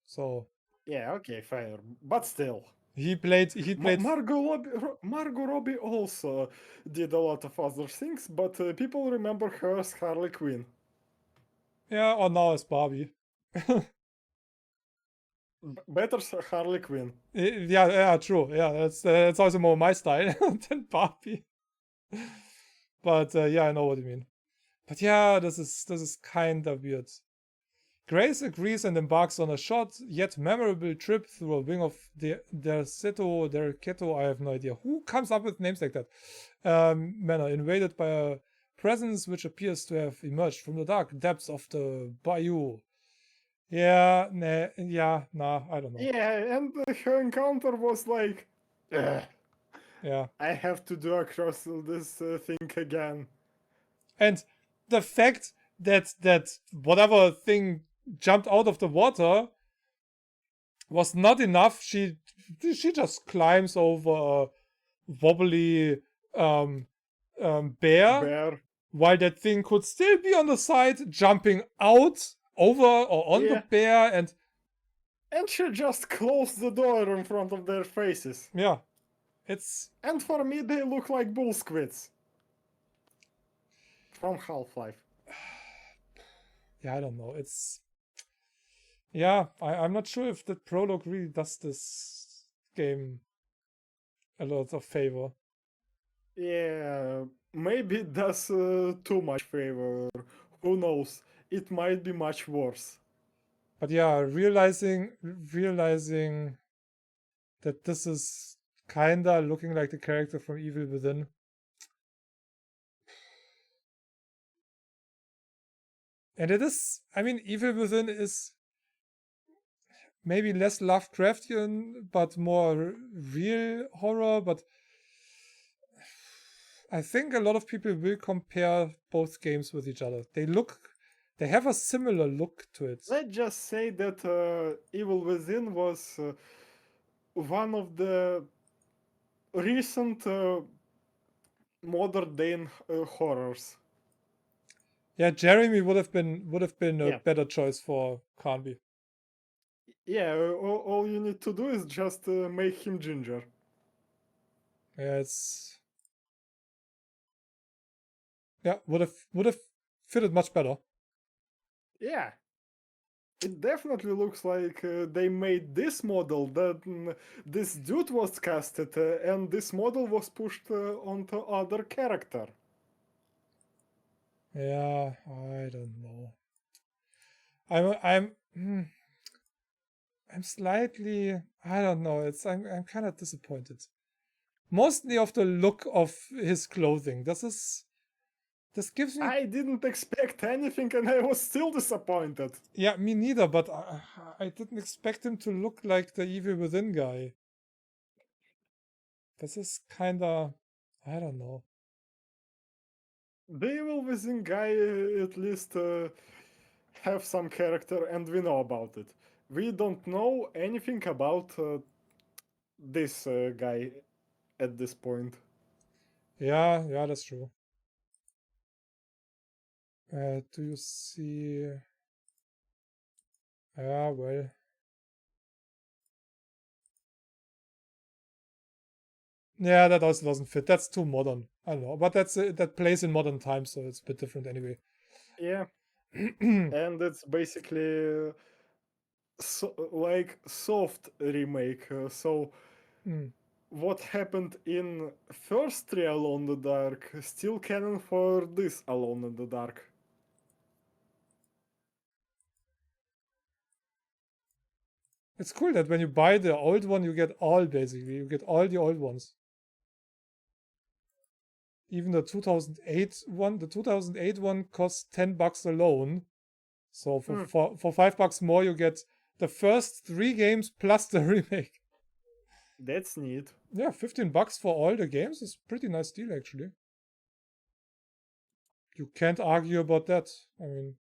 So. Yeah, okay, fair, but still. He played. Margot Robbie also did a lot of other things, but people remember her as Harley Quinn. Yeah, or now as Barbie. Better Harley Quinn. Yeah, true. Yeah, that's also more my style than Barbie. But yeah, I know what you mean. But yeah, this is kind of weird. Grace agrees and embarks on a short yet memorable trip through a wing of their Keto, I have no idea. Who comes up with names like that? Manor, invaded by a presence which appears to have emerged from the dark depths of the bayou. Yeah, I don't know. Yeah, and her encounter was like, yeah, I have to do across this thing again. And the fact that whatever thing jumped out of the water was not enough. She just climbs over a wobbly Bear. while that thing could still be on the side, jumping out, over, or on the Yeah. bear, and And she just closed the door in front of their faces. yeah, it's And for me, they look like bull squids. From Half-Life. yeah, I don't know. It's yeah, I'm not sure if the prologue really does this game a lot of favor. Yeah, maybe it does too much favor. Who knows? It might be much worse. But yeah, realizing that this is kinda looking like the character from Evil Within. And it is, I mean, Evil Within is maybe less Lovecraftian, but more real horror. But I think a lot of people will compare both games with each other. They have a similar look to it. Let's just say that Evil Within was one of the recent modern day horrors. Yeah, Jeremy would have been a Yeah. better choice for Carnby. Yeah, all you need to do is just make him ginger. Yeah, it's would have fitted much better. Yeah. It definitely looks like they made this model that this dude was casted and this model was pushed onto other character. Yeah, I don't know. I'm slightly, I don't know. I'm kind of disappointed. Mostly of the look of his clothing. This gives me. I didn't expect anything and I was still disappointed. Yeah, me neither. But I didn't expect him to look like the Evil Within guy. This is kind of, I don't know. The Evil Within guy at least have some character and we know about it. We don't know anything about this guy at this point. Yeah, that's true. Do you see? Yeah, well. Yeah, that also doesn't fit. That's too modern. I don't know, but that plays in modern times, so it's a bit different anyway. Yeah, and it's basically like soft remake. So what happened in first 3 Alone in the Dark still canon for this Alone in the Dark. It's cool that when you buy the old one, you get all basically. You get all the old ones. Even the 2008 one. The 2008 one costs $10 alone. So for $5 more, you get the first 3 games plus the remake. That's neat. Yeah, $15 for all the games is a pretty nice deal actually. You can't argue about that. I mean,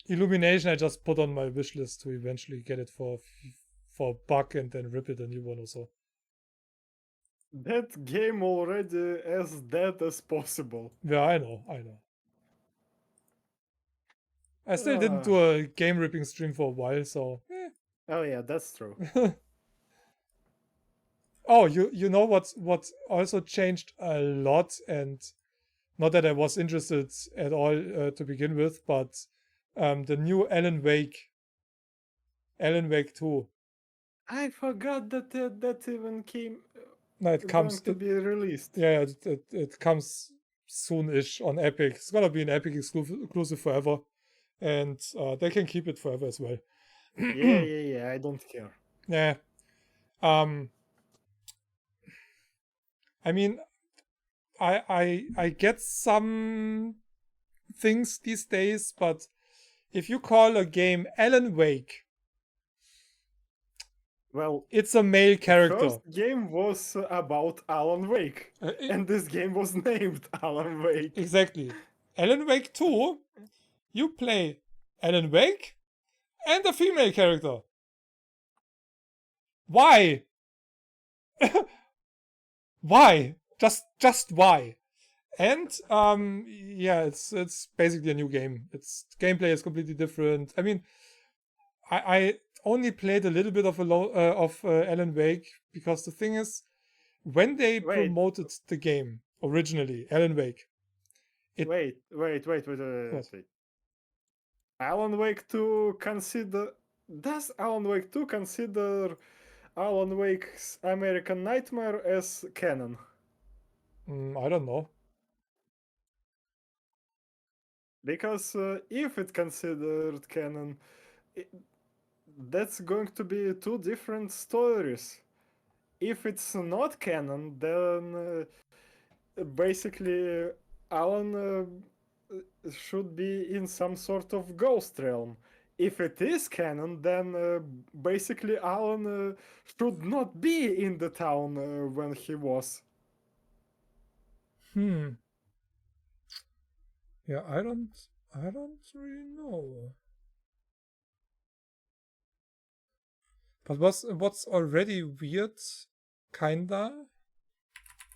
Illumination I just put on my wish list to eventually get it for $1 and then rip it a new one or so. That game already as dead as possible. Yeah, I know. I still didn't do a game ripping stream for a while, so. Oh yeah, that's true. Oh, you know what also changed a lot, and not that I was interested at all to begin with, but the new Alan Wake 2. I forgot that that even came. No, it comes to be released. Yeah, it comes soon-ish on Epic. It's gonna be an Epic exclusive forever, and they can keep it forever as well. yeah. I don't care. Yeah. I mean, I get some things these days, but if you call a game Alan Wake, well, it's a male character. The first game was about Alan Wake, and this game was named Alan Wake. Exactly. Alan Wake 2, you play Alan Wake and a female character. Why? why? Just why? And yeah, it's basically a new game. Its gameplay is completely different. I mean, I only played a little bit of Alan Wake because the thing is, when they promoted the game originally, Alan Wake. Wait. Alan Wake 2 consider... Does Alan Wake 2 consider Alan Wake's American Nightmare as canon? I don't know. Because if it considered canon, that's going to be two different stories. If it's not canon, then basically Alan should be in some sort of ghost realm. If it is canon, then basically Alan should not be in the town when he was. Yeah, I don't really know. But what's already weird, kinda?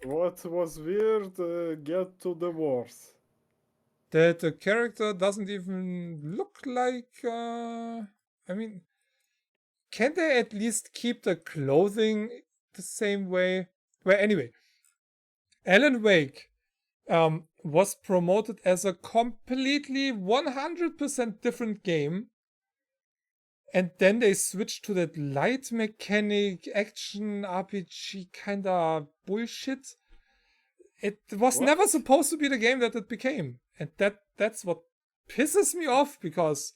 What was weird, get to the worst. That the character doesn't even look like, I mean, can they at least keep the clothing the same way? Well, anyway, Alan Wake was promoted as a completely 100% different game. And then they switched to that light mechanic action RPG kind of bullshit. It was never supposed to be the game that it became. And that's what pisses me off, because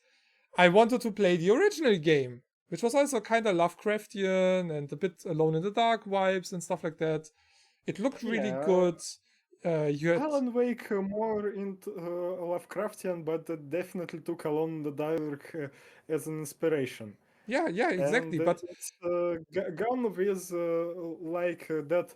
I wanted to play the original game, which was also kind of Lovecraftian and a bit Alone in the Dark vibes and stuff like that. It looked really good. You had Alan Wake more into Lovecraftian, but definitely took Alone in the Dark as an inspiration. Yeah, exactly. And but it's gone with that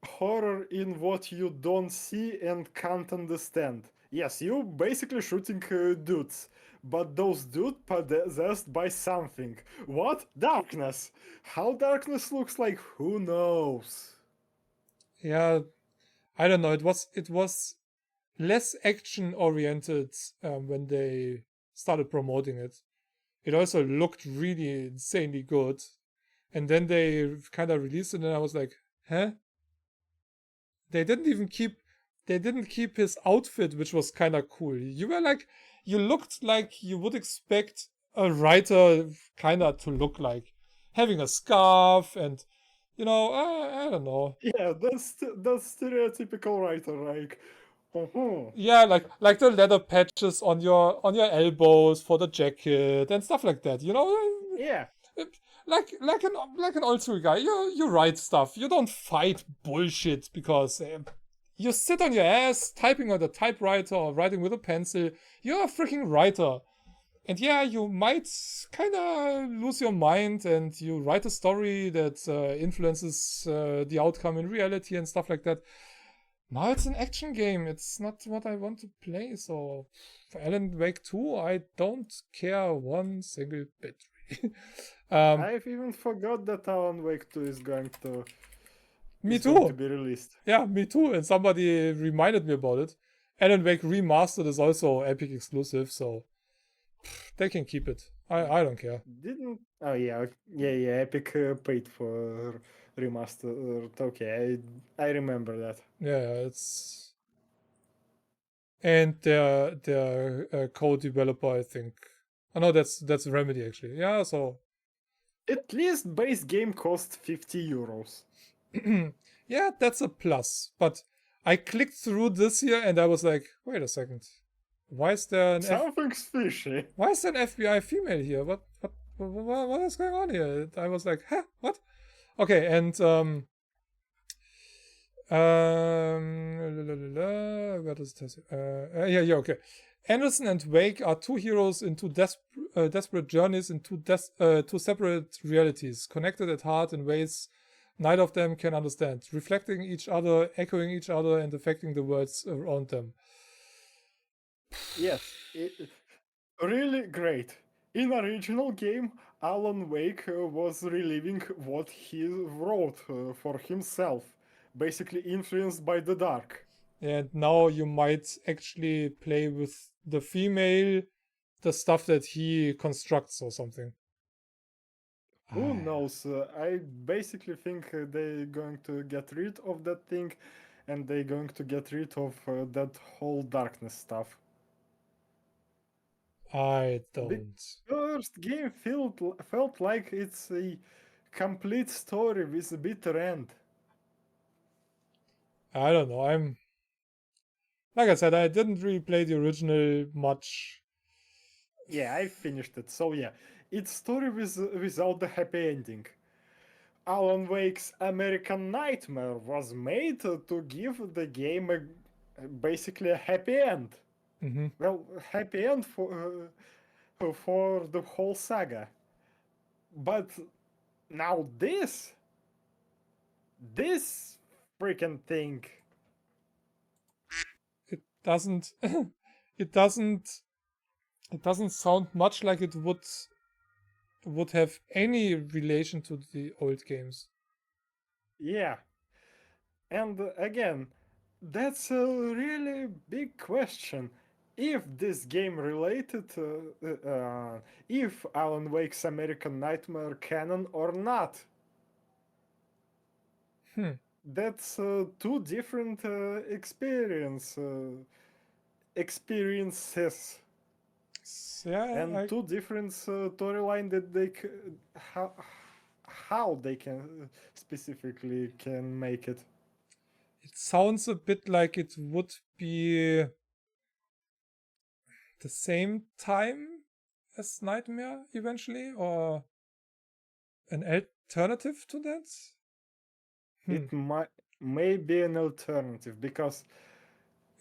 horror in what you don't see and can't understand. Yes, you basically shooting dudes, but those dudes possessed by something. What? Darkness. How darkness looks like, who knows? Yeah, I don't know. It was less action oriented when they started promoting it. It also looked really insanely good, and then they kind of released it, and I was like, huh? They didn't keep his outfit, which was kind of cool. You looked like you would expect a writer kind of to look like, having a scarf and, I don't know. Yeah, that's stereotypical writer, like. Yeah, like the leather patches on your elbows for the jacket and stuff like that. Yeah. Like an old school guy. You write stuff. You don't fight bullshit because you sit on your ass typing on the typewriter or writing with a pencil. You're a freaking writer. And yeah, you might kind of lose your mind and you write a story that influences the outcome in reality and stuff like that. Now it's an action game. It's not what I want to play. So for Alan Wake 2, I don't care one single bit. I've even forgot that Alan Wake 2 is going to be released. Yeah, me too. And somebody reminded me about it. Alan Wake Remastered is also Epic exclusive, so they can keep it. I don't care. Oh yeah, Epic paid for remastered. Okay, I remember that. Yeah, it's... And their co-developer, I think. Oh no, that's Remedy actually. Yeah, so... At least base game cost 50 euros. Yeah, that's a plus. But I clicked through this here and I was like, wait a second. Why is there an Something's fishy. Why is there an FBI female here? What is going on here? I was like, huh? What? Okay, and what does it say? Yeah, okay. Anderson and Wake are two heroes in two desperate journeys in two separate realities, connected at heart in ways neither of them can understand, reflecting each other, echoing each other, and affecting the worlds around them. Yes, really great. In original game, Alan Wake was reliving what he wrote for himself, basically influenced by the dark. And now you might actually play with the female, the stuff that he constructs or something. Who knows? I basically think they're going to get rid of that thing, and they're going to get rid of that whole darkness stuff. I don't. First game felt like it's a complete story with a bitter end. I don't know. Like I said, I didn't really play the original much. Yeah, I finished it. So yeah, it's story without the happy ending. Alan Wake's American Nightmare was made to give the game basically a happy end. Mm-hmm. Well, happy end for the whole saga. But now this freaking thing. It doesn't. It doesn't. It doesn't sound much like it would have any relation to the old games. Yeah. And again, that's a really big question. If this game related, if Alan Wake's American Nightmare canon or not. That's two different experiences. Yeah, And two different storyline that they how they can specifically can make it. It sounds a bit like it would be the same time as Nightmare eventually, or an alternative to that. It may be an alternative because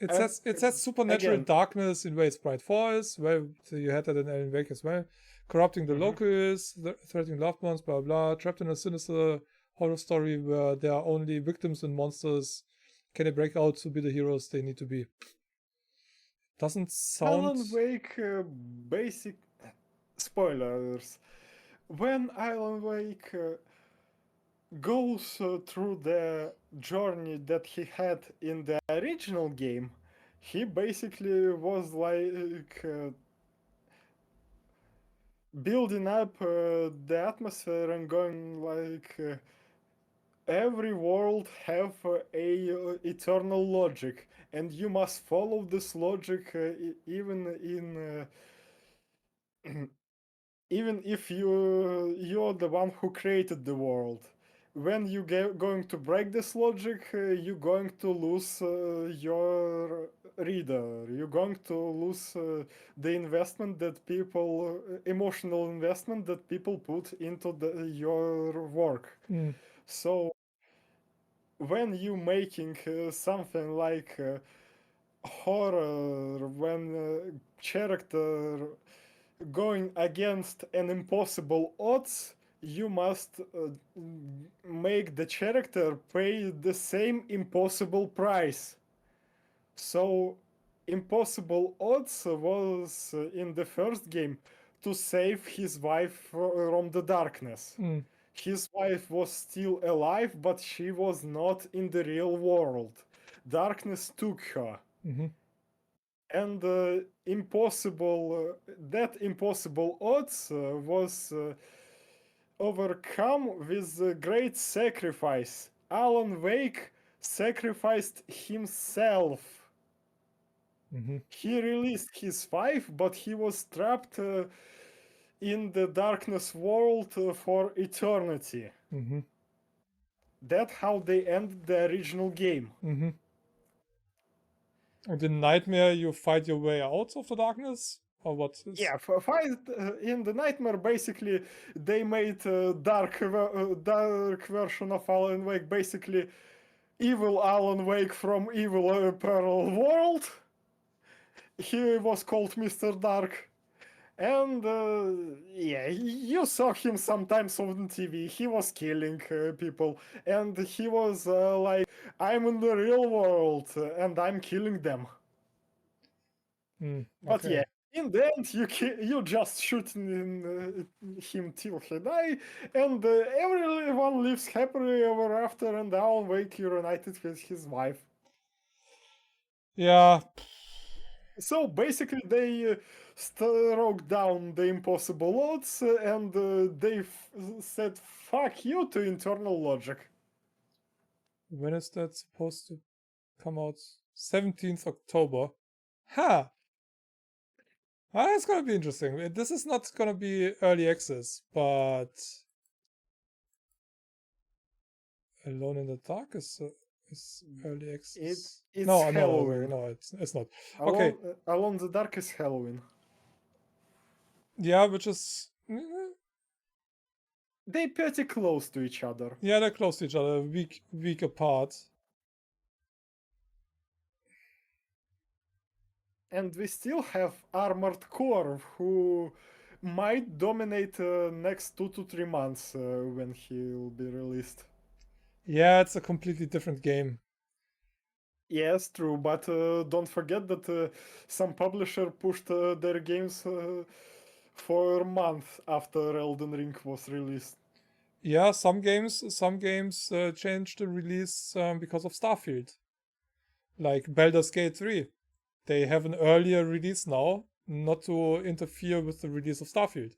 it says supernatural again, darkness invades Bright Falls. Well, so you had that in Alan Wake as well. Corrupting the locals, threatening loved ones, blah blah. Trapped in a sinister horror story where there are only victims and monsters. Can they break out to be the heroes they need to be? Doesn't sound. Alan Wake basic spoilers. When Alan Wake goes through the journey that he had in the original game, he basically was like building up the atmosphere and going like every world have a eternal logic, and you must follow this logic even in even if you're the one who created the world. When you going to break this logic, you're going to lose your reader. You're going to lose the investment that people, emotional investment that people put into your work. So when you making something like horror, when character going against an impossible odds, you must make the character pay the same impossible price. So impossible odds was in the first game to save his wife from the darkness. His wife was still alive, but she was not in the real world. Darkness took her. And that impossible odds was overcome with great sacrifice. Alan Wake sacrificed himself. He released his wife, but he was trapped in the darkness world for eternity. That's how they ended the original game. And in Nightmare, you fight your way out of the darkness, or what? Yeah, fight in the Nightmare. Basically, they made a dark version of Alan Wake. Basically, evil Alan Wake from evil Pearl World. He was called Mr. Dark. And yeah, you saw him sometimes on TV. He was killing people, and he was like, "I'm in the real world, and I'm killing them." But Okay. yeah, In the end, you just shoot him till he die, and everyone lives happily ever after, and Alan Wake reunited with his wife. Yeah, So basically, they struck down the impossible odds, and they said "fuck you" to internal logic. when is that supposed to come out? 17th October. Ha! Ah, that's gonna be interesting. This is not gonna be early access, but Alone in the Dark is early access. It's no, Halloween. no, it's not. Okay, Alone the Dark is Halloween. yeah, which is They're pretty close to each other. yeah, they're close to each other, week apart. And we still have Armored Core, who might dominate next 2 to 3 months when he'll be released. Yeah, it's a completely different game. Yes, true, but don't forget that some publisher pushed their games for a month after Elden Ring was released. Yeah, some games changed the release because of Starfield. Like Baldur's Gate 3. They have an earlier release now, not to interfere with the release of Starfield.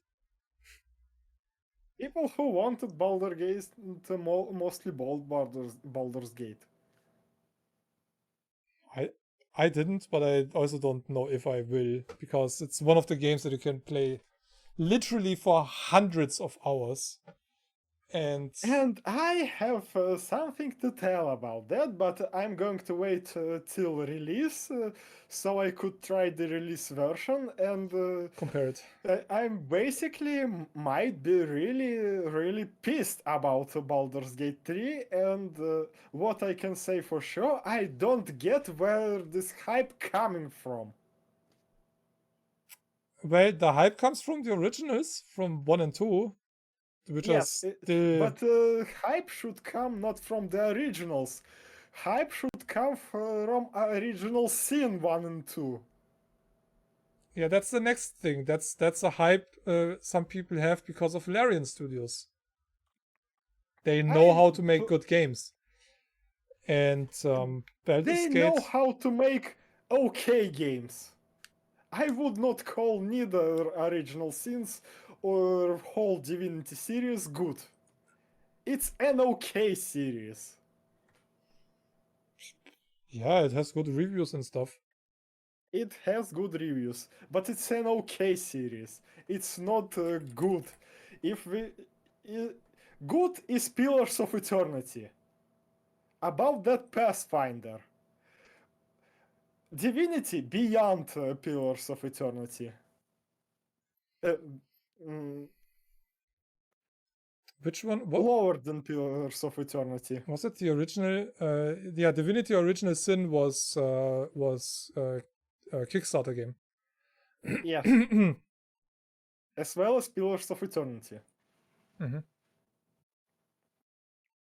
People who wanted Baldur's Gate mostly bought Baldur's Gate. I didn't, but I also don't know if I will, because it's one of the games that you can play literally for hundreds of hours. And I have something to tell about that, but I'm going to wait till release so I could try the release version, and compare it. I'm basically might be really pissed about Baldur's Gate 3, and what I can say for sure, I don't get where this hype coming from. Well, the hype comes from the originals, from 1 and 2. Which yes, are still... but hype should come not from the originals. Hype should come from original Sin 1 and 2. Yeah, that's the next thing. That's a hype some people have because of Larian Studios. They know how to make good games. And they know how to make okay games. I would not call neither original Sins or whole Divinity series good. It's an okay series. Yeah, it has good reviews and stuff. It has good reviews, but it's an okay series. It's not good. Good is Pillars of Eternity. About that Pathfinder. Divinity beyond Pillars of Eternity. Which one? What? Lower than Pillars of Eternity. Was it the original? Yeah, Divinity Original Sin was a Kickstarter game. Yes. As well as Pillars of Eternity. Mm-hmm.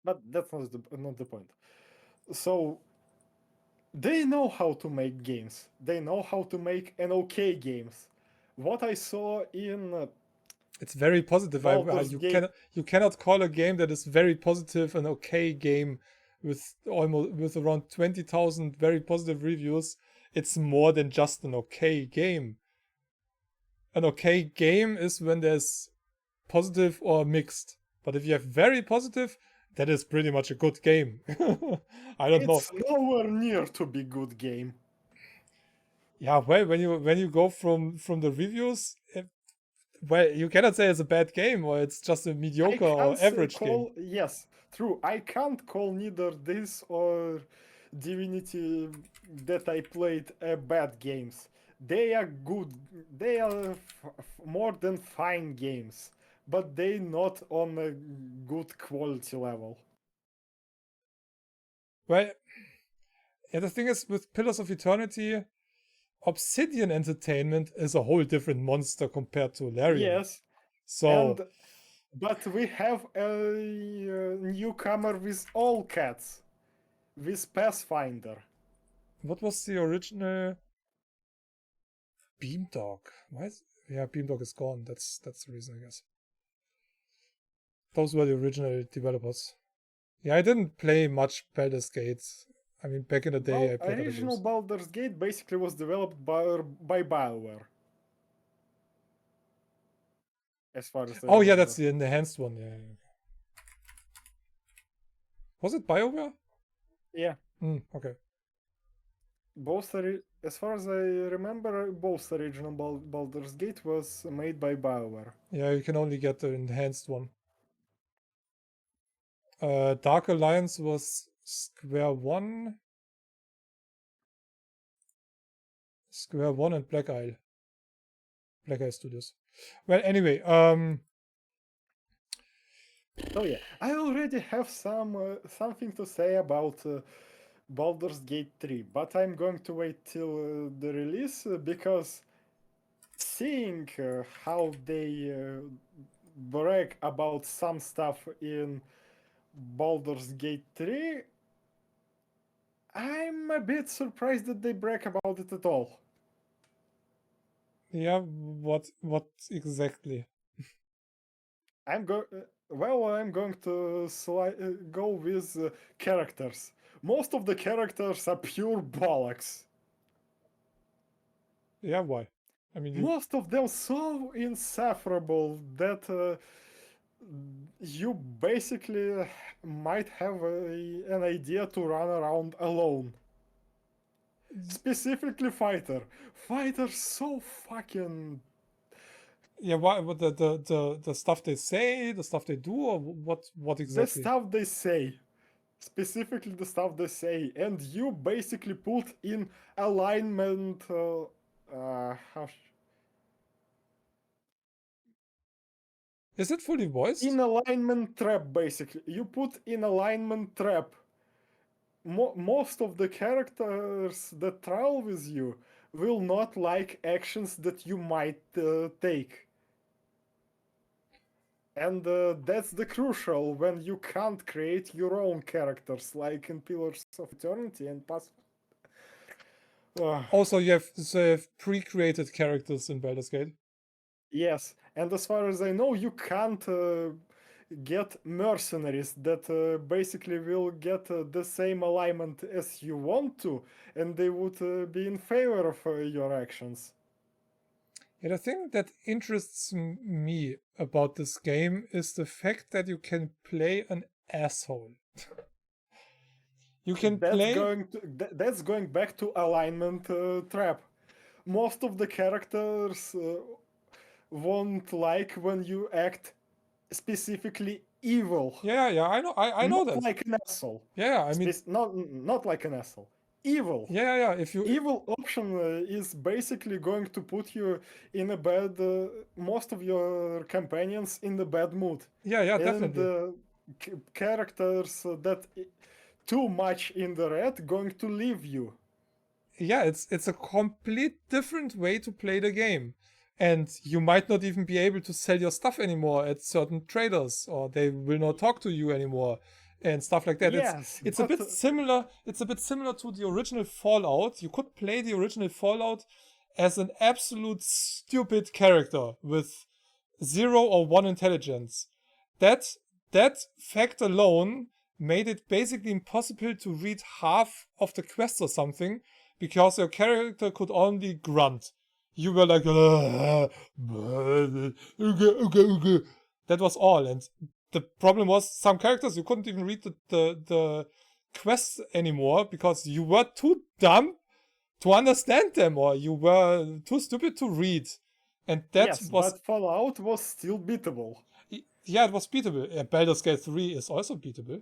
But that's not the point. So they know how to make games. They know how to make an okay games. What I saw in it's very positive. You cannot call a game that is very positive an okay game with around 20,000 very positive reviews. It's more than just an okay game. An okay game is when there's positive or mixed. But if you have very positive, that is pretty much a good game. I don't know. It's nowhere near to be good game. Yeah, well, when you go from the reviews, well, you cannot say it's a bad game or it's just a mediocre or average game. Yes, true. I can't call neither this or Divinity that I played bad games. They are good. They are more than fine games, but they not on a good quality level. Well, yeah, the thing is with Pillars of Eternity, Obsidian Entertainment is a whole different monster compared to Larian. Yes. But we have a newcomer with all cats, with Pathfinder. What was the original Beamdog. Why? Yeah, Beamdog is gone. That's the reason, I guess. Those were the original developers. Yeah, I didn't play much Baldur's Gate. I mean, back in the day, I played other original games. Baldur's Gate basically was developed by BioWare. As far as I Oh yeah, remember. that's the enhanced one. Yeah. Was it BioWare? Yeah. Okay. As far as I remember, both original Baldur's Gate was made by BioWare. Yeah, you can only get the enhanced one. Dark Alliance was Square One. Square One and Black Isle. Black Isle Studios. Well, anyway, So yeah, I already have something to say about Baldur's Gate 3, but I'm going to wait till the release because seeing how they brag about some stuff in Baldur's Gate 3, I'm a bit surprised that they brag about it at all. yeah, what exactly? I'm going to go with characters. Most of the characters are pure bollocks. Yeah, why? I mean, Most of them so insufferable that you basically might have an idea to run around alone. Specifically Fighter. Fighter's so fucking... Yeah, what the stuff they say, the stuff they do, or what The exactly? stuff they say. Specifically the stuff they say. And you basically put in alignment... Is it fully voiced? in alignment trap, basically. You put in alignment trap. Most of the characters that travel with you will not like actions that you might take. And that's the crucial when you can't create your own characters, like in Pillars of Eternity and Pass. Also, you have pre-created characters in Baldur's Gate. Yes, and as far as I know, you can't get mercenaries that basically will get the same alignment as you want to, and they would be in favor of your actions. Yeah, the thing that interests me about this game is the fact that you can play an asshole. You can play... That's going back to alignment trap. Most of the characters won't like when you act specifically evil. Yeah, I know, I know that. Not like an asshole. Yeah, I mean, not like an asshole. Evil. Yeah. If you evil option is basically going to put you in a bad. Most of your companions in the bad mood. Yeah, definitely. And characters that too much in the red going to leave you. Yeah, it's a complete different way to play the game. And you might not even be able to sell your stuff anymore at certain traders, or they will not talk to you anymore, and stuff like that. Yes, it's a bit similar. It's a bit similar to the original Fallout. You could play the original Fallout as an absolute stupid character with 0 or 1 intelligence. That fact alone made it basically impossible to read half of the quests or something, because your character could only grunt. You were like, that was all. And the problem was, some characters, you couldn't even read the quests anymore because you were too dumb to understand them, or you were too stupid to read. And that was... but Fallout was still beatable. Yeah, it was beatable. Baldur's Gate 3 is also beatable.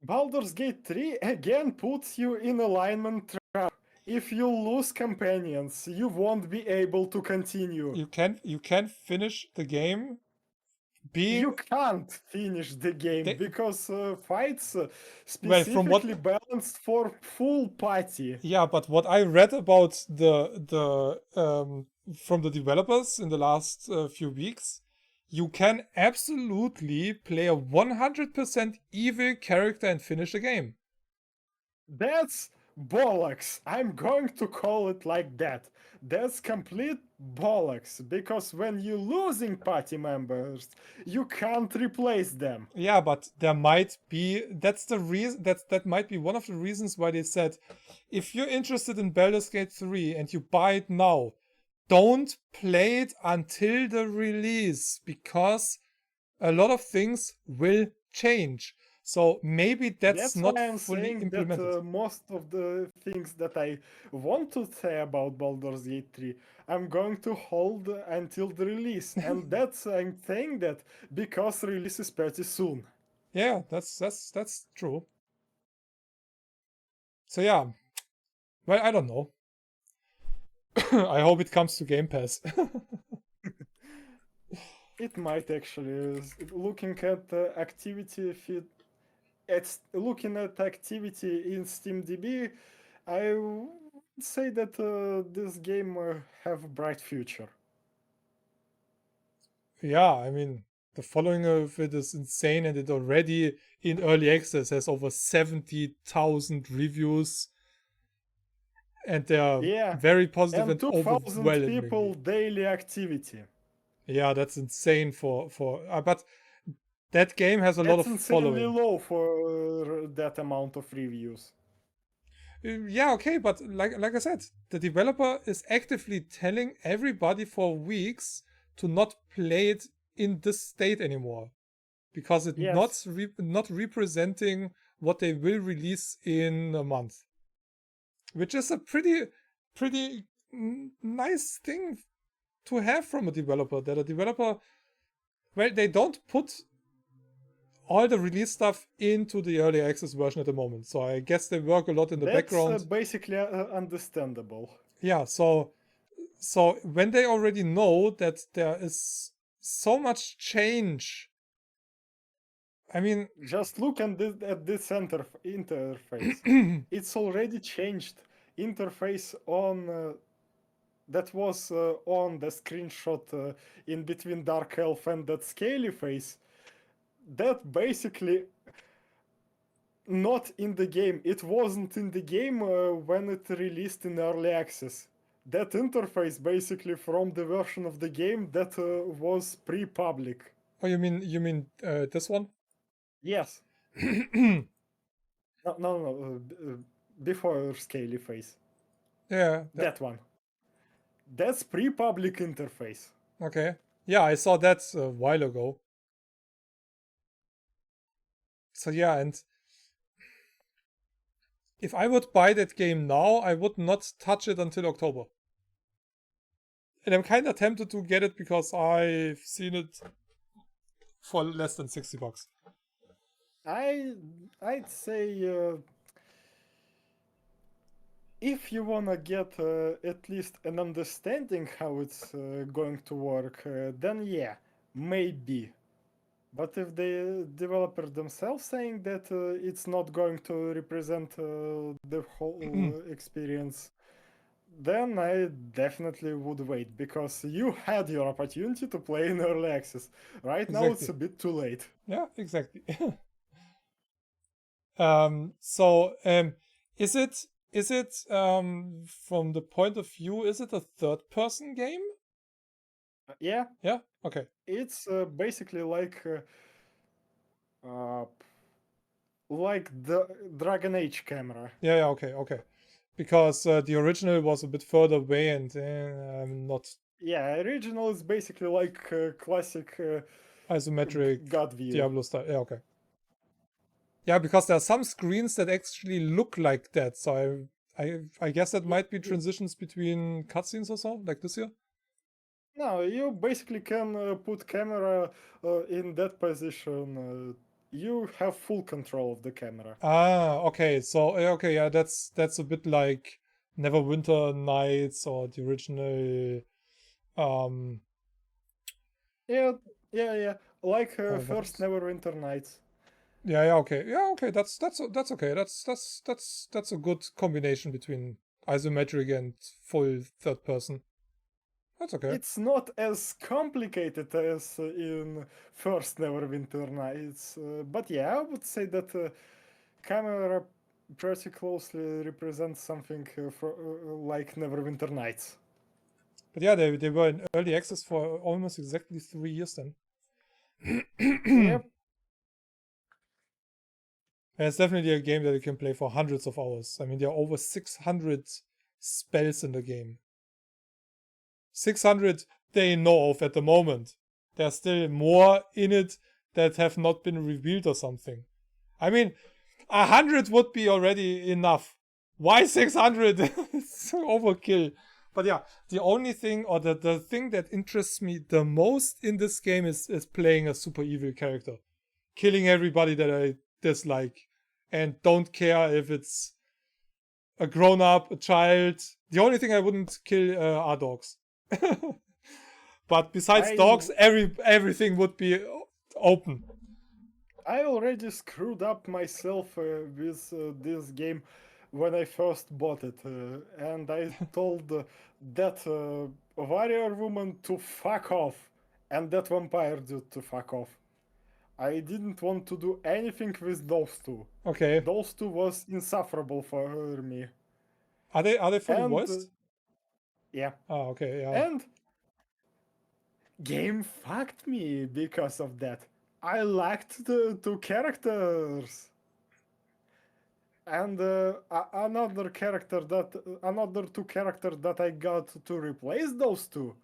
Baldur's Gate 3 again puts you in alignment trap. If you lose companions, you won't be able to continue. You can finish the game being... You can't finish the game because fights specifically balanced for full party. Yeah, but what I read about the from the developers in the last few weeks, you can absolutely play a 100% evil character and finish the game. That's bollocks. I'm going to call it like that. That's complete bollocks, because when you're losing party members, you can't replace them. Yeah, but there might be, that's the reason, that might be one of the reasons why they said, if you're interested in Baldur's Gate 3 and you buy it now, don't play it until the release, because a lot of things will change. So maybe that's not why I'm fully saying implemented. that most of the things that I want to say about Baldur's Gate 3, I'm going to hold until the release. And I'm saying that because release is pretty soon. Yeah, that's true. So yeah, well, I don't know. I hope it comes to Game Pass. It might actually. Looking at activity feed, looking at activity in SteamDB, I would say that this game have a bright future. Yeah, I mean, the following of it is insane, and it already in early access has over 70,000 reviews, and they are very positive and 2,000 overwhelming. people daily activity. Yeah, that's insane for but that game has a lot of insanely following. low for that amount of reviews. Yeah, okay, but like I said, the developer is actively telling everybody for weeks to not play it in this state anymore, because it's not representing what they will release in a month, which is a pretty nice thing to have from a developer. That a developer, well, they don't put all the release stuff into the early access version at the moment, so I guess they work a lot in the background. That's basically understandable. Yeah, so when they already know that there is so much change, I mean, just look at this interface. It's already changed. Interface on that was on the screenshot in between Dark Elf and that scaly face. That basically not in the game. It wasn't in the game when it released in early access. That interface basically from the version of the game that was pre-public. Oh, you mean this one? Yes. No. Before scaly face. Yeah. That one. That's pre-public interface. Okay. Yeah, I saw that a while ago. So yeah, and if I would buy that game now, I would not touch it until October. And I'm kind of tempted to get it because I've seen it for less than $60. I'd say if you wanna get at least an understanding how it's going to work, then yeah, maybe. But if the developer themselves saying that it's not going to represent the whole experience, then I definitely would wait, because you had your opportunity to play in early access. Right now it's a bit too late. Yeah, exactly. Is it from the point of view, is it a third-person game? Yeah. Yeah. Okay. It's basically like the Dragon Age camera. Yeah. Okay. Because the original was a bit further away, and I'm not. Yeah, original is basically like classic isometric God view. Diablo style. Yeah. Okay. Yeah, because there are some screens that actually look like that. So I guess that might be transitions between cutscenes or so, like this here. No, you basically can put camera in that position. You have full control of the camera. Ah, okay. So okay, yeah, that's a bit like Neverwinter Nights or the original. Yeah. Like first Neverwinter Nights. Yeah. Okay. That's okay. That's a good combination between isometric and full third person. That's okay. It's not as complicated as in first Neverwinter Nights, but yeah, I would say that camera pretty closely represents something like Neverwinter Nights. But yeah, they were in early access for almost exactly 3 years then. Yep. And it's definitely a game that you can play for hundreds of hours. I mean, there are over 600 spells in the game. 600 they know of at the moment. There's still more in it that have not been revealed or something. I mean, 100 would be already enough. Why 600? It's overkill. But yeah, the only thing, or the thing that interests me the most in this game is playing a super evil character. Killing everybody that I dislike. And don't care if it's a grown-up, a child. The only thing I wouldn't kill are dogs. But besides dogs, everything would be open. I already screwed up myself with this game when I first bought it, and I told that warrior woman to fuck off, and that vampire dude to fuck off. I didn't want to do anything with those two. Okay. Those two was insufferable for me. Are they fully And, voiced? Yeah. Ah, okay, yeah. And game fucked me because of that. I lacked the two characters. And another two characters that I got to replace those two,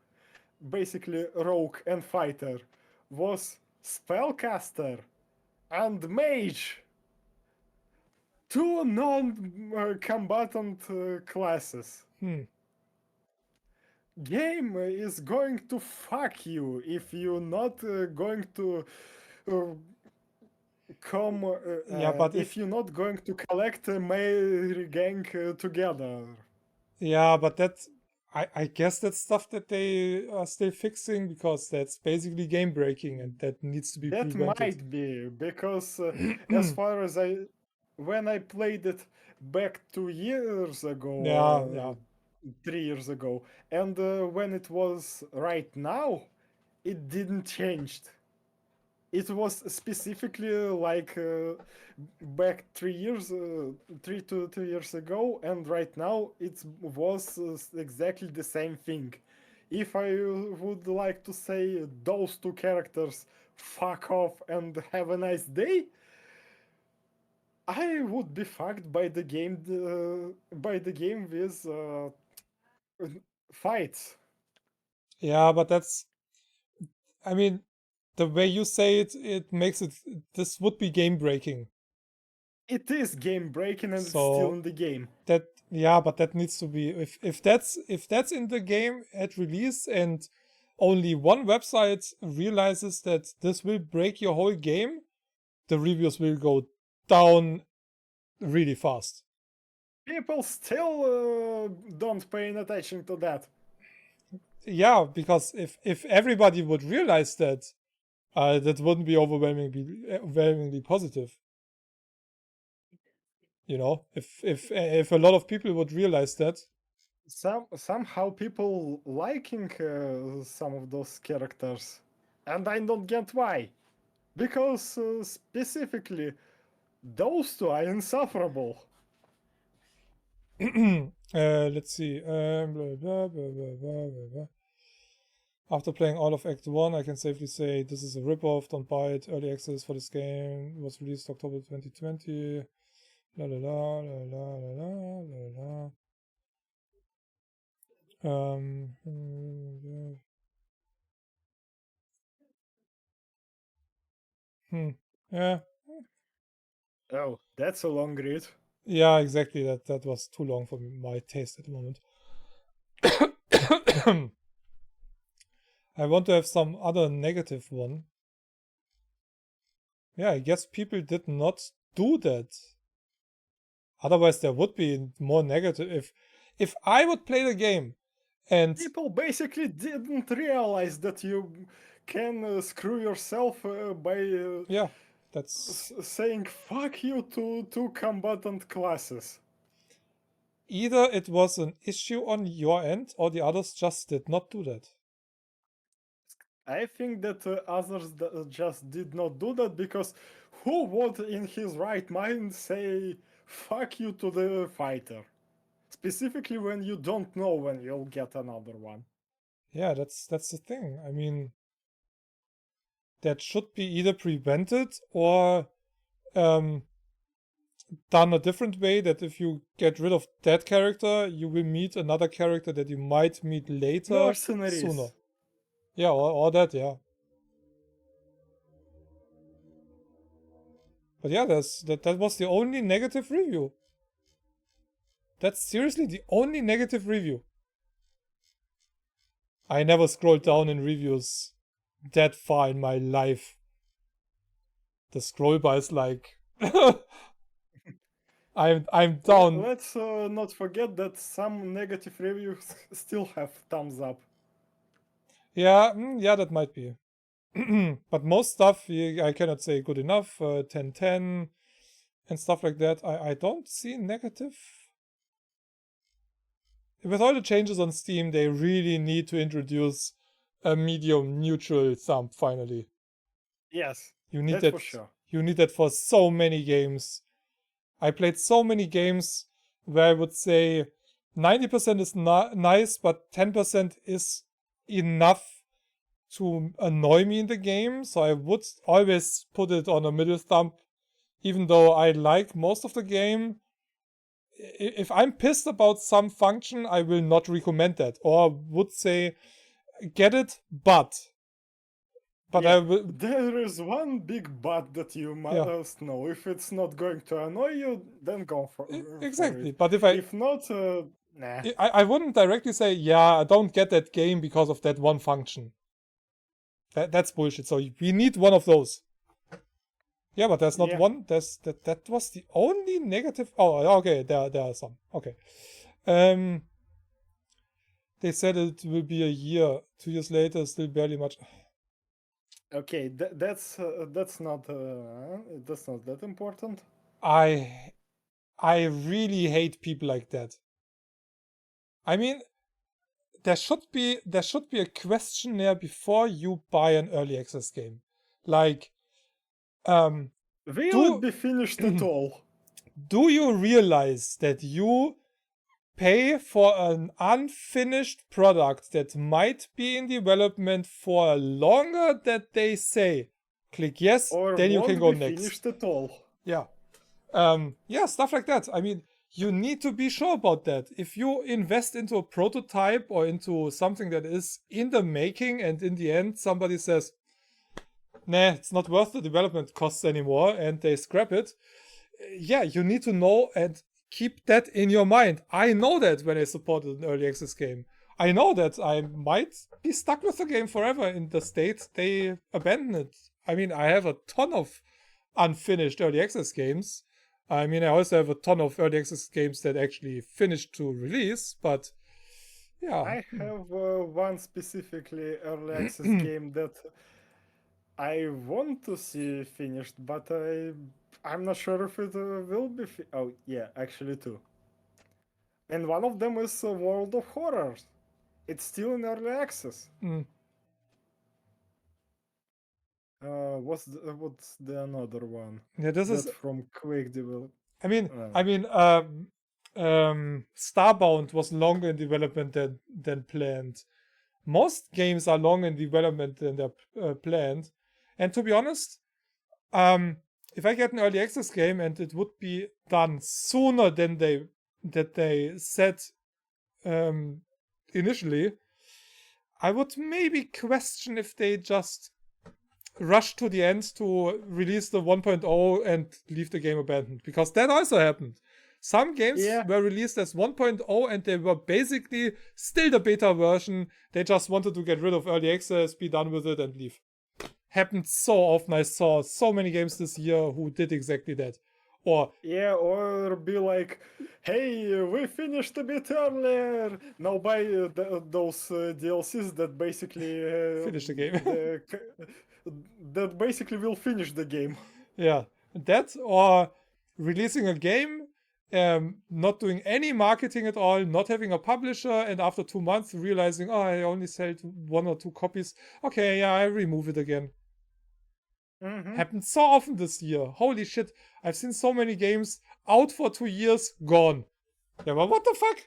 basically rogue and fighter, was spellcaster and mage. Two non-combatant classes. Game is going to fuck you if you're not going to Yeah, but if you're not going to collect a Mary gang together. Yeah, but I guess that's stuff that they are still fixing, because that's basically game breaking and that needs to be That prevented. might be, because as far as when I played it back 2 years ago, Yeah. 3 years ago, and when it was right now, it didn't change. It was specifically like back 3 to 2 years ago, and right now it was exactly the same thing. If I would like to say those two characters fuck off and have a nice day, I would be fucked by the game with fights. Yeah, but that's, I mean, the way you say it, it makes it, this would be game breaking. It is game breaking, and it's So still in the game. That, yeah, but that needs to be, if that's in the game at release and only one website realizes that this will break your whole game, the reviews will go down really fast. People still don't pay attention to that. Yeah, because if everybody would realize that, that wouldn't be overwhelmingly positive. You know, if a lot of people would realize that. Somehow people liking some of those characters, and I don't get why. Because specifically, those two are insufferable. Let's see. Blah, blah, blah, blah, blah, blah. After playing all of Act 1, I can safely say this is a ripoff. Don't buy it. Early access for this game was released October 2020. La la la la la la la la. Yeah. Oh, that's a long read. Yeah, exactly. That was too long for my taste at the moment. I want to have some other negative one. Yeah, I guess people did not do that. Otherwise, there would be more negative. If I would play the game, and people basically didn't realize that you can screw yourself by yeah, that's saying fuck you to two combatant classes. Either it was an issue on your end, or the others just did not do that. I think that others just did not do that, because who would in his right mind say fuck you to the fighter. Specifically when you don't know when you'll get another one. Yeah, that's the thing. I mean, that should be either prevented or done a different way, that if you get rid of that character, you will meet another character that you might meet later Mercenaries. sooner. Yeah, or that, yeah. But yeah, that was the only negative review. That's seriously the only negative review. I never scrolled down in reviews that far in my life. The scroll bar is like I'm down. Let's not forget that some negative reviews still have thumbs up. Yeah, yeah, that might be. But most stuff I cannot say good enough. 10/10 and stuff like that. I don't see negative. With all the changes on Steam, they really need to introduce a medium neutral thumb finally. Yes, You need that's that for sure. You need that for so many games. I played so many games where I would say 90% is nice, but 10% is enough to annoy me in the game. So I would always put it on a middle thumb, even though I like most of the game. If I'm pissed about some function, I will not recommend that, or would say get it, but Yeah, I will. There is one big but that you must know. If it's not going to annoy you, then go for Exactly. it. But If not, nah. I wouldn't directly say, yeah, I don't get that game because of that one function. That's bullshit. So we need one of those. Yeah, but there's not one. That was the only negative. Oh, okay. There are some. Okay. They said it will be a year. 2 years later, still barely much. Okay, that's not that important. I really hate people like that. I mean, there should be a questionnaire before you buy an early access game. Like, Will it be finished at all? Do you realize that you pay for an unfinished product that might be in development for longer than they say? Click yes, Or then you can go won't be next. finished at all? Yeah. Yeah, stuff like that. I mean, you need to be sure about that. If you invest into a prototype or into something that is in the making and in the end somebody says, nah, it's not worth the development costs anymore, and they scrap it, yeah, you need to know and keep that in your mind. I know that when I supported an early access game. I know that I might be stuck with the game forever in the state they abandon it. I mean, I have a ton of unfinished early access games. I mean, I also have a ton of early access games that actually finished to release, but yeah. I have one specifically early access game that I want to see finished, but I'm not sure if it will be. Oh yeah, actually two. And one of them is World of Horrors. It's still in early access. What's the another one? Yeah, this is from Quake Develop. I mean, Starbound was longer in development than planned. Most games are long in development than they're planned. And to be honest, if I get an early access game and it would be done sooner than they said initially, I would maybe question if they just rush to the end to release the 1.0 and leave the game abandoned, because that also happened. Some games were released as 1.0 and they were basically still the beta version. They just wanted to get rid of early access, be done with it, and leave. Happened so often. I saw so many games this year who did exactly that. Or be like, hey, we finished a bit earlier. Now buy those DLCs that basically finish the game. That basically will finish the game. Yeah, that, or releasing a game, not doing any marketing at all, not having a publisher, and after 2 months realizing, oh, I only sold 1 or 2 copies. Okay, yeah, I remove it again. Happened so often this year. Holy shit. I've seen so many games out for 2 years, gone. Yeah, but what the fuck?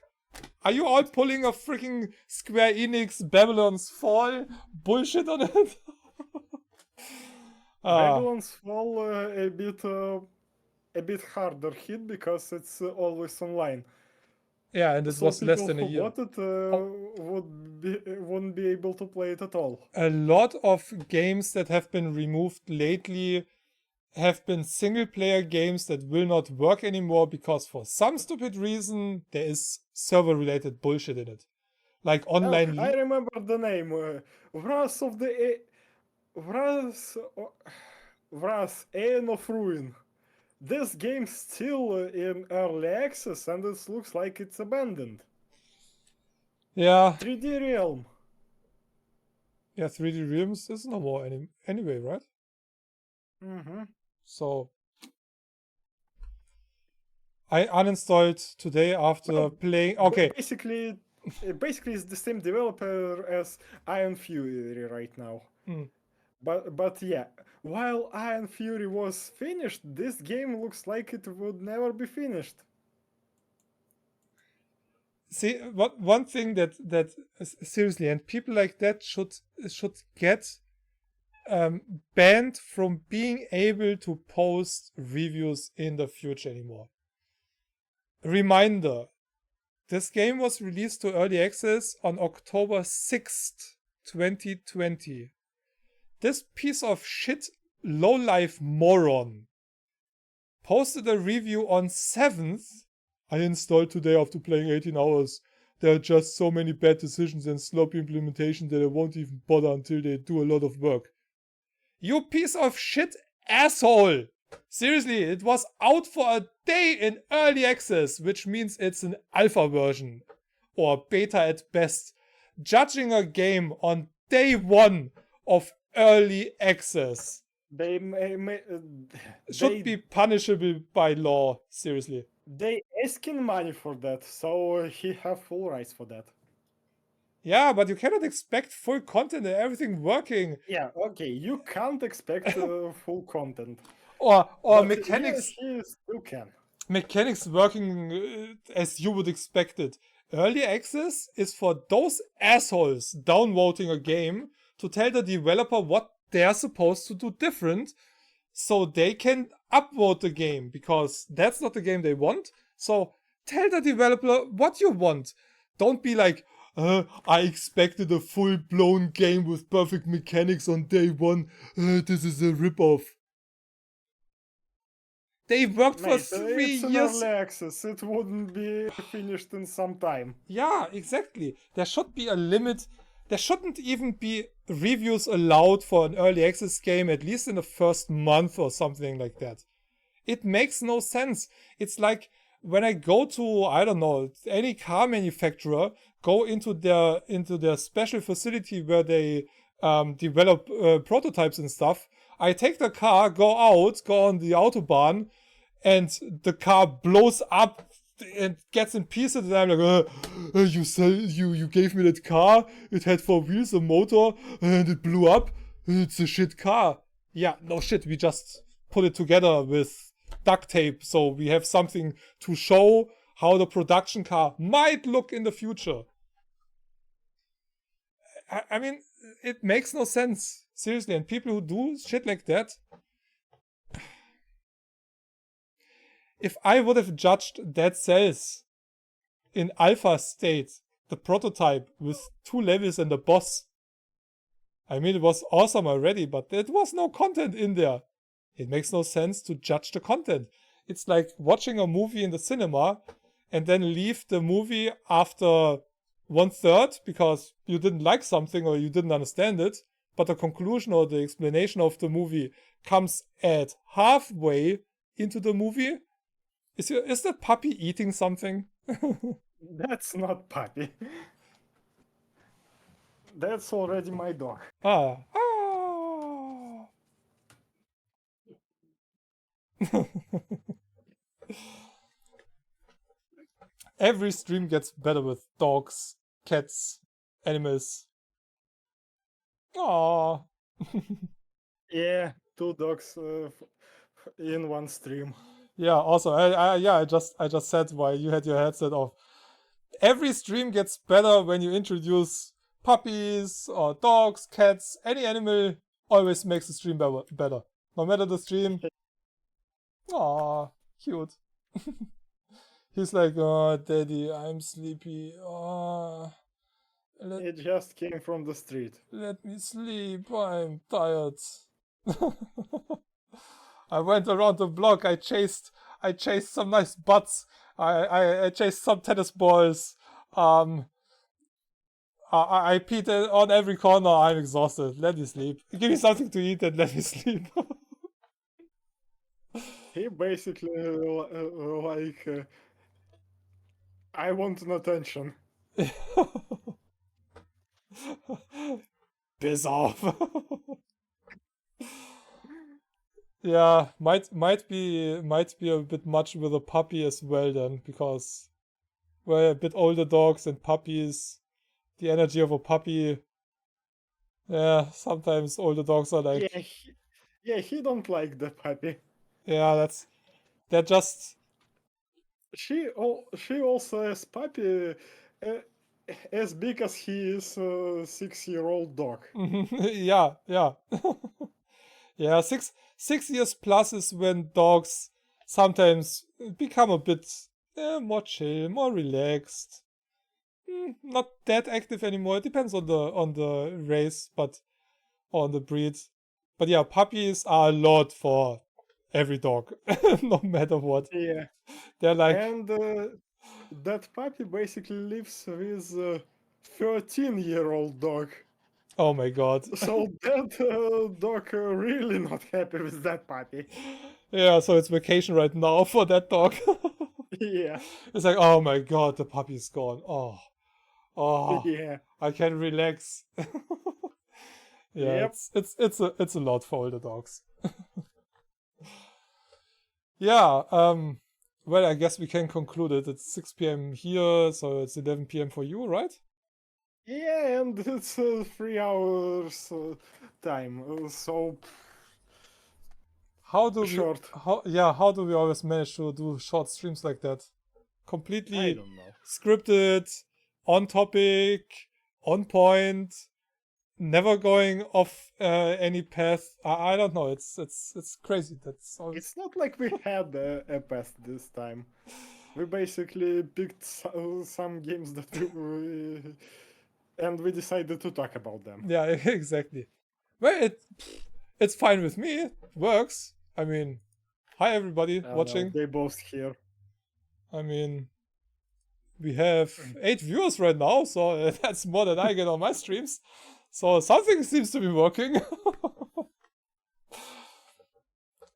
Are you all pulling a freaking Square Enix Babylon's Fall bullshit on it? Babylon's Fall a bit harder hit because it's always online. Yeah, and it So was less people than a who year. bought it wouldn't be able to play it at all. A lot of games that have been removed lately have been single player games that will not work anymore because for some stupid reason there is server related bullshit in it. Like online. I remember the name. Wrath of the Wrath Aeon of Ruin. This game's still in early access and it looks like it's abandoned. Yeah. 3D Realm. Yeah, 3D Realms is no more anyway, right? Mm-hmm. So I uninstalled today after playing. Okay. Basically it's the same developer as Iron Fury right now. But yeah, while Iron Fury was finished, this game looks like it would never be finished. See, one thing that seriously, and people like that should get banned from being able to post reviews in the future anymore. Reminder, this game was released to early access on October 6th, 2020. This piece of shit lowlife moron posted a review on 7th. I installed today after playing 18 hours. There are just so many bad decisions and sloppy implementation that I won't even bother until they do a lot of work. You piece of shit asshole! Seriously, it was out for a day in early access, which means it's an alpha version. Or beta at best. Judging a game on day 1 of early access should be punishable by law, seriously. They asking money for that, so he have full rights for that. Yeah, but you cannot expect full content and everything working. Yeah, okay, you can't expect full content. Or But mechanics. Yes, he still can. Mechanics working as you would expect it. Early access is for those assholes downvoting a game to tell the developer what they're supposed to do different so they can upvote the game, because that's not the game they want. So tell the developer what you want. Don't be like, I expected a full-blown game with perfect mechanics on day 1. This is a ripoff. They worked for 3 it's years. Early access. It wouldn't be finished in some time. Yeah, exactly. There should be a limit. There shouldn't even be reviews allowed for an early access game, at least in the first month or something like that. It makes no sense. It's like when I go to, I don't know, any car manufacturer, go into their special facility where they develop prototypes and stuff. I take the car, go on the Autobahn, and the car blows up and gets in pieces, and I'm like, you gave me that car, it had 4 wheels, a motor, and it blew up. It's a shit car. Yeah, no shit, we just put it together with duct tape, so we have something to show how the production car might look in the future. I mean, it makes no sense. Seriously, and people who do shit like that... If I would have judged Dead Cells in alpha state, the prototype with 2 levels and a boss, I mean, it was awesome already, but there was no content in there. It makes no sense to judge the content. It's like watching a movie in the cinema and then leave the movie after 1/3 because you didn't like something or you didn't understand it, but the conclusion or the explanation of the movie comes at halfway into the movie. Is the puppy eating something? That's not puppy. That's already my dog. Ah. Every stream gets better with dogs, cats, animals. Aww. Yeah, 2 dogs in one stream. Yeah, also, I just said while you had your headset off. Every stream gets better when you introduce puppies or dogs, cats, any animal always makes the stream better. No matter the stream. Aw, cute. He's like, oh, daddy, I'm sleepy. Oh, It just came from the street. let me sleep. I'm tired. I went around the block. I chased some nice butts. I chased some tennis balls. I peed on every corner. I'm exhausted. Let me sleep. Give me something to eat and let me sleep. He basically I want an attention. Piss off. Yeah, might be a bit much with a puppy as well then, because well, a bit older dogs and puppies, the energy of a puppy. Yeah, sometimes older dogs are like, He don't like the puppy. yeah, they're just She also has puppy as big as he is a 6-year-old dog. yeah. Yeah, 6 years plus is when dogs sometimes become a bit more chill, more relaxed. Not that active anymore. It depends on the race, but on the breed. But yeah, puppies are a lot for every dog, no matter what. Yeah. They're like, And that puppy basically lives with a 13-year-old dog. oh my god. So that dog really not happy with that puppy. Yeah, so it's vacation right now for that dog. Yeah. It's like, oh my god, the puppy's gone. Oh, Yeah. I can relax. Yeah, Yep. it's a lot for older dogs. Yeah, well, I guess we can conclude it. It's 6 p.m. here, so it's 11 p.m. for you, right? Yeah, and it's 3 hours time, so How do short. how do we always manage to do short streams like that? I Completely don't know. scripted, on topic, on point, never going off any path. I don't know. It's crazy. That's always... It's not like we had a path this time. We basically picked some games that we and we decided to talk about them. Yeah, exactly. Well, it's fine with me. It works. I mean, hi everybody watching. They both here. I mean, we have 8 viewers right now, so that's more than I get on my streams. So something seems to be working.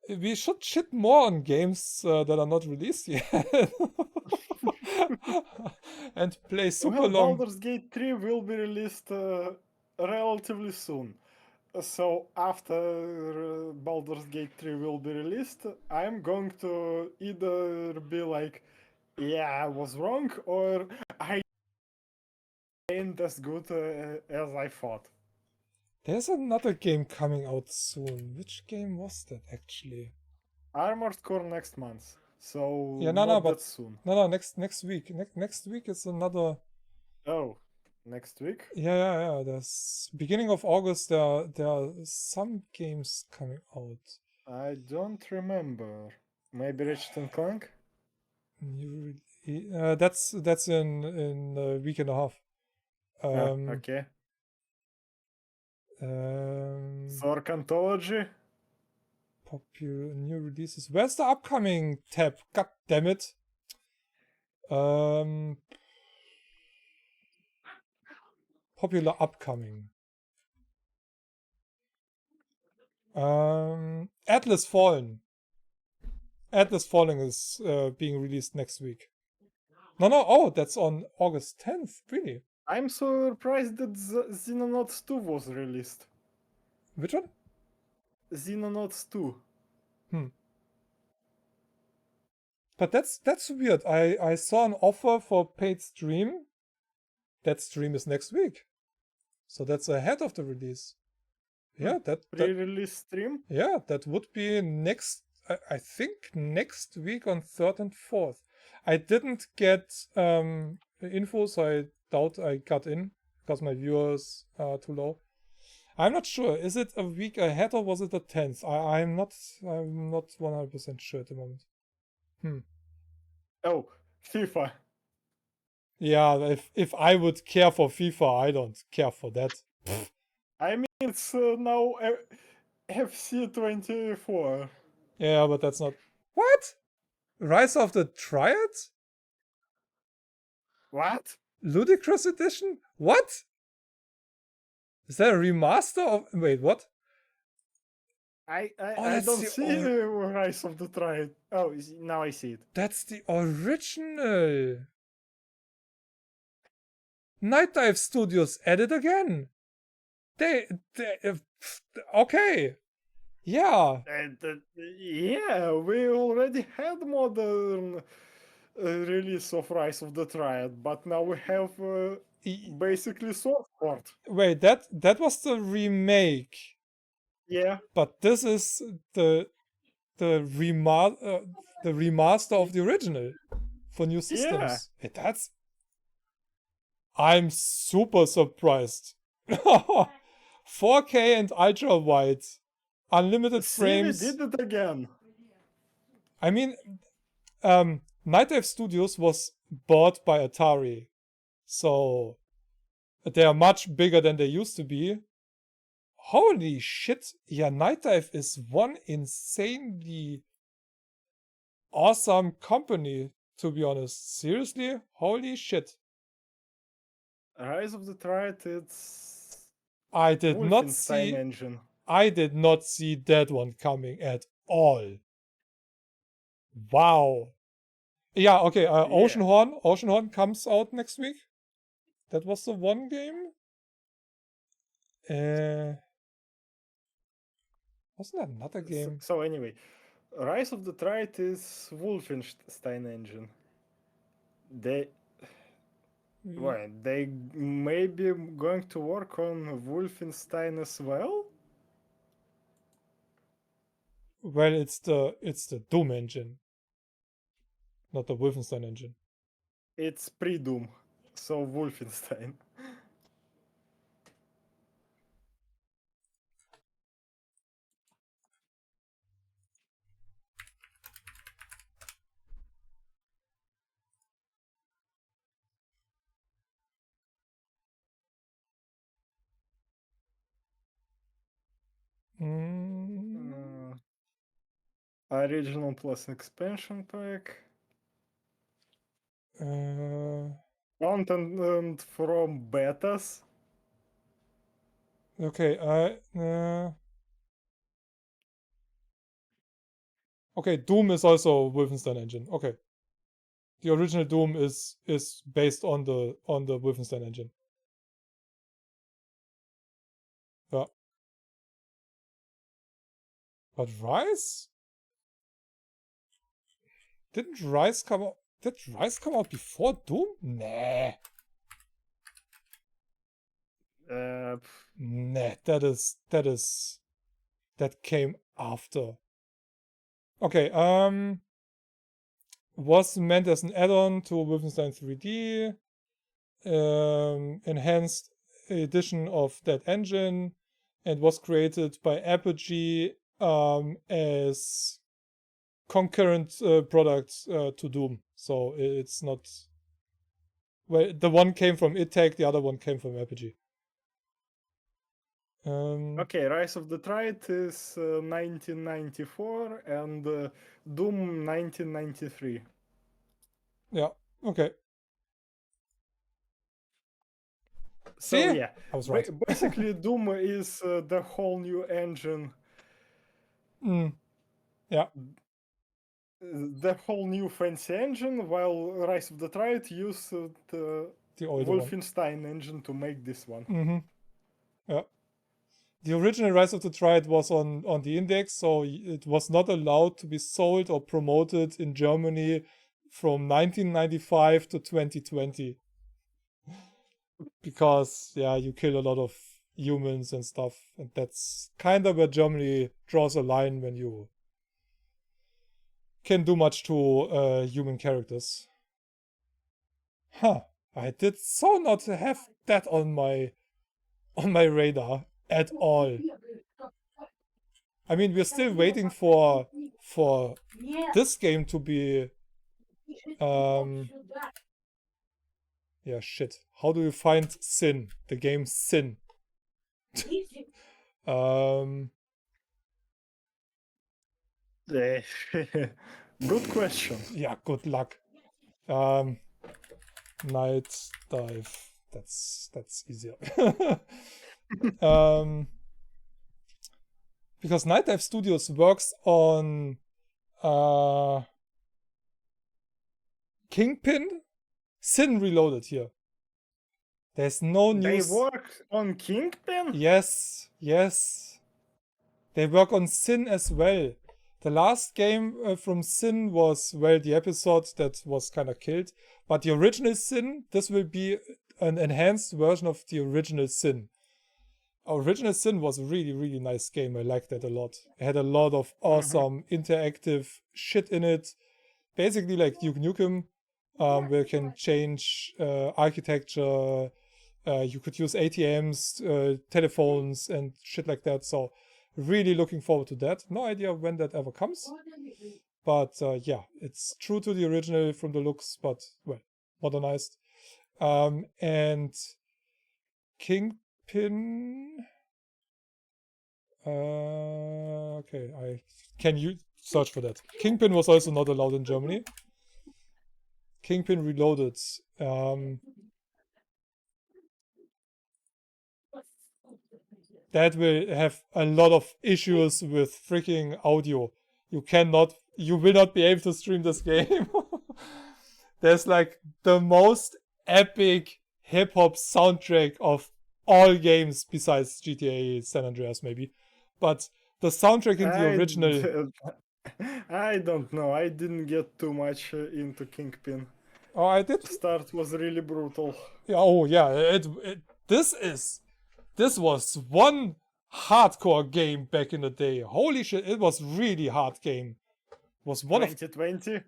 We should shit more on games that are not released yet. And play super long. Baldur's Gate 3 will be released relatively soon. So after Baldur's Gate 3 will be released, I'm going to either be like, yeah, I was wrong, or I ain't as good as I thought. There's another game coming out soon. Which game was that actually? Armored Core next month. So Yeah, not but that soon. no, next week. Next week is another. Oh, next week? Yeah. There's beginning of August. There are some games coming out. I don't remember. Maybe Ratchet and Clank? That's in a week and a half. Okay. Zork Anthology? Popular new releases. Where's the upcoming tab? God damn it. Popular upcoming. Atlas Fallen. Atlas Fallen is being released next week. No, oh, that's on August 10th, really. I'm surprised that Xenonauts 2 was released. Which one? Xenonauts 2. But that's weird. I saw an offer for paid stream. That stream is next week. So that's ahead of the release. Yeah, that Pre-release stream? yeah, that would be next. I think next week on 3rd and 4th. I didn't get info, so I doubt I got in because my viewers are too low. I'm not sure. Is it a week ahead or was it the 10th? I'm not 100% sure at the moment. Oh, FIFA. Yeah, if I would care for FIFA, I don't care for that. I mean, it's now FC24. Yeah, but that's not... What? Rise of the Triad? What? Ludicrous Edition? What? Is that a remaster of... Wait, what? I that's don't the see Rise of the Triad. Oh, now I see it. That's the original. Night Dive Studios at it again. They okay. Yeah. Yeah, we already had modern release of Rise of the Triad, but now we have basically Swordport. Wait, that was the remake. Yeah. But this is the remaster of the original for new systems. Yeah. That's... I'm super surprised. 4K and ultra wide, unlimited frames. We did it again. I mean, Night Dive Studios was bought by Atari, so they are much bigger than they used to be. Holy shit! Yeah, Night Dive is one insanely awesome company, to be honest. Seriously, holy shit! Rise of the Triad, it's I did not Wolfenstein see. engine. I did not see that one coming at all. Wow. Yeah, okay. Oceanhorn. Oceanhorn comes out next week. That was the one game. Wasn't that another game? So anyway, Rise of the Triad is Wolfenstein engine. They may be going to work on Wolfenstein as well. Well, it's the Doom engine, not the Wolfenstein engine. It's pre-Doom, so Wolfenstein. Original plus expansion pack. Content from betas. Okay, okay, Doom is also Wolfenstein engine. Okay. The original Doom is based on the Wolfenstein engine. Yeah. But Rise? Didn't Rise come out? Did Rise come out before Doom? Nah. Nah, that came after. Okay, was meant as an add-on to Wolfenstein 3D, enhanced edition of that engine, and was created by Apogee as concurrent product to Doom. So it's not... Well, the one came from ITech, the other one came from Apogee. Okay, Rise of the Triad is 1994 and Doom 1993. Yeah, okay. So See? yeah, I was right. Basically, Doom is the whole new engine. Yeah. The whole new fancy engine, while Rise of the Triad used the Wolfenstein engine to make this one. Yeah. The original Rise of the Triad was on the Index, so it was not allowed to be sold or promoted in Germany from 1995 to 2020. Because, yeah, you kill a lot of humans and stuff, and that's kind of where Germany draws a line when you can do much to human characters. Huh. I did so not have that on my radar at all. I mean, we're still waiting for this game to be yeah, shit. How do you find Sin? The game Sin. Good question. Yeah, good luck. Night Dive. That's easier. Because Night Dive Studios works on Kingpin, Sin Reloaded here. There's no news. They work on Kingpin? Yes, yes. They work on Sin as well. The last game from Sin was, well, the episode that was kind of killed. But the original Sin, this will be an enhanced version of the original Sin. Original Sin was a really, really nice game. I liked that a lot. It had a lot of awesome interactive shit in it. Basically like Duke Nukem, where you can change architecture. You could use ATMs, telephones, and shit like that. So really looking forward to that. No idea when that ever comes. But yeah, it's true to the original from the looks, but, well, modernized. And Kingpin... okay, can you search for that? Kingpin was also not allowed in Germany. Kingpin Reloaded. That will have a lot of issues with freaking audio. You will not be able to stream this game. There's like the most epic hip-hop soundtrack of all games besides GTA San Andreas maybe. But the soundtrack in the original... I don't know. I didn't get too much into Kingpin. Oh, I did. The start was really brutal. Yeah, oh yeah, this was one hardcore game back in the day. Holy shit, it was really hard game. Was one 2020?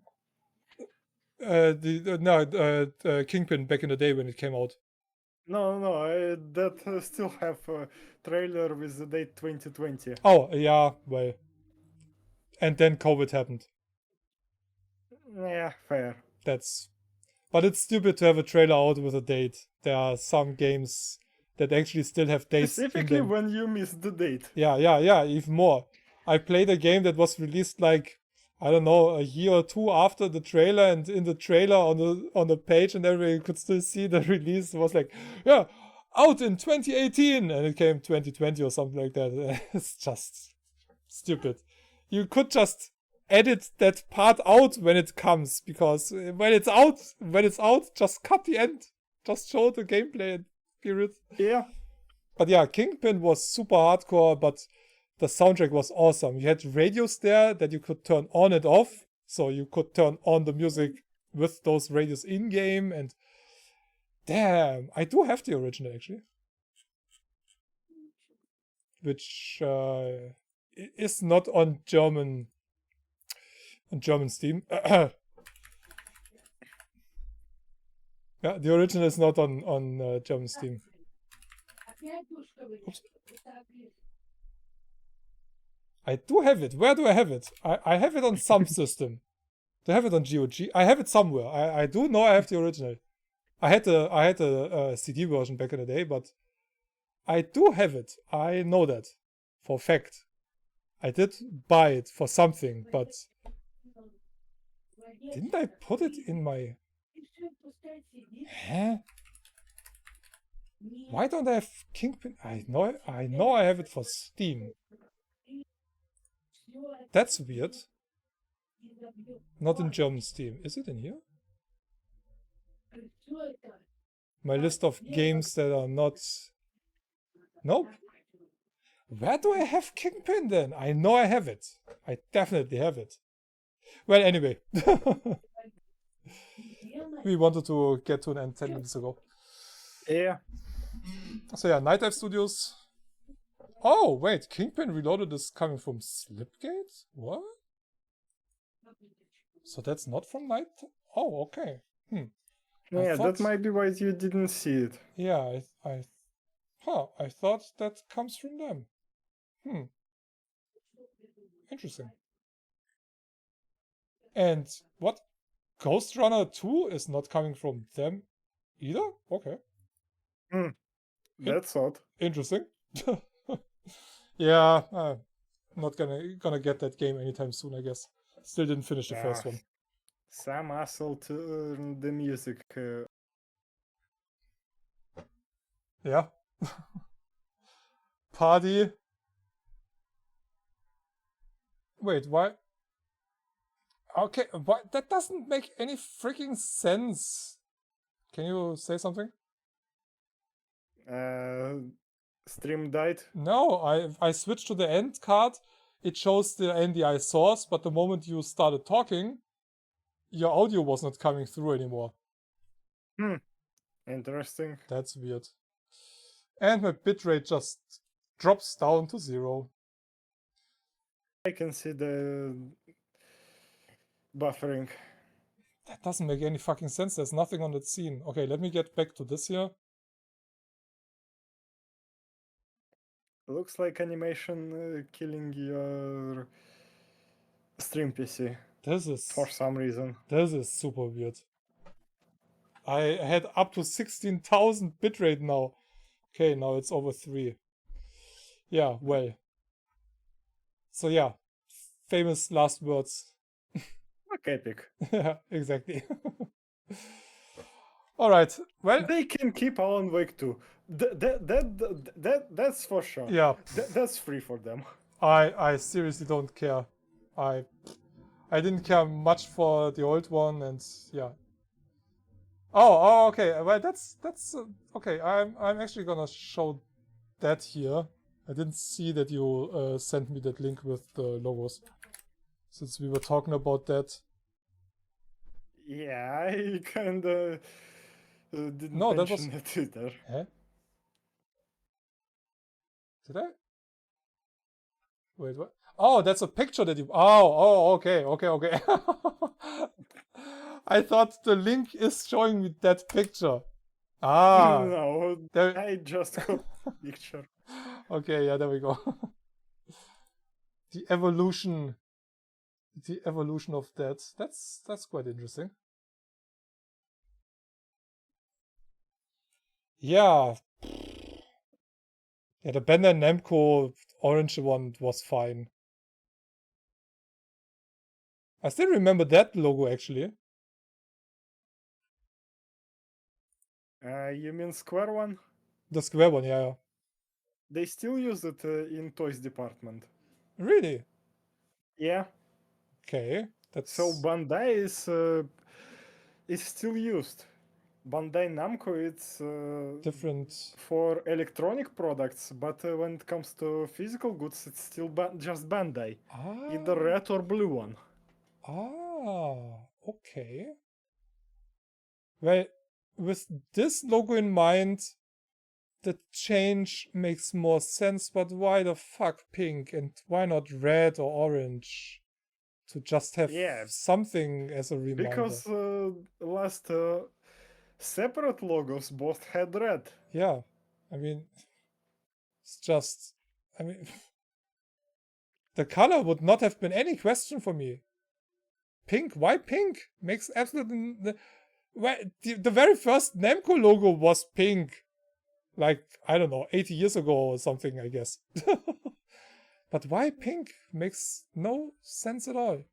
Kingpin back in the day when it came out. No, that still have a trailer with the date 2020. Oh, yeah, well. And then COVID happened. Yeah, fair. But it's stupid to have a trailer out with a date. There are some games that actually still have dates. Specifically when you miss the date. Yeah, even more. I played a game that was released like, I don't know, a year or two after the trailer, and in the trailer on the page and everybody could still see the release. It was like, yeah, out in 2018, and it came 2020 or something like that. It's just stupid. You could just edit that part out when it comes, because when it's out, just cut the end. Just show the gameplay, period. Yeah. But yeah, Kingpin was super hardcore, but the soundtrack was awesome. You had radios there that you could turn on and off. So you could turn on the music with those radios in-game. And damn, I do have the original actually. Which is not on German Steam. Yeah, the original is not on German Steam. Oops. I do have it. Where do I have it? I have it on some system. Do I have it on GOG? I have it somewhere. I do know I have the original. I had a CD version back in the day, but I do have it. I know that for a fact. I did buy it for something, but didn't I put it in my... Huh? Why don't I have Kingpin? I know I have it for Steam. That's weird. Not in German Steam. Is it in here? My list of games that are not... Nope. Where do I have Kingpin then? I know I have it. I definitely have it. Well, anyway. We wanted to get to an end 10 minutes ago. Yeah. So yeah, Night Dive Studios. Oh, wait. Kingpin Reloaded is coming from Slipgate? What? So that's not from Night? Oh, okay. I Yeah, thought- that might be why you didn't see it. Yeah, I thought that comes from them. Interesting. And what? Ghost Runner 2 is not coming from them either? Okay. That's odd. Interesting. Yeah, not gonna get that game anytime soon, I guess. Still didn't finish the first one. Some asshole turned the music. Yeah. Party. Wait, why? Okay, why? That doesn't make any freaking sense. Can you say something? Stream died. No, I switched to the end card. It shows the NDI source, but the moment you started talking, your audio was not coming through anymore. Interesting. That's weird. And my bitrate just drops down to 0. I can see the buffering. That doesn't make any fucking sense. There's nothing on that scene. Okay, let me get back to this here. Looks like animation killing your stream PC This is for some reason. This is super weird. I had up to 16,000 bitrate now. Okay, now it's over 3. Yeah, well. So yeah, famous last words. Okay, epic. Yeah, exactly. All right. Well, They can keep Alan Wake 2. That's for sure. yeah, That's free for them. I seriously don't care. I didn't care much for the old one, and yeah. Oh, okay. Well, that's okay. I'm actually gonna show that here. I didn't see that you sent me that link with the logos, since we were talking about that. Yeah, I kinda didn't No, that mention it either. Huh? Did I? Wait, what? Oh, that's a picture that you... Oh, okay. I thought the link is showing me that picture. Ah. No, there... I just got a picture. Okay, yeah, there we go. The evolution of that. That's quite interesting. Yeah. Yeah, the Bandai Namco orange one was fine. I still remember that logo actually. You mean Square one? The square one, yeah. They still use it in toys department. Really? Yeah. Okay, that's... So Bandai is still used. Bandai Namco, it's different for electronic products, but when it comes to physical goods, it's still just Bandai. Either red or blue one. Okay. Well, with this logo in mind, the change makes more sense, but why the fuck pink and why not red or orange? To just have something as a reminder. Because last separate logos both had red. Yeah, I mean, it's just, I mean, the color would not have been any question for me. Pink, why pink? Makes absolutely... The very first Namco logo was pink. Like, I don't know, 80 years ago or something, I guess. But why pink? Makes no sense at all.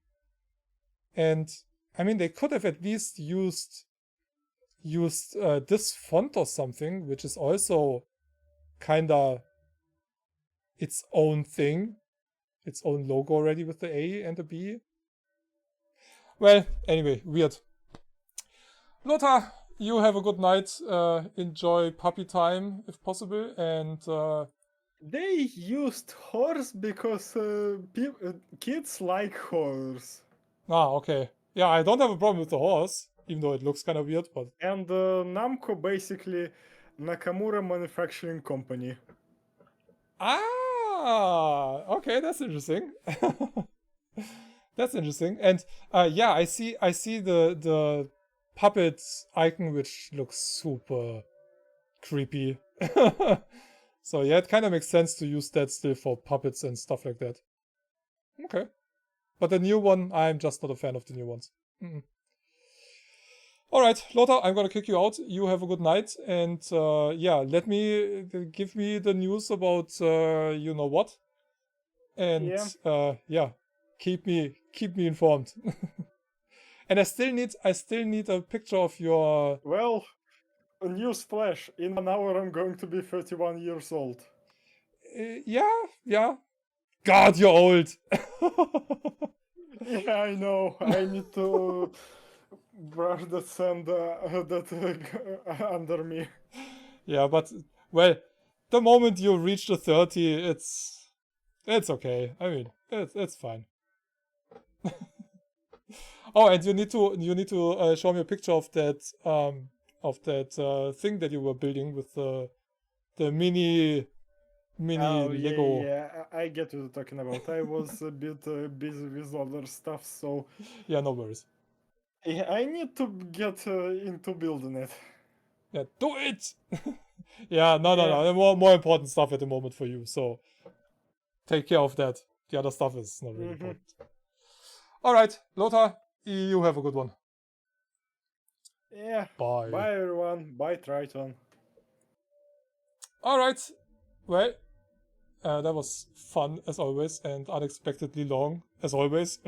And, I mean, they could have at least used this font or something, which is also kinda its own thing. Its own logo already with the A and the B. Well, anyway, weird. Lothar, you have a good night. Enjoy puppy time, if possible, and... They used horse because kids like horse. okay. Yeah, I don't have a problem with the horse, even though it looks kind of weird, but... And Namco, basically, Nakamura Manufacturing Company. Okay, that's interesting. That's interesting. And yeah, I see the puppet icon, which looks super creepy. So yeah, it kind of makes sense to use that still for puppets and stuff like that. Okay. But the new one, I'm just not a fan of the new ones. Alright, Lothar, I'm gonna kick you out. You have a good night. And yeah, give me the news about you know what. And yeah, keep me informed. And I still need a picture of your... Well, a news flash. In 1 hour, I'm going to be 31 years old. yeah. God, you're old. Yeah, I know. I need to brush the sand under me. Yeah, but well, the moment you reach the 30, it's okay. I mean, it's fine. Oh, and you need to show me a picture of that thing that you were building with the mini Lego. Yeah, I get what you're talking about. I was a bit busy with other stuff, so Yeah, no worries. yeah, I need to get into building it. Yeah, do it. Yeah, no. More important stuff at the moment for you. So take care of that. The other stuff is not really important. All right, Lothar, you have a good one. Yeah. Bye. Bye, everyone. Bye, Triton. All right. Well, that was fun as always and unexpectedly long as always.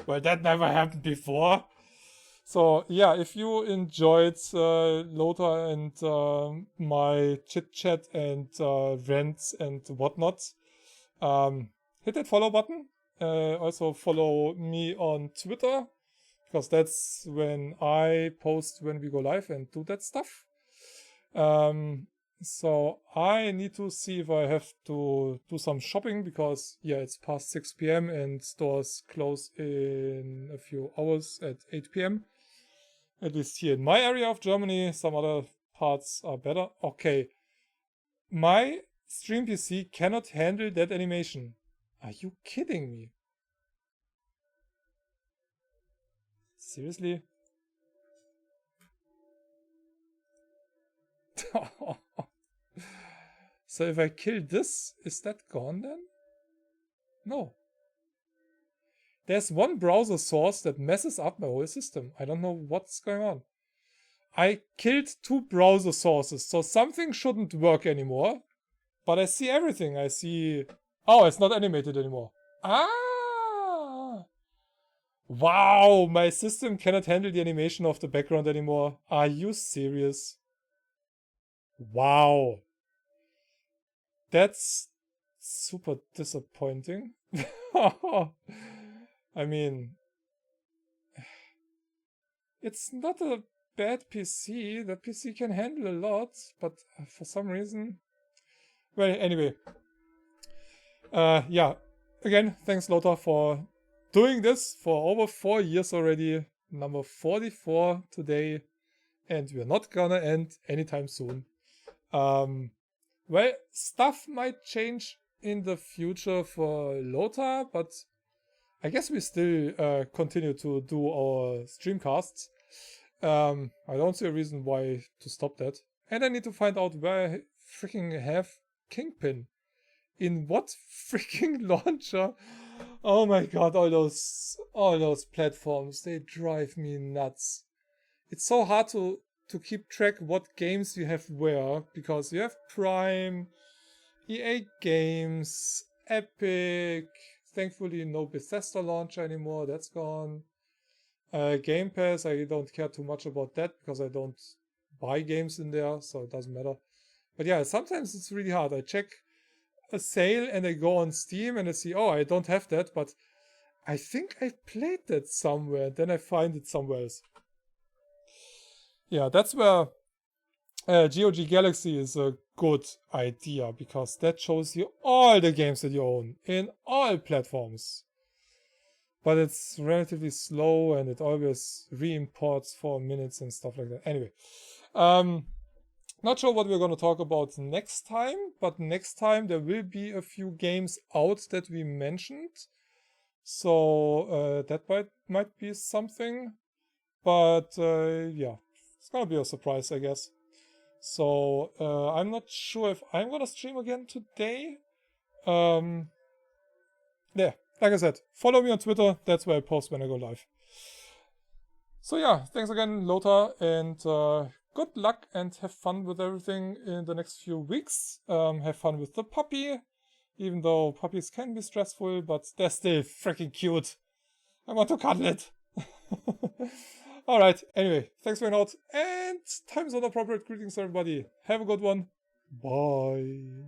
Well, that never happened before. So yeah, if you enjoyed Lothar and my chit chat and rants and whatnot, hit that follow button. Also follow me on Twitter, because that's when I post when we go live and do that stuff. So I need to see if I have to do some shopping, because yeah, it's past 6 p.m. and stores close in a few hours at 8 p.m. At least here in my area of Germany. Some other parts are better. Okay. My stream PC cannot handle that animation. Are you kidding me? Seriously? So if I kill this, is that gone then? No. There's one browser source that messes up my whole system. I don't know what's going on. I killed 2 browser sources, so something shouldn't work anymore. But I see everything. I see... Oh, it's not animated anymore. Ah! Wow, my system cannot handle the animation of the background anymore. Are you serious? Wow. That's super disappointing. I mean, it's not a bad PC. That PC can handle a lot, but for some reason... Well, anyway. Yeah. Again, thanks Lothar for doing this for over 4 years already. Number 44 today. And we're not gonna end anytime soon. Well, stuff might change in the future for Lothar, but I guess we still continue to do our streamcasts. I don't see a reason why to stop that. And I need to find out where I freaking have Kingpin. In what freaking launcher? Oh my god, all those platforms, they drive me nuts. It's so hard to keep track what games you have where, because you have Prime, EA Games, Epic, thankfully no Bethesda launcher anymore, that's gone. Game Pass, I don't care too much about that because I don't buy games in there, so it doesn't matter. But yeah, sometimes it's really hard. I check a sale and I go on Steam and I see, oh, I don't have that, but I think I played that somewhere, then I find it somewhere else. Yeah, that's where GOG Galaxy is a good idea, because that shows you all the games that you own in all platforms. But it's relatively slow and it always re-imports for minutes and stuff like that. Anyway, not sure what we're going to talk about next time, but next time there will be a few games out that we mentioned. So that might be something. But yeah, it's gonna be a surprise, I guess. So I'm not sure if I'm gonna stream again today. Yeah, like I said, follow me on Twitter. That's where I post when I go live. So yeah, thanks again, Lothar, and good luck and have fun with everything in the next few weeks. Have fun with the puppy, even though puppies can be stressful, but they're still freaking cute. I want to cuddle it. Alright, anyway, thanks for hanging out, and time zone appropriate greetings, everybody. Have a good one. Bye.